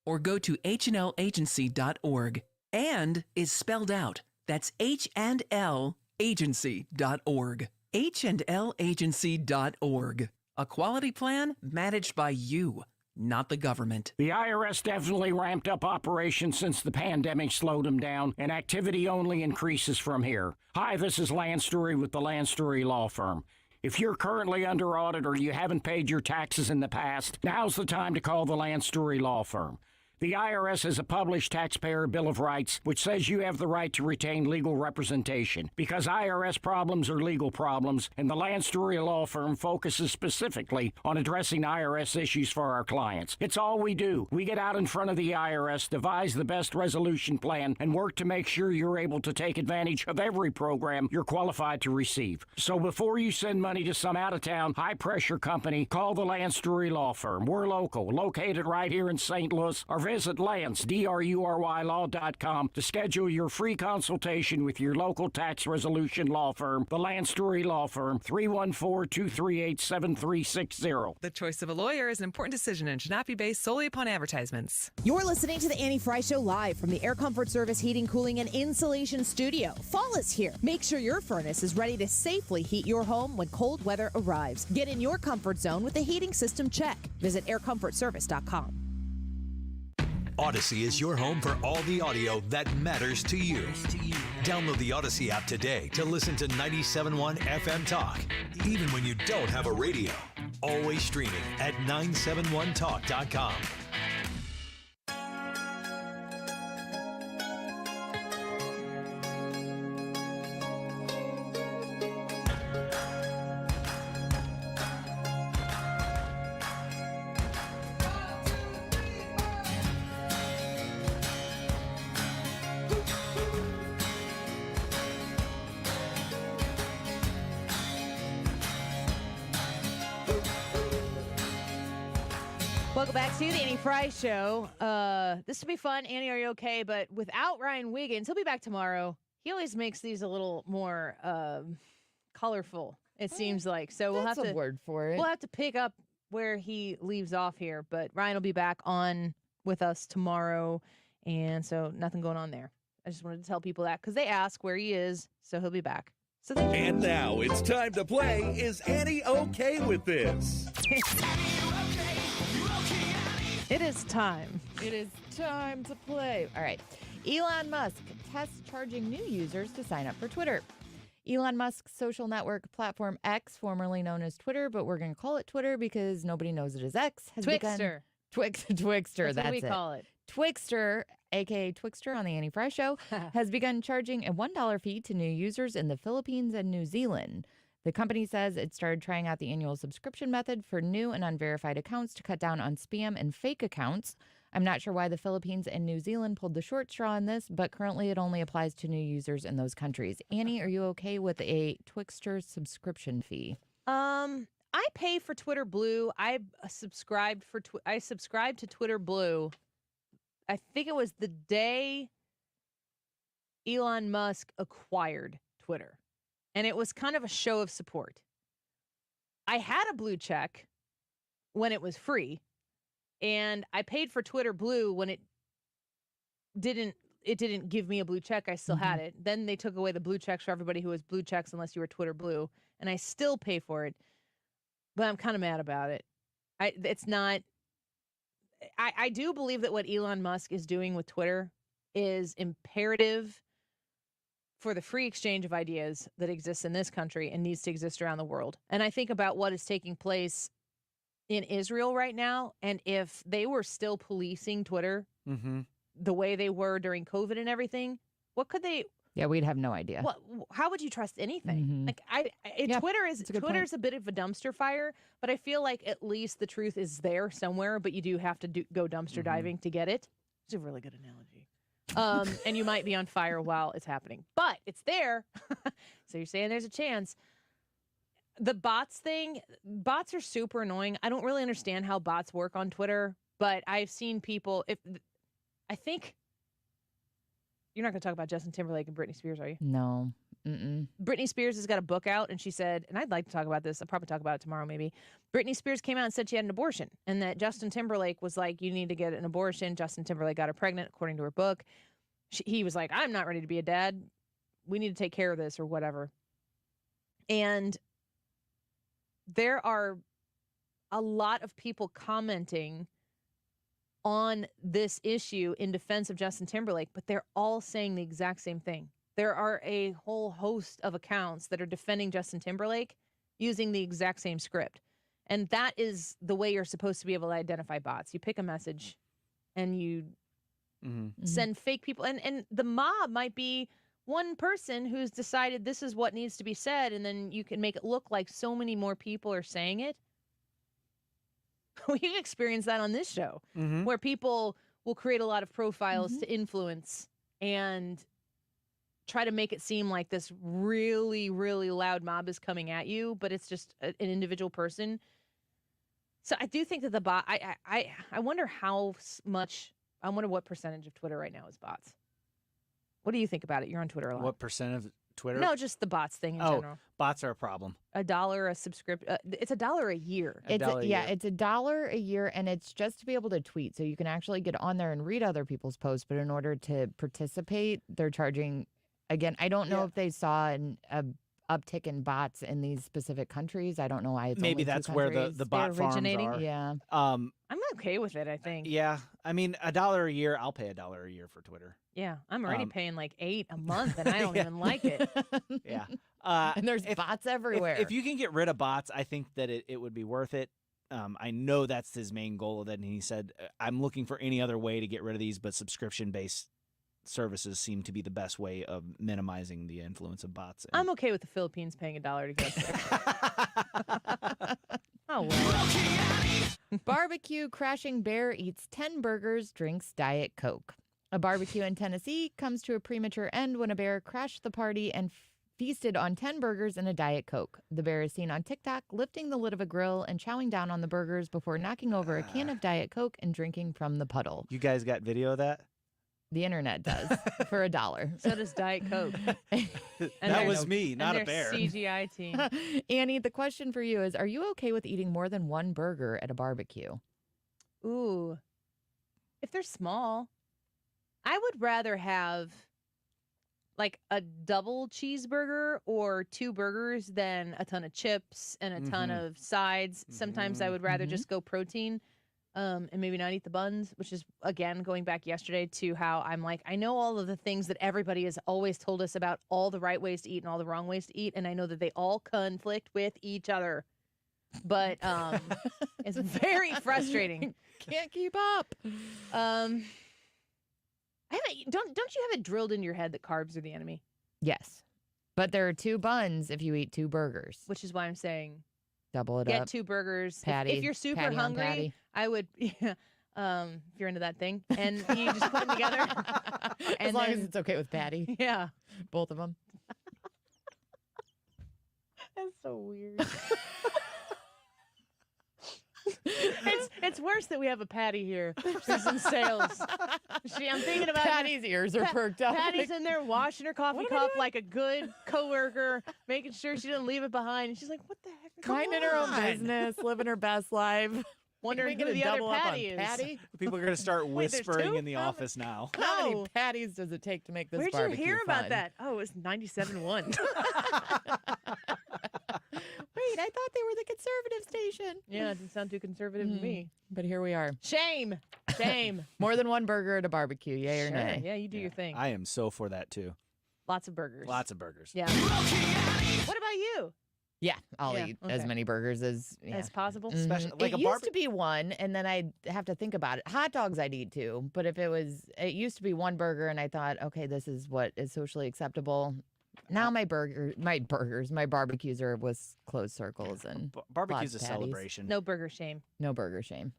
or go to hnlagency.org. And is spelled out. That's hnlagency.org. hnlagency.org. A quality plan managed by you, not the government. The IRS definitely ramped up operations since the pandemic slowed them down, and activity only increases from here. Hi, this is Lance Story with the Lance Story Law Firm. If you're currently under audit or you haven't paid your taxes in the past, now's the time to call the Lance Story Law Firm. The IRS has a published Taxpayer Bill of Rights, which says you have the right to retain legal representation. Because IRS problems are legal problems, and the Lance Story Law Firm focuses specifically on addressing IRS issues for our clients. It's all we do. We get out in front of the IRS, devise the best resolution plan, and work to make sure you're able to take advantage of every program you're qualified to receive. So before you send money to some out-of-town, high-pressure company, call the Lance Story Law Firm. We're local, located right here in St. Louis, or visit Lance, DRURYlaw.com to schedule your free consultation with your local tax resolution law firm, the Lance Story Law Firm, 314-238-7360. The choice of a lawyer is an important decision and should not be based solely upon advertisements. You're listening to the Annie Frey Show live from the Air Comfort Service Heating, Cooling, and Insulation Studio. Fall is here. Make sure your furnace is ready to safely heat your home when cold weather arrives. Get in your comfort zone with the heating system check. Visit aircomfortservice.com. Odyssey is your home for all the audio that matters to you. Download the Odyssey app today to listen to 97.1 FM Talk, even when you don't have a radio. Always streaming at 971talk.com. Welcome back to the Annie Frey Show. This will be fun. Annie, are you okay? But without Ryan Wiggins, he'll be back tomorrow. He always makes these a little more colorful, it seems like. So we'll have a word for it. We'll have to pick up where he leaves off here. But Ryan will be back on with us tomorrow. And so nothing going on there. I just wanted to tell people that because they ask where he is. So he'll be back. So and now it's time to play Is Annie Okay With This? It is time. It is time to play. All right. Elon Musk tests charging new users to sign up for Twitter. Elon Musk's social network platform X, formerly known as Twitter, but we're going to call it Twitter because nobody knows it as X, has Twixter. Twixter, That's what we call it. Twixter, a.k.a. Twixter on the Annie Frey Show, has begun charging a $1 fee to new users in the Philippines and New Zealand. The company says it started trying out the annual subscription method for new and unverified accounts to cut down on spam and fake accounts. I'm not sure why the Philippines and New Zealand pulled the short straw on this, but currently it only applies to new users in those countries. Annie, are you okay with a Twixter subscription fee? I pay for Twitter Blue. I subscribed to Twitter Blue. I think it was the day Elon Musk acquired Twitter. And it was kind of a show of support. I had a blue check when it was free, and I paid for Twitter Blue when it didn't give me a blue check. I still had it. Then they took away the blue checks for everybody who was blue checks unless you were Twitter Blue, and I still pay for it. But I'm kind of mad about it. I do believe that what Elon Musk is doing with Twitter is imperative for the free exchange of ideas that exists in this country and needs to exist around the world. And I think about what is taking place in Israel right now, and if they were still policing Twitter the way they were during COVID and everything, what could they... Yeah, we'd have no idea. How would you trust anything? Like Twitter's a bit of a dumpster fire, but I feel like at least the truth is there somewhere, but you do have to go dumpster diving to get it. It's a really good analogy. And you might be on fire while it's happening, but it's there. So you're saying there's a chance. The bots thing, bots are super annoying. I don't really understand how bots work on Twitter, but I've seen people, I think you're not going to talk about Justin Timberlake and Britney Spears, are you? No. Britney Spears has got a book out, and she said, and I'd like to talk about this. I'll probably talk about it tomorrow, maybe. Britney Spears came out and said she had an abortion, and that Justin Timberlake was like, you need to get an abortion. Justin Timberlake got her pregnant, according to her book. He was like, I'm not ready to be a dad. We need to take care of this or whatever. And there are a lot of people commenting on this issue in defense of Justin Timberlake, but they're all saying the exact same thing. There are a whole host of accounts that are defending Justin Timberlake using the exact same script. And that is the way you're supposed to be able to identify bots. You pick a message and you send fake people. And the mob might be one person who's decided this is what needs to be said, and then you can make it look like so many more people are saying it. We experience that on this show, where people will create a lot of profiles to influence and try to make it seem like this really, really loud mob is coming at you, but it's just an individual person. So I do think that the bot, I wonder how much, I wonder what percentage of Twitter right now is bots. What do you think about it? You're on Twitter a lot. What percent of Twitter? No, just the bots thing in general. Bots are a problem. $1 a subscription. It's $1 a year. It's $1 a year, and it's just to be able to tweet. So you can actually get on there and read other people's posts, but in order to participate, they're charging. Again, I don't know if they saw an uptick in bots in these specific countries. I don't know why it's maybe only that's two where countries. the bot farms are. Yeah. I'm okay with it, I think. Yeah. I mean, $1 a year. I'll pay $1 a year for Twitter. Yeah, I'm already paying like $8 a month, and I don't even like it. Yeah. And there's bots everywhere. If you can get rid of bots, I think that it would be worth it. I know that's his main goal of it, and he said, I'm looking for any other way to get rid of these, but subscription-based services seem to be the best way of minimizing the influence of bots. I'm okay with the Philippines paying $1 to go there. Oh, well. Barbecue crashing bear eats 10 burgers, drinks Diet Coke. A barbecue in Tennessee comes to a premature end when a bear crashed the party and feasted on 10 burgers and a Diet Coke. The bear is seen on TikTok lifting the lid of a grill and chowing down on the burgers before knocking over a can of Diet Coke and drinking from the puddle. You guys got video of that? The internet does for $1. So does Diet Coke. That was me, not a bear. CGI team. Annie, the question for you is, are you okay with eating more than one burger at a barbecue? Ooh. If they're small, I would rather have like a double cheeseburger or 2 burgers than a ton of chips and a ton of sides. Sometimes I would rather just go protein. And maybe not eat the buns, which is, again, going back yesterday to how I'm like, I know all of the things that everybody has always told us about all the right ways to eat and all the wrong ways to eat, and I know that they all conflict with each other. But it's very frustrating. Can't keep up. Don't you have it drilled into your head that carbs are the enemy? Yes. But there are 2 buns if you eat 2 burgers. Which is why I'm saying double it get up. 2 burgers. Patty, if you're super patty on hungry, patty. I would, if you're into that thing, and you just put them together. As long as it's okay with Patty. Yeah. Both of them. That's so weird. It's worse that we have a Patty here. She's in sales. I'm thinking about Patty's ears are perked up. Patty's in there washing her coffee cup like a good coworker, making sure she didn't leave it behind. And she's like, "What the heck? Minding her own business, living her best life." Wondering who the other Patty is. Patty? People are going to start whispering in the office now. How many patties does it take to make this Where'd barbecue you hear fun? about that? Oh, it was 97.1. Wait, I thought they were the conservative station. Yeah, it didn't sound too conservative to me. But here we are. Shame. More than one burger at a barbecue, yay or nay? Yeah, you do your thing. I am so for that, too. Lots of burgers. Lots of burgers. Yeah. What about you? Yeah, I'll eat as many burgers as possible. Especially like it used to be one, and then I'd have to think about it. Hot dogs I'd eat 2, but if it used to be one burger, and I thought, okay, this is what is socially acceptable. Now my barbecues are with closed circles and barbecue's a lots of patties. celebration. No burger shame. No burger shame.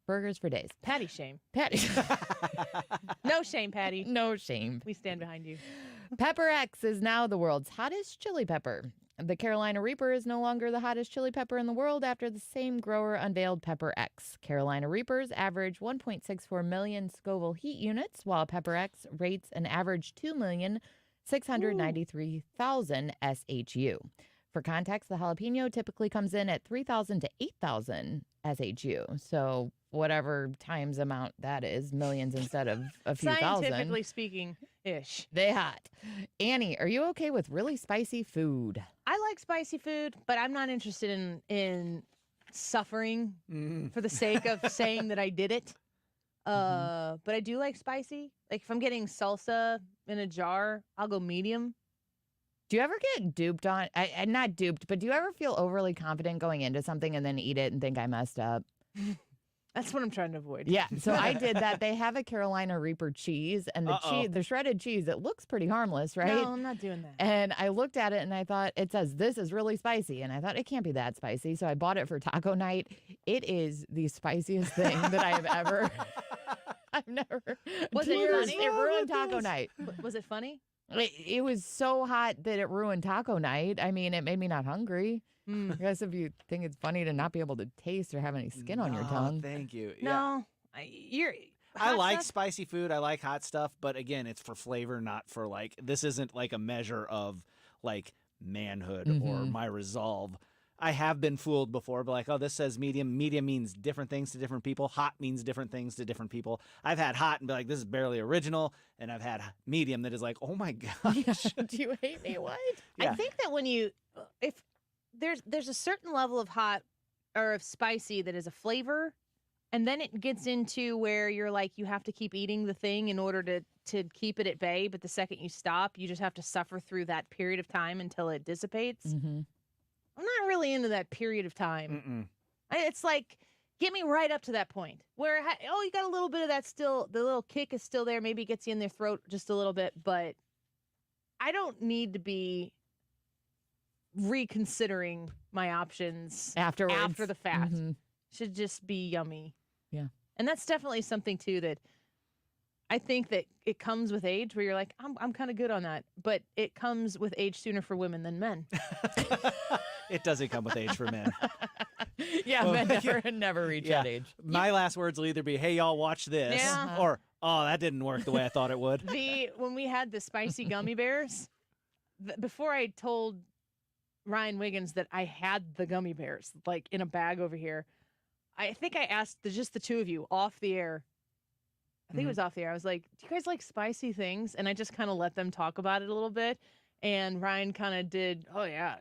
Burgers for days. Patty shame. Patty. No shame, Patty. No shame. We stand behind you. Pepper X is now the world's hottest chili pepper. The Carolina Reaper is no longer the hottest chili pepper in the world after the same grower unveiled Pepper X. Carolina Reapers average 1.64 million Scoville heat units, while Pepper X rates an average 2 million 693,000 SHU. For context, the jalapeno typically comes in at 3,000 to 8,000 SHU. So whatever times amount that is, millions instead of a few thousand. Scientifically speaking-ish. They hot. Annie, are you okay with really spicy food? I like spicy food, but I'm not interested in suffering for the sake of saying that I did it. But I do like spicy. Like if I'm getting salsa in a jar, I'll go medium. Do you ever get duped on, not duped, but do you ever feel overly confident going into something and then eat it and think I messed up? That's what I'm trying to avoid. Yeah, so I did that. They have a Carolina Reaper cheese, and the shredded cheese, it looks pretty harmless, right? No, I'm not doing that. And I looked at it and I thought, it says, this is really spicy. And I thought, it can't be that spicy. So I bought it for taco night. It is the spiciest thing that I have ever, I've never. Was it funny? It ruined taco night. Was it funny? It was so hot that it ruined taco night. I mean, it made me not hungry. I guess if you think it's funny to not be able to taste or have any skin on your tongue. Thank you. No, I like spicy food. I like hot stuff, but again, it's for flavor, not for like. This isn't like a measure of like manhood or my resolve. I have been fooled before, but like, oh, this says medium. Medium means different things to different people. Hot means different things to different people. I've had hot and be like, this is barely original, and I've had medium that is like, oh my gosh. Do you hate me? What? I think that when if there's a certain level of hot or of spicy that is a flavor, and then it gets into where you're like, you have to keep eating the thing in order to keep it at bay, but the second you stop, you just have to suffer through that period of time until it dissipates. I'm not really into that period of time. It's like, get me right up to that point where, you got a little bit of that still, the little kick is still there, maybe it gets you in their throat just a little bit, but I don't need to be reconsidering my options afterwards. After the fact. Should just be yummy. Yeah. And that's definitely something too that I think that it comes with age where you're like, I'm kind of good on that, but it comes with age sooner for women than men. It doesn't come with age for men. Yeah, men never reach that age. My last words will either be, hey, y'all, watch this, or, oh, that didn't work the way I thought it would. When we had the spicy gummy bears, before I told Ryan Wiggins that I had the gummy bears, like in a bag over here, I think I asked just the two of you off the air. I think it was off the air. I was like, do you guys like spicy things? And I just kind of let them talk about it a little bit. And Ryan kind of did, oh, yeah.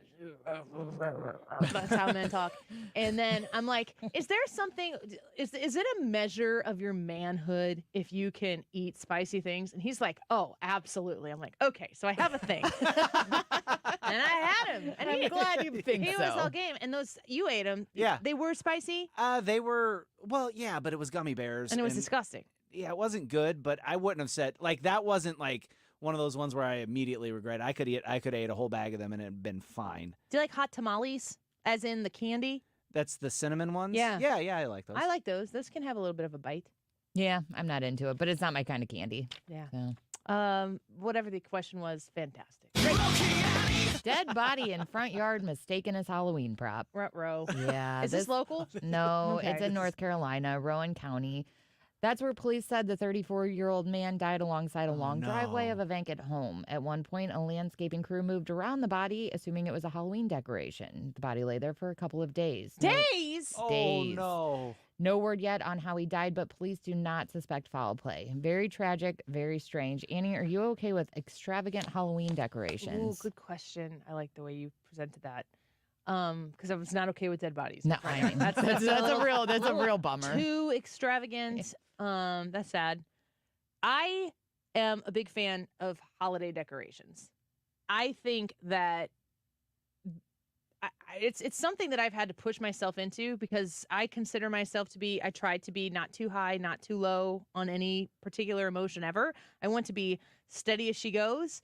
That's how men talk. And then I'm like, is there something, is it a measure of your manhood if you can eat spicy things? And he's like, oh, absolutely. I'm like, okay, so I have a thing. And I had him. And I'm glad you think he so. was all game. And those, you ate them. Yeah. They were spicy? They were, well, yeah, but it was gummy bears. And it was disgusting. Yeah, it wasn't good, but I wouldn't have said, like, that wasn't like one of those ones where I immediately regret. I could have ate a whole bag of them and it'd been fine. Do you like hot tamales, as in the candy? That's the cinnamon ones? Yeah. Yeah, I like those. I like those. Those can have a little bit of a bite. Yeah, I'm not into it, but it's not my kind of candy. Yeah. So. Whatever the question was, fantastic. Dead body in front yard mistaken as Halloween prop. Ruh-roh. Yeah. Is this local? No, Okay. it's in North Carolina, Rowan County. That's where police said the 34-year-old man died alongside a long driveway of a vacant home. At one point, a landscaping crew moved around the body, assuming it was a Halloween decoration. The body lay there for a couple of days. Days? Days. Oh, no. No word yet on how he died, but police do not suspect foul play. Very tragic, very strange. Annie, are you okay with extravagant Halloween decorations? Ooh, good question. I like the way you presented that. Because I was not okay with dead bodies. No, I mean, that's a real bummer. Too extravagant. That's sad. I am a big fan of holiday decorations. I think that it's something that I've had to push myself into because I consider myself to be, I try to be not too high, not too low on any particular emotion ever. I want to be steady as she goes.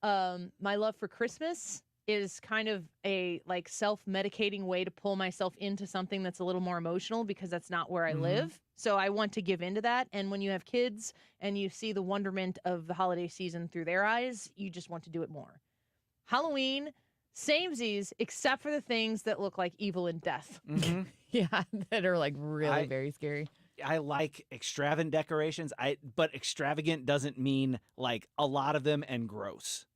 My love for Christmas is kind of a like self-medicating way to pull myself into something that's a little more emotional because that's not where I live. So I want to give into that. And when you have kids and you see the wonderment of the holiday season through their eyes, you just want to do it more. Halloween, samesies, except for the things that look like evil and death. Yeah, that are like really very scary. I like extravagant decorations. But extravagant doesn't mean like a lot of them and gross.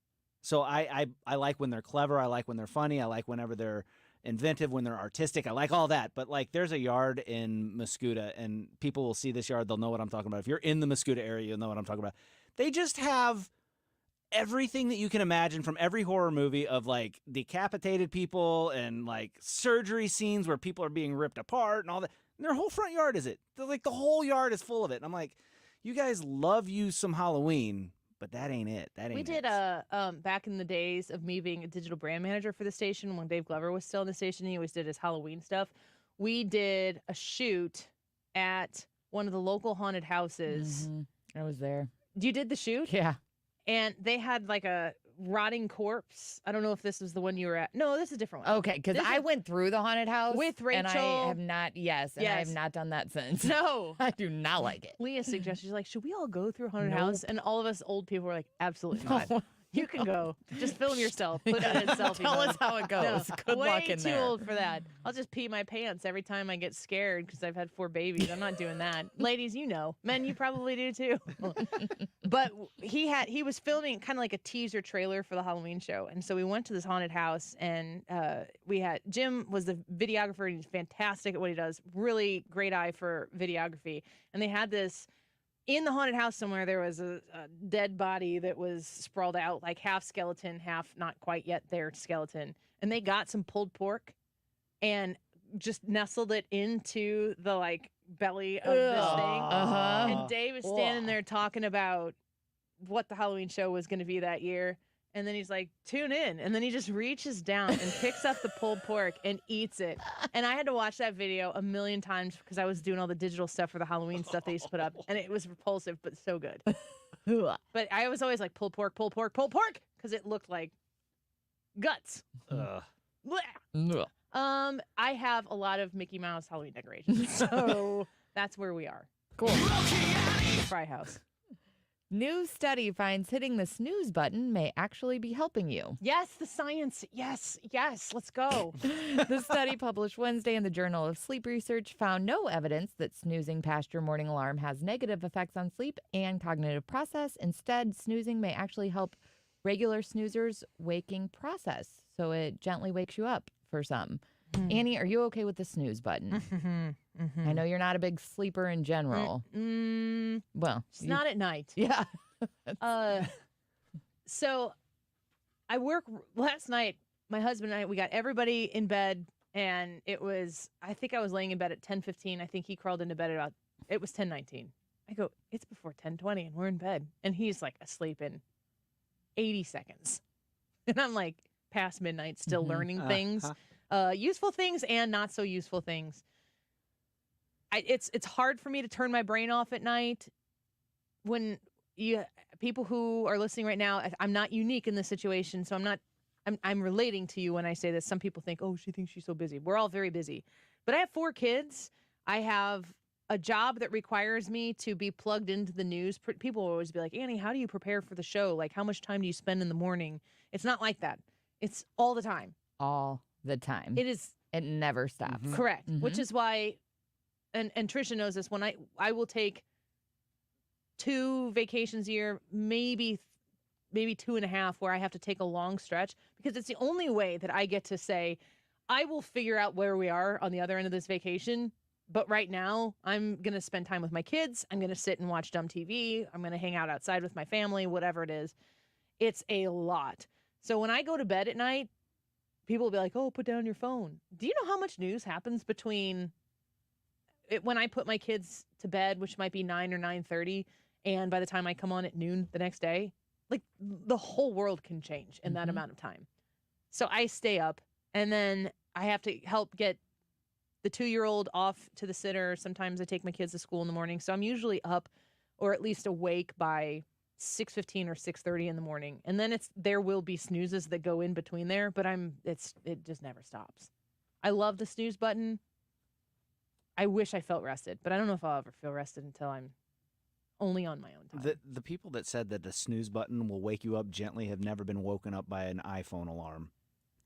So I like when they're clever. I like when they're funny. I like whenever they're inventive, when they're artistic. I like all that. But like there's a yard in Muscuda, and people will see this yard. They'll know what I'm talking about. If you're in the Muscuda area, you'll know what I'm talking about. They just have everything that you can imagine from every horror movie of like decapitated people and like surgery scenes where people are being ripped apart and all that. And their whole front yard is it. Like the whole yard is full of it. And I'm like, you guys love you some Halloween, but that ain't it. That ain't We did back in the days of me being a digital brand manager for the station when Dave Glover was still in the station. He always did his Halloween stuff. We did a shoot at one of the local haunted houses. I was there. You did the shoot? Yeah. And they had like a rotting corpse. I don't know if this was the one you were at. No, this is a different one. Okay, because I went through the haunted house with Rachel. And I have not, and I have not done that since. No. I do not like it. Leah suggested, she's like, should we all go through a haunted Nope. house? And all of us old people were like, absolutely not. You can go. Just film yourself. Put it in selfie Tell mode. us how it goes. Good way luck in too there. old for that. I'll just pee my pants every time I get scared because I've had 4 babies. I'm not doing that. Ladies, you know. Men, you probably do too. But he was filming kind of like a teaser trailer for the Halloween show. And so we went to this haunted house, and Jim was the videographer, and he's fantastic at what he does. Really great eye for videography. And they had this in the haunted house somewhere. There was a dead body that was sprawled out, like half skeleton, half not quite yet there skeleton. And they got some pulled pork and just nestled it into the like belly of this thing. And Dave is standing there talking about what the Halloween show was going to be that year. And then he's like, tune in. And then he just reaches down and picks up the pulled pork and eats it. And I had to watch that video a million times because I was doing all the digital stuff for the Halloween stuff they used to put up. And it was repulsive, but so good. But I was always like, pulled pork, pulled pork, pulled pork. Because it looked like guts. Blech. I have a lot of Mickey Mouse Halloween decorations. So that's where we are. Cool. Frey house. New study finds hitting the snooze button may actually be helping you. Yes, the science. Yes, let's go. The study published Wednesday in the Journal of Sleep Research found no evidence that snoozing past your morning alarm has negative effects on sleep and cognitive process. Instead, snoozing may actually help regular snoozers' waking process. So it gently wakes you up for some. Annie, are you okay with the snooze button? I know you're not a big sleeper in general. Well, it's not at night. Yeah. So I work last night. My husband and I, we got everybody in bed, and I think I was laying in bed at 10:15. I think he crawled into bed it was 10:19. I go, it's before 10:20 and we're in bed. And he's like asleep in 80 seconds. And I'm like past midnight, still learning things. Useful things and not so useful things. It's hard for me to turn my brain off at night. When people who are listening right now, I'm not unique in this situation, so I'm relating to you when I say this. Some people think, oh, she thinks she's so busy. We're all very busy. But I have 4 kids. I have a job that requires me to be plugged into the news. People will always be like, Annie, how do you prepare for the show? Like, how much time do you spend in the morning? It's not like that. It's all the time. All the time. It is. It never stops. Correct. Which is why, and Tricia knows this, when I will take 2 vacations a year, maybe 2.5, where I have to take a long stretch, because it's the only way that I get to say, I will figure out where we are on the other end of this vacation. But right now, I'm going to spend time with my kids. I'm going to sit and watch dumb TV. I'm going to hang out outside with my family, whatever it is. It's a lot. So when I go to bed at night, people will be like, oh, put down your phone. Do you know how much news happens between when I put my kids to bed, which might be 9 or 9:30, and by the time I come on at noon the next day? Like, the whole world can change in that amount of time. So I stay up, and then I have to help get the 2-year-old off to the sitter. Sometimes I take my kids to school in the morning. So I'm usually up, or at least awake, by 6:15 or 6:30 in the morning. And then there will be snoozes that go in between there, but it just never stops. I love the snooze button. I wish I felt rested, but I don't know if I'll ever feel rested until I'm only on my own time. The people that said that the snooze button will wake you up gently have never been woken up by an iPhone alarm.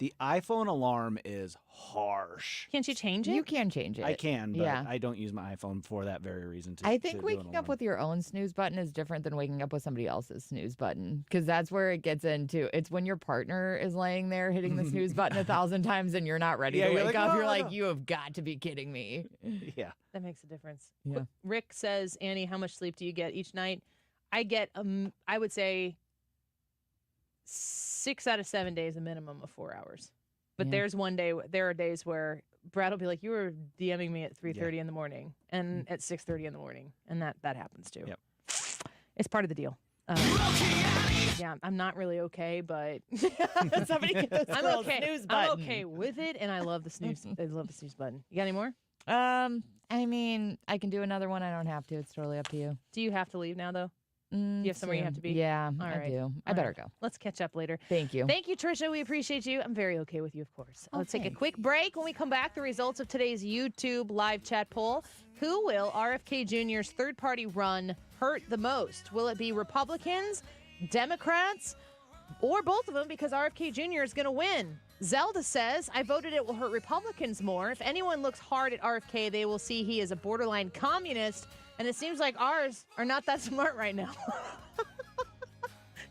The iPhone alarm is harsh. Can't you change it? You can change it. I can, but yeah. I don't use my iPhone for that very reason. I think waking up with your own snooze button is different than waking up with somebody else's snooze button, because that's where it gets into. It's when your partner is laying there hitting the snooze button 1,000 times and you're not ready to wake up. You're like, you have got to be kidding me. Yeah. That makes a difference. Yeah. Rick says, Annie, how much sleep do you get each night? I get, I would say, 6 out of 7 days, a minimum of 4 hours. But there are days where Brad will be like, you were DMing me at 3:30 in the morning and at 6:30 in the morning. And that happens too. Yep. It's part of the deal. Yeah, I'm not really okay, but somebody get this I'm okay. Snooze button. I'm okay with it, and I love the snooze. I love the snooze button. You got any more? I mean, I can do another one. I don't have to. It's totally up to you. Do you have to leave now, though? Do you have somewhere you have to be? Yeah, All I right. do. I All better right. go. Let's catch up later. Thank you. Thank you, Trisha. We appreciate you. I'm very okay with you, of course. Let's take a quick break. When we come back, the results of today's YouTube live chat poll. Who will RFK Jr.'s third-party run hurt the most? Will it be Republicans, Democrats, or both of them, because RFK Jr. is going to win? Zelda says, I voted it will hurt Republicans more. If anyone looks hard at RFK, they will see he is a borderline communist, and it seems like ours are not that smart right now.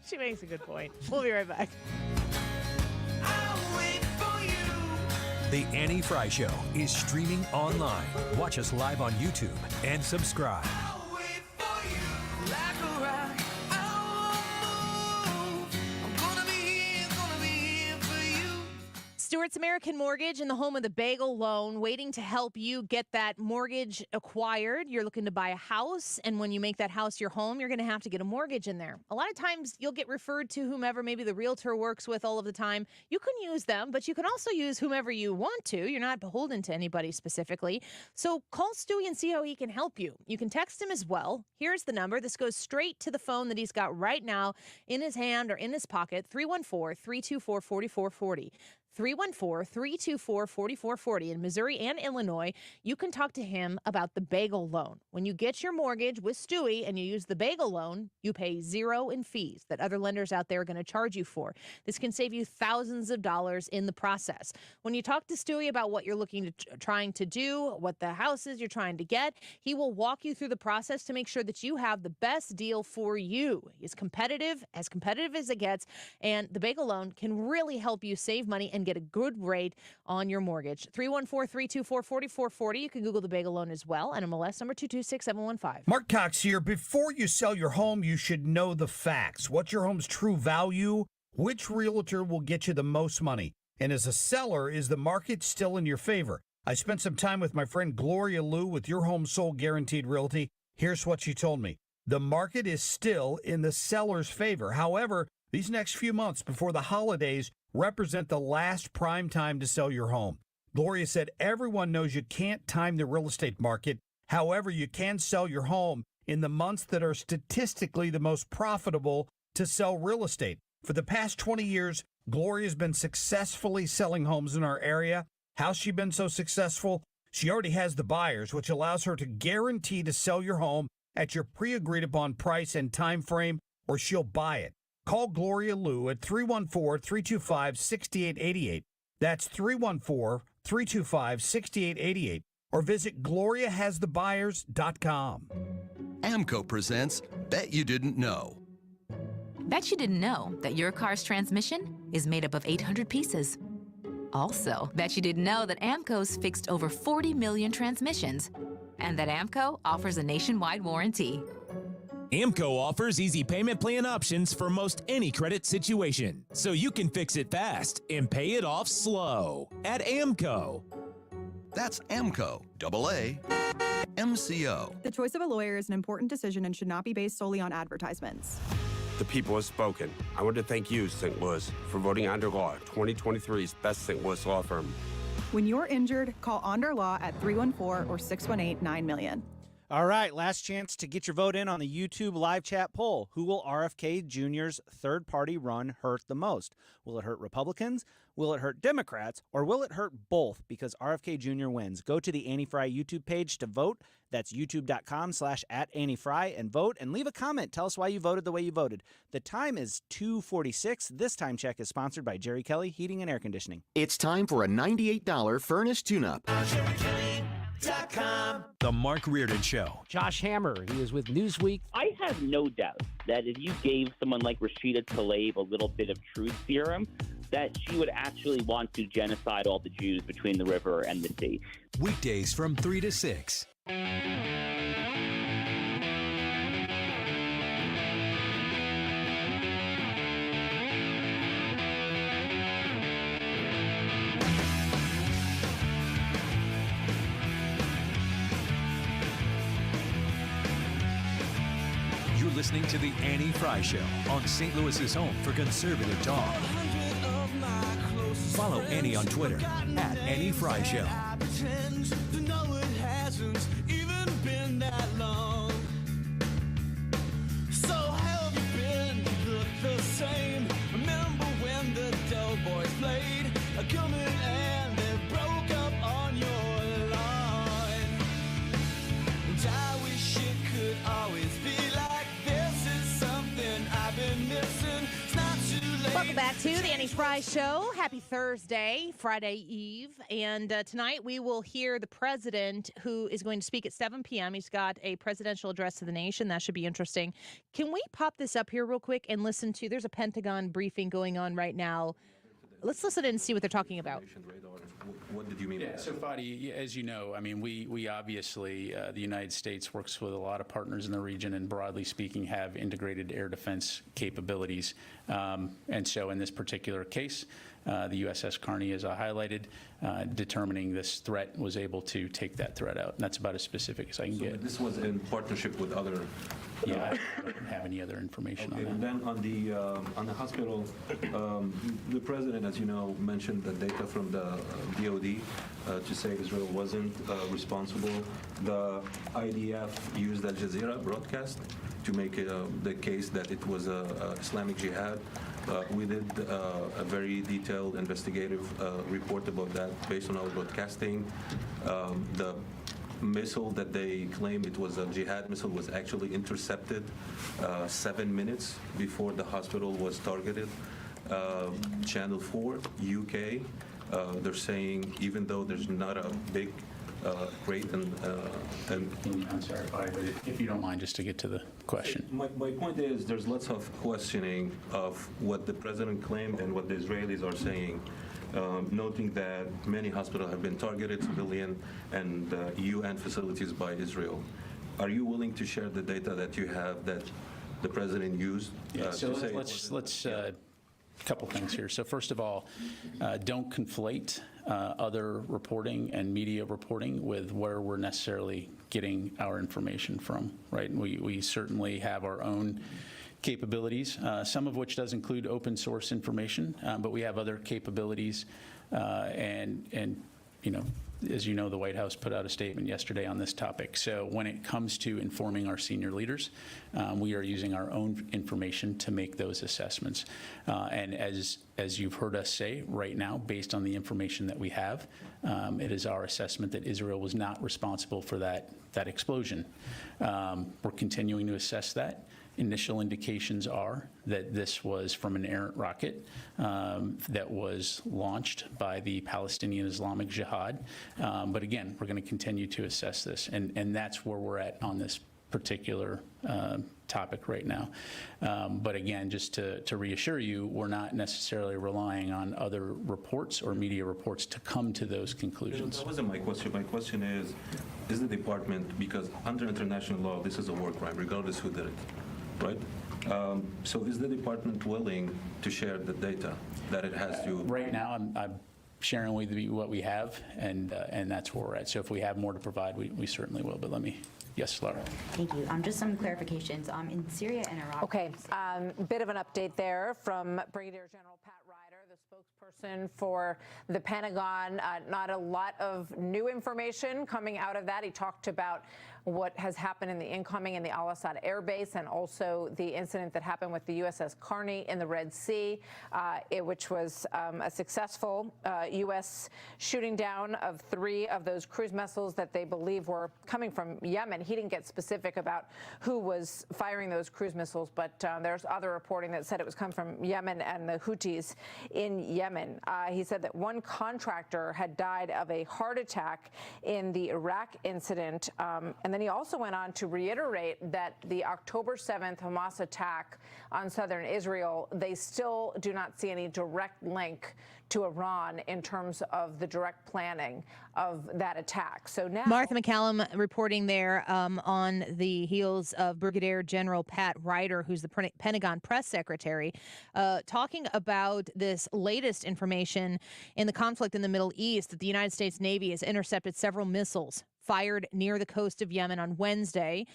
She makes a good point. We'll be right back. The Annie Frey Show is streaming online. Watch us live on YouTube and subscribe. Stewart's American Mortgage in the home of the bagel loan, waiting to help you get that mortgage acquired. You're looking to buy a house, and when you make that house your home, you're going to have to get a mortgage in there. A lot of times you'll get referred to whomever maybe the realtor works with all of the time. You can use them, but you can also use whomever you want to. You're not beholden to anybody specifically. So call Stewie and see how he can help you. You can text him as well. Here's the number. This goes straight to the phone that he's got right now in his hand or in his pocket, 314-324-4440. 314-324-4440 in Missouri and Illinois. You can talk to him about the bagel loan. When you get your mortgage with Stewie and you use the bagel loan, you pay zero in fees that other lenders out there are going to charge you for. This can save you thousands of dollars in the process. When you talk to Stewie about what you're trying to do, what the house is you're trying to get, he will walk you through the process to make sure that you have the best deal for you. He's competitive as it gets, and the bagel loan can really help you save money and get a good rate on your mortgage. 314-324-4440. You can Google the bagel loan as well. NMLS number 226715. Mark Cox here. Before you sell your home, you should know the facts. What's your home's true value? Which realtor will get you the most money? And as a seller, is the market still in your favor? I spent some time with my friend Gloria Liu with Your Home Sold Guaranteed Realty. Here's what she told me. The market is still in the seller's favor. However, these next few months before the holidays represent the last prime time to sell your home. Gloria said everyone knows you can't time the real estate market. However, you can sell your home in the months that are statistically the most profitable to sell real estate. For the past 20 years, Gloria's been successfully selling homes in our area. How's she been so successful? She already has the buyers, which allows her to guarantee to sell your home at your pre-agreed upon price and time frame, or she'll buy it. Call Gloria Liu at 314-325-6888. That's 314-325-6888. Or visit GloriaHasTheBuyers.com. AMCO presents Bet You Didn't Know. Bet you didn't know that your car's transmission is made up of 800 pieces. Also, bet you didn't know that AMCO's fixed over 40 million transmissions, and that AMCO offers a nationwide warranty. AMCO offers easy payment plan options for most any credit situation, so you can fix it fast and pay it off slow at AMCO. That's AMCO, AA, MCO. The choice of a lawyer is an important decision and should not be based solely on advertisements. The people have spoken. I want to thank you, St. Louis, for voting Onder Law 2023's best St. Louis law firm. When you're injured, call Onder Law at 314 or 618-9 million. All right, last chance to get your vote in on the YouTube live chat poll. Who will RFK Jr.'s third-party run hurt the most? Will it hurt Republicans? Will it hurt Democrats? Or will it hurt both because RFK Jr. wins? Go to the Annie-Frey YouTube page to vote. That's youtube.com/@anniefrey and vote and leave a comment. Tell us why you voted the way you voted. The time is 2:46. This time check is sponsored by Jerry Kelly Heating and Air Conditioning. It's time for a $98 furnace tune-up. The Mark Reardon Show. Josh Hammer, he is with Newsweek. I have no doubt that if you gave someone like Rashida Tlaib a little bit of truth serum, that she would actually want to genocide all the Jews between the river and the sea. Weekdays from 3 to 6. You're listening to the Annie Frey Show on St. Louis's home for conservative talk. Follow Annie on Twitter @AnnieFreyShow. So how have you been? You look the same. Remember when the Doughboys played? Come in and they broke up on your line. And I wish it could always be like this. Is something I've been missing. It's not too late. Welcome back to the Annie Frey Show. Happy Thursday, Friday Eve. And tonight we will hear the president who is going to speak at 7 p.m. He's got a presidential address to the nation. That should be interesting. Can we pop this up here real quick and listen to, there's a Pentagon briefing going on right now. Let's listen and see what they're talking about. What did you mean? Yeah, so Fadi, as you know, I mean, we obviously, the United States works with a lot of partners in the region and broadly speaking have integrated air defense capabilities. And so in this particular case, the USS Carney, as I highlighted, determining this threat, was able to take that threat out. And that's about as specific as I can get. This was in partnership with other... Yeah, I don't have any other information on that. And then on the hospital, the president, as you know, mentioned the data from the DOD to say Israel wasn't responsible. The IDF used Al Jazeera broadcast to make the case that it was Islamic Jihad. We did a very detailed investigative report about that based on our broadcasting. The missile that they claim it was a jihad missile was actually intercepted 7 minutes before the hospital was targeted. Channel 4, UK, they're saying even though there's not a big rate and I'm sorry, but if you don't mind, just to get to the question. My point is there's lots of questioning of what the president claimed and what the Israelis are saying. Noting that many hospitals have been targeted, civilian and UN facilities by Israel. Are you willing to share the data that you have that the president used? So let's couple things here. So first of all, don't conflate other reporting and media reporting with where we're necessarily getting our information from, right? We certainly have our own capabilities, some of which does include open source information, but we have other capabilities, and you know, as you know, the White House put out a statement yesterday on this topic. So when it comes to informing our senior leaders, we are using our own information to make those assessments. And as you've heard us say right now, based on the information that we have, it is our assessment that Israel was not responsible for that explosion. We're continuing to assess that. Initial indications are that this was from an errant rocket that was launched by the Palestinian Islamic Jihad. But again, we're going to continue to assess this, and that's where we're at on this particular topic right now. But again, just to reassure you, we're not necessarily relying on other reports or media reports to come to those conclusions. That wasn't my question. My question is the department, because under international law, this is a war crime, regardless who did it. Right? So is the department willing to share the data that it has to? Right now, I'm sharing with you what we have, and that's where we're at. So if we have more to provide, we certainly will. But let me, yes, Laura. Thank you. Just some clarifications. In Syria and Iraq. Okay, bit of an update there from Brigadier General Pat Ryder, the Spokesperson for the Pentagon. Not a lot of new information coming out of that. He talked about what has happened in the incoming in the Al Asad Air Base and also the incident that happened with the USS Carney in the Red Sea, which was a successful U.S. shooting down of 3 of those cruise missiles that they believe were coming from Yemen. He didn't get specific about who was firing those cruise missiles, but there's other reporting that said it was coming from Yemen and the Houthis in Yemen. He said that one contractor had died of a heart attack in the Iraq incident. And then he also went on to reiterate that the October 7th Hamas attack on southern Israel, they still do not see any direct link to Iran in terms of the direct planning of that attack. So now Martha McCallum reporting there on the heels of Brigadier General Pat Ryder, who's the Pentagon press secretary, talking about this latest information in the conflict in the Middle East, that the United States Navy has intercepted several missiles fired near the coast of Yemen on Wednesday.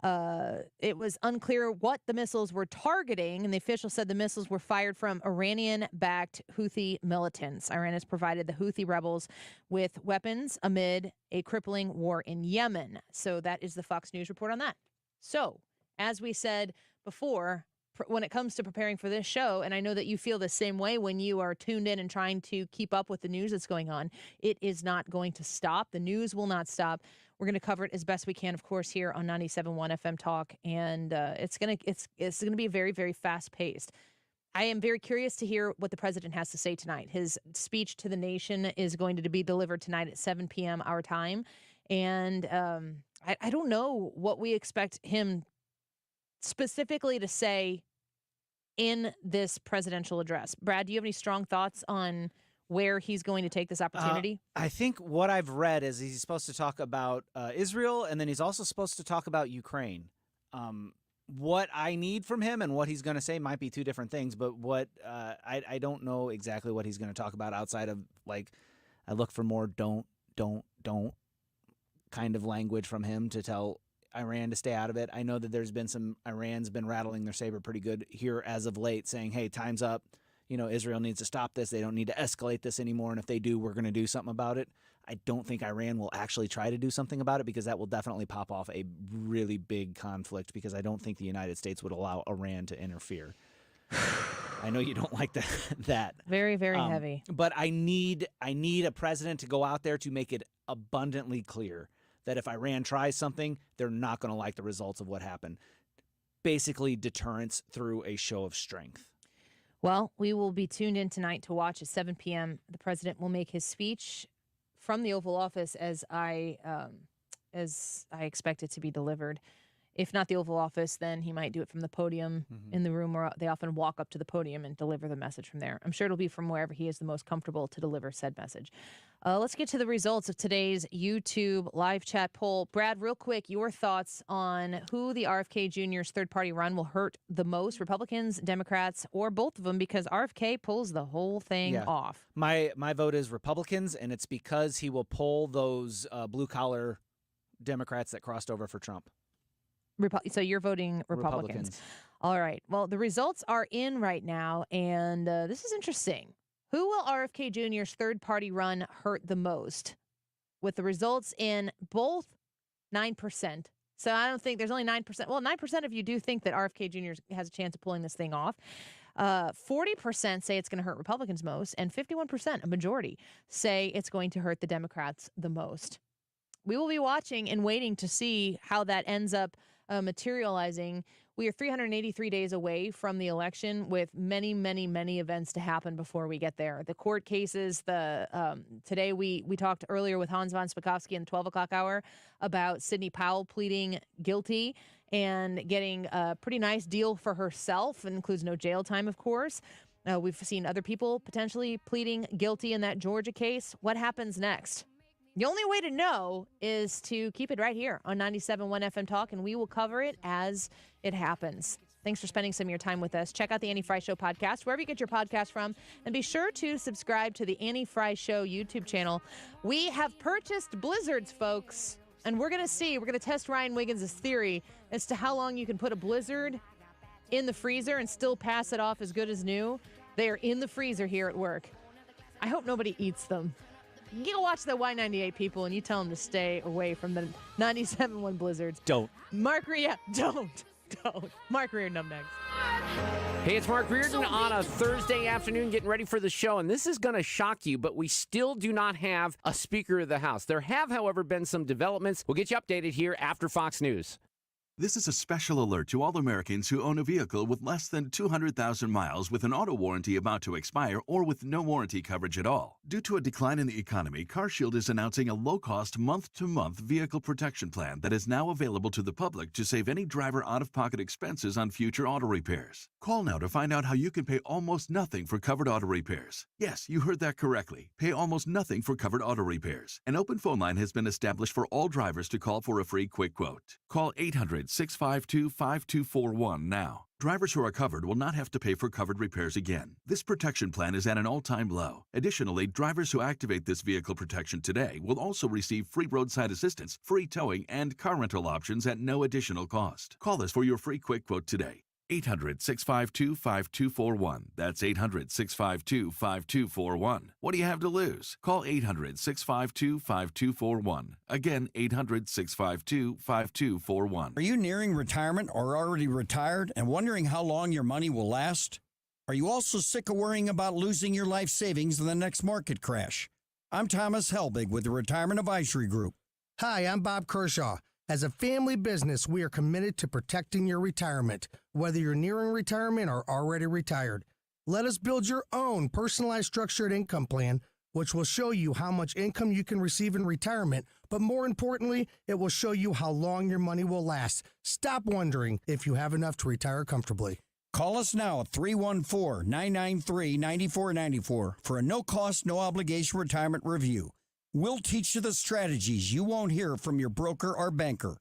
It was unclear what the missiles were targeting, and the official said the missiles were fired from Iranian-backed Houthi militants. Iran has provided the Houthi rebels with weapons amid a crippling war in Yemen. So that is the Fox News report on that. So, as we said before, when it comes to preparing for this show, and I know that you feel the same way when you are tuned in and trying to keep up with the news that's going on, it is not going to stop. The news will not stop. We're going to cover it as best we can, of course, here on 97.1 FM Talk, and it's going to be very, very fast paced. I am very curious to hear what the president has to say tonight. His speech to the nation is going to be delivered tonight at 7 p.m. our time, and I don't know what we expect him specifically to say in this presidential address. Brad, do you have any strong thoughts on where he's going to take this opportunity? I think what I've read is he's supposed to talk about Israel, and then he's also supposed to talk about Ukraine. What I need from him and what he's going to say might be two different things, but what I don't know exactly what he's going to talk about outside of, like, I look for more don't kind of language from him to tell Iran to stay out of it. I know that there's been Iran's been rattling their saber pretty good here as of late, saying, hey, time's up. Israel needs to stop this. They don't need to escalate this anymore. And if they do, we're going to do something about it. I don't think Iran will actually try to do something about it, because that will definitely pop off a really big conflict, because I don't think the United States would allow Iran to interfere. I know you don't like that. Very, very heavy. But I need a president to go out there to make it abundantly clear that if Iran tries something, they're not going to like the results of what happened. Basically, deterrence through a show of strength. Well, we will be tuned in tonight to watch at 7 p.m. The president will make his speech from the Oval Office as I expect it to be delivered. If not the Oval Office, then he might do it from the podium in the room where they often walk up to the podium and deliver the message from there. I'm sure it'll be from wherever he is the most comfortable to deliver said message. Let's get to the results of today's YouTube live chat poll. Brad, real quick, your thoughts on who the RFK Jr.'s third-party run will hurt the most, Republicans, Democrats, or both of them, because RFK pulls the whole thing off. My vote is Republicans, and it's because he will pull those blue-collar Democrats that crossed over for Trump. So you're voting Republicans. All right. Well, the results are in right now, and this is interesting. Who will RFK Jr.'s third-party run hurt the most? With the results in both 9%. So I don't think there's only 9%. Well, 9% of you do think that RFK Jr. has a chance of pulling this thing off. 40% say it's going to hurt Republicans most, and 51%, a majority, say it's going to hurt the Democrats the most. We will be watching and waiting to see how that ends up materializing. We are 383 days away from the election, with many, many, many events to happen before we get there. The court cases, today we talked earlier with Hans von Spakovsky in the 12 o'clock hour about Sidney Powell pleading guilty and getting a pretty nice deal for herself. It includes no jail time, of course. We've seen other people potentially pleading guilty in that Georgia case. What happens next? The only way to know is to keep it right here on 97.1 FM Talk, and we will cover it as it happens. Thanks for spending some of your time with us. Check out the Annie Frey Show podcast, wherever you get your podcast from, and be sure to subscribe to the Annie Frey Show YouTube channel. We have purchased blizzards, folks, and we're going to test Ryan Wiggins' theory as to how long you can put a blizzard in the freezer and still pass it off as good as new. They are in the freezer here at work. I hope nobody eats them. You watch the Y98 people and you tell them to stay away from the 97.1 blizzards. Don't. Mark Reardon, don't. Mark Reardon up next. Hey, it's Mark Reardon on a Thursday afternoon getting ready for the show, and this is going to shock you, but we still do not have a Speaker of the House. There have, however, been some developments. We'll get you updated here after Fox News. This is a special alert to all Americans who own a vehicle with less than 200,000 miles with an auto warranty about to expire or with no warranty coverage at all. Due to a decline in the economy, CarShield is announcing a low-cost month-to-month vehicle protection plan that is now available to the public to save any driver out-of-pocket expenses on future auto repairs. Call now to find out how you can pay almost nothing for covered auto repairs. Yes, you heard that correctly. Pay almost nothing for covered auto repairs. An open phone line has been established for all drivers to call for a free quick quote. Call 800-652-5241 now. Drivers who are covered will not have to pay for covered repairs again. This protection plan is at an all-time low. Additionally, drivers who activate this vehicle protection today will also receive free roadside assistance, free towing, and car rental options at no additional cost. Call us for your free quick quote today. 800-652-5241. That's 800-652-5241. What do you have to lose? Call 800-652-5241. Again, 800-652-5241. Are you nearing retirement or already retired and wondering how long your money will last? Are you also sick of worrying about losing your life savings in the next market crash? I'm Thomas Helbig with the Retirement Advisory Group. Hi, I'm Bob Kershaw. As a family business, we are committed to protecting your retirement, whether you're nearing retirement or already retired. Let us build your own personalized structured income plan, which will show you how much income you can receive in retirement, but more importantly, it will show you how long your money will last. Stop wondering if you have enough to retire comfortably. Call us now at 314-993-9494 for a no-cost, no-obligation retirement review. We'll teach you the strategies you won't hear from your broker or banker.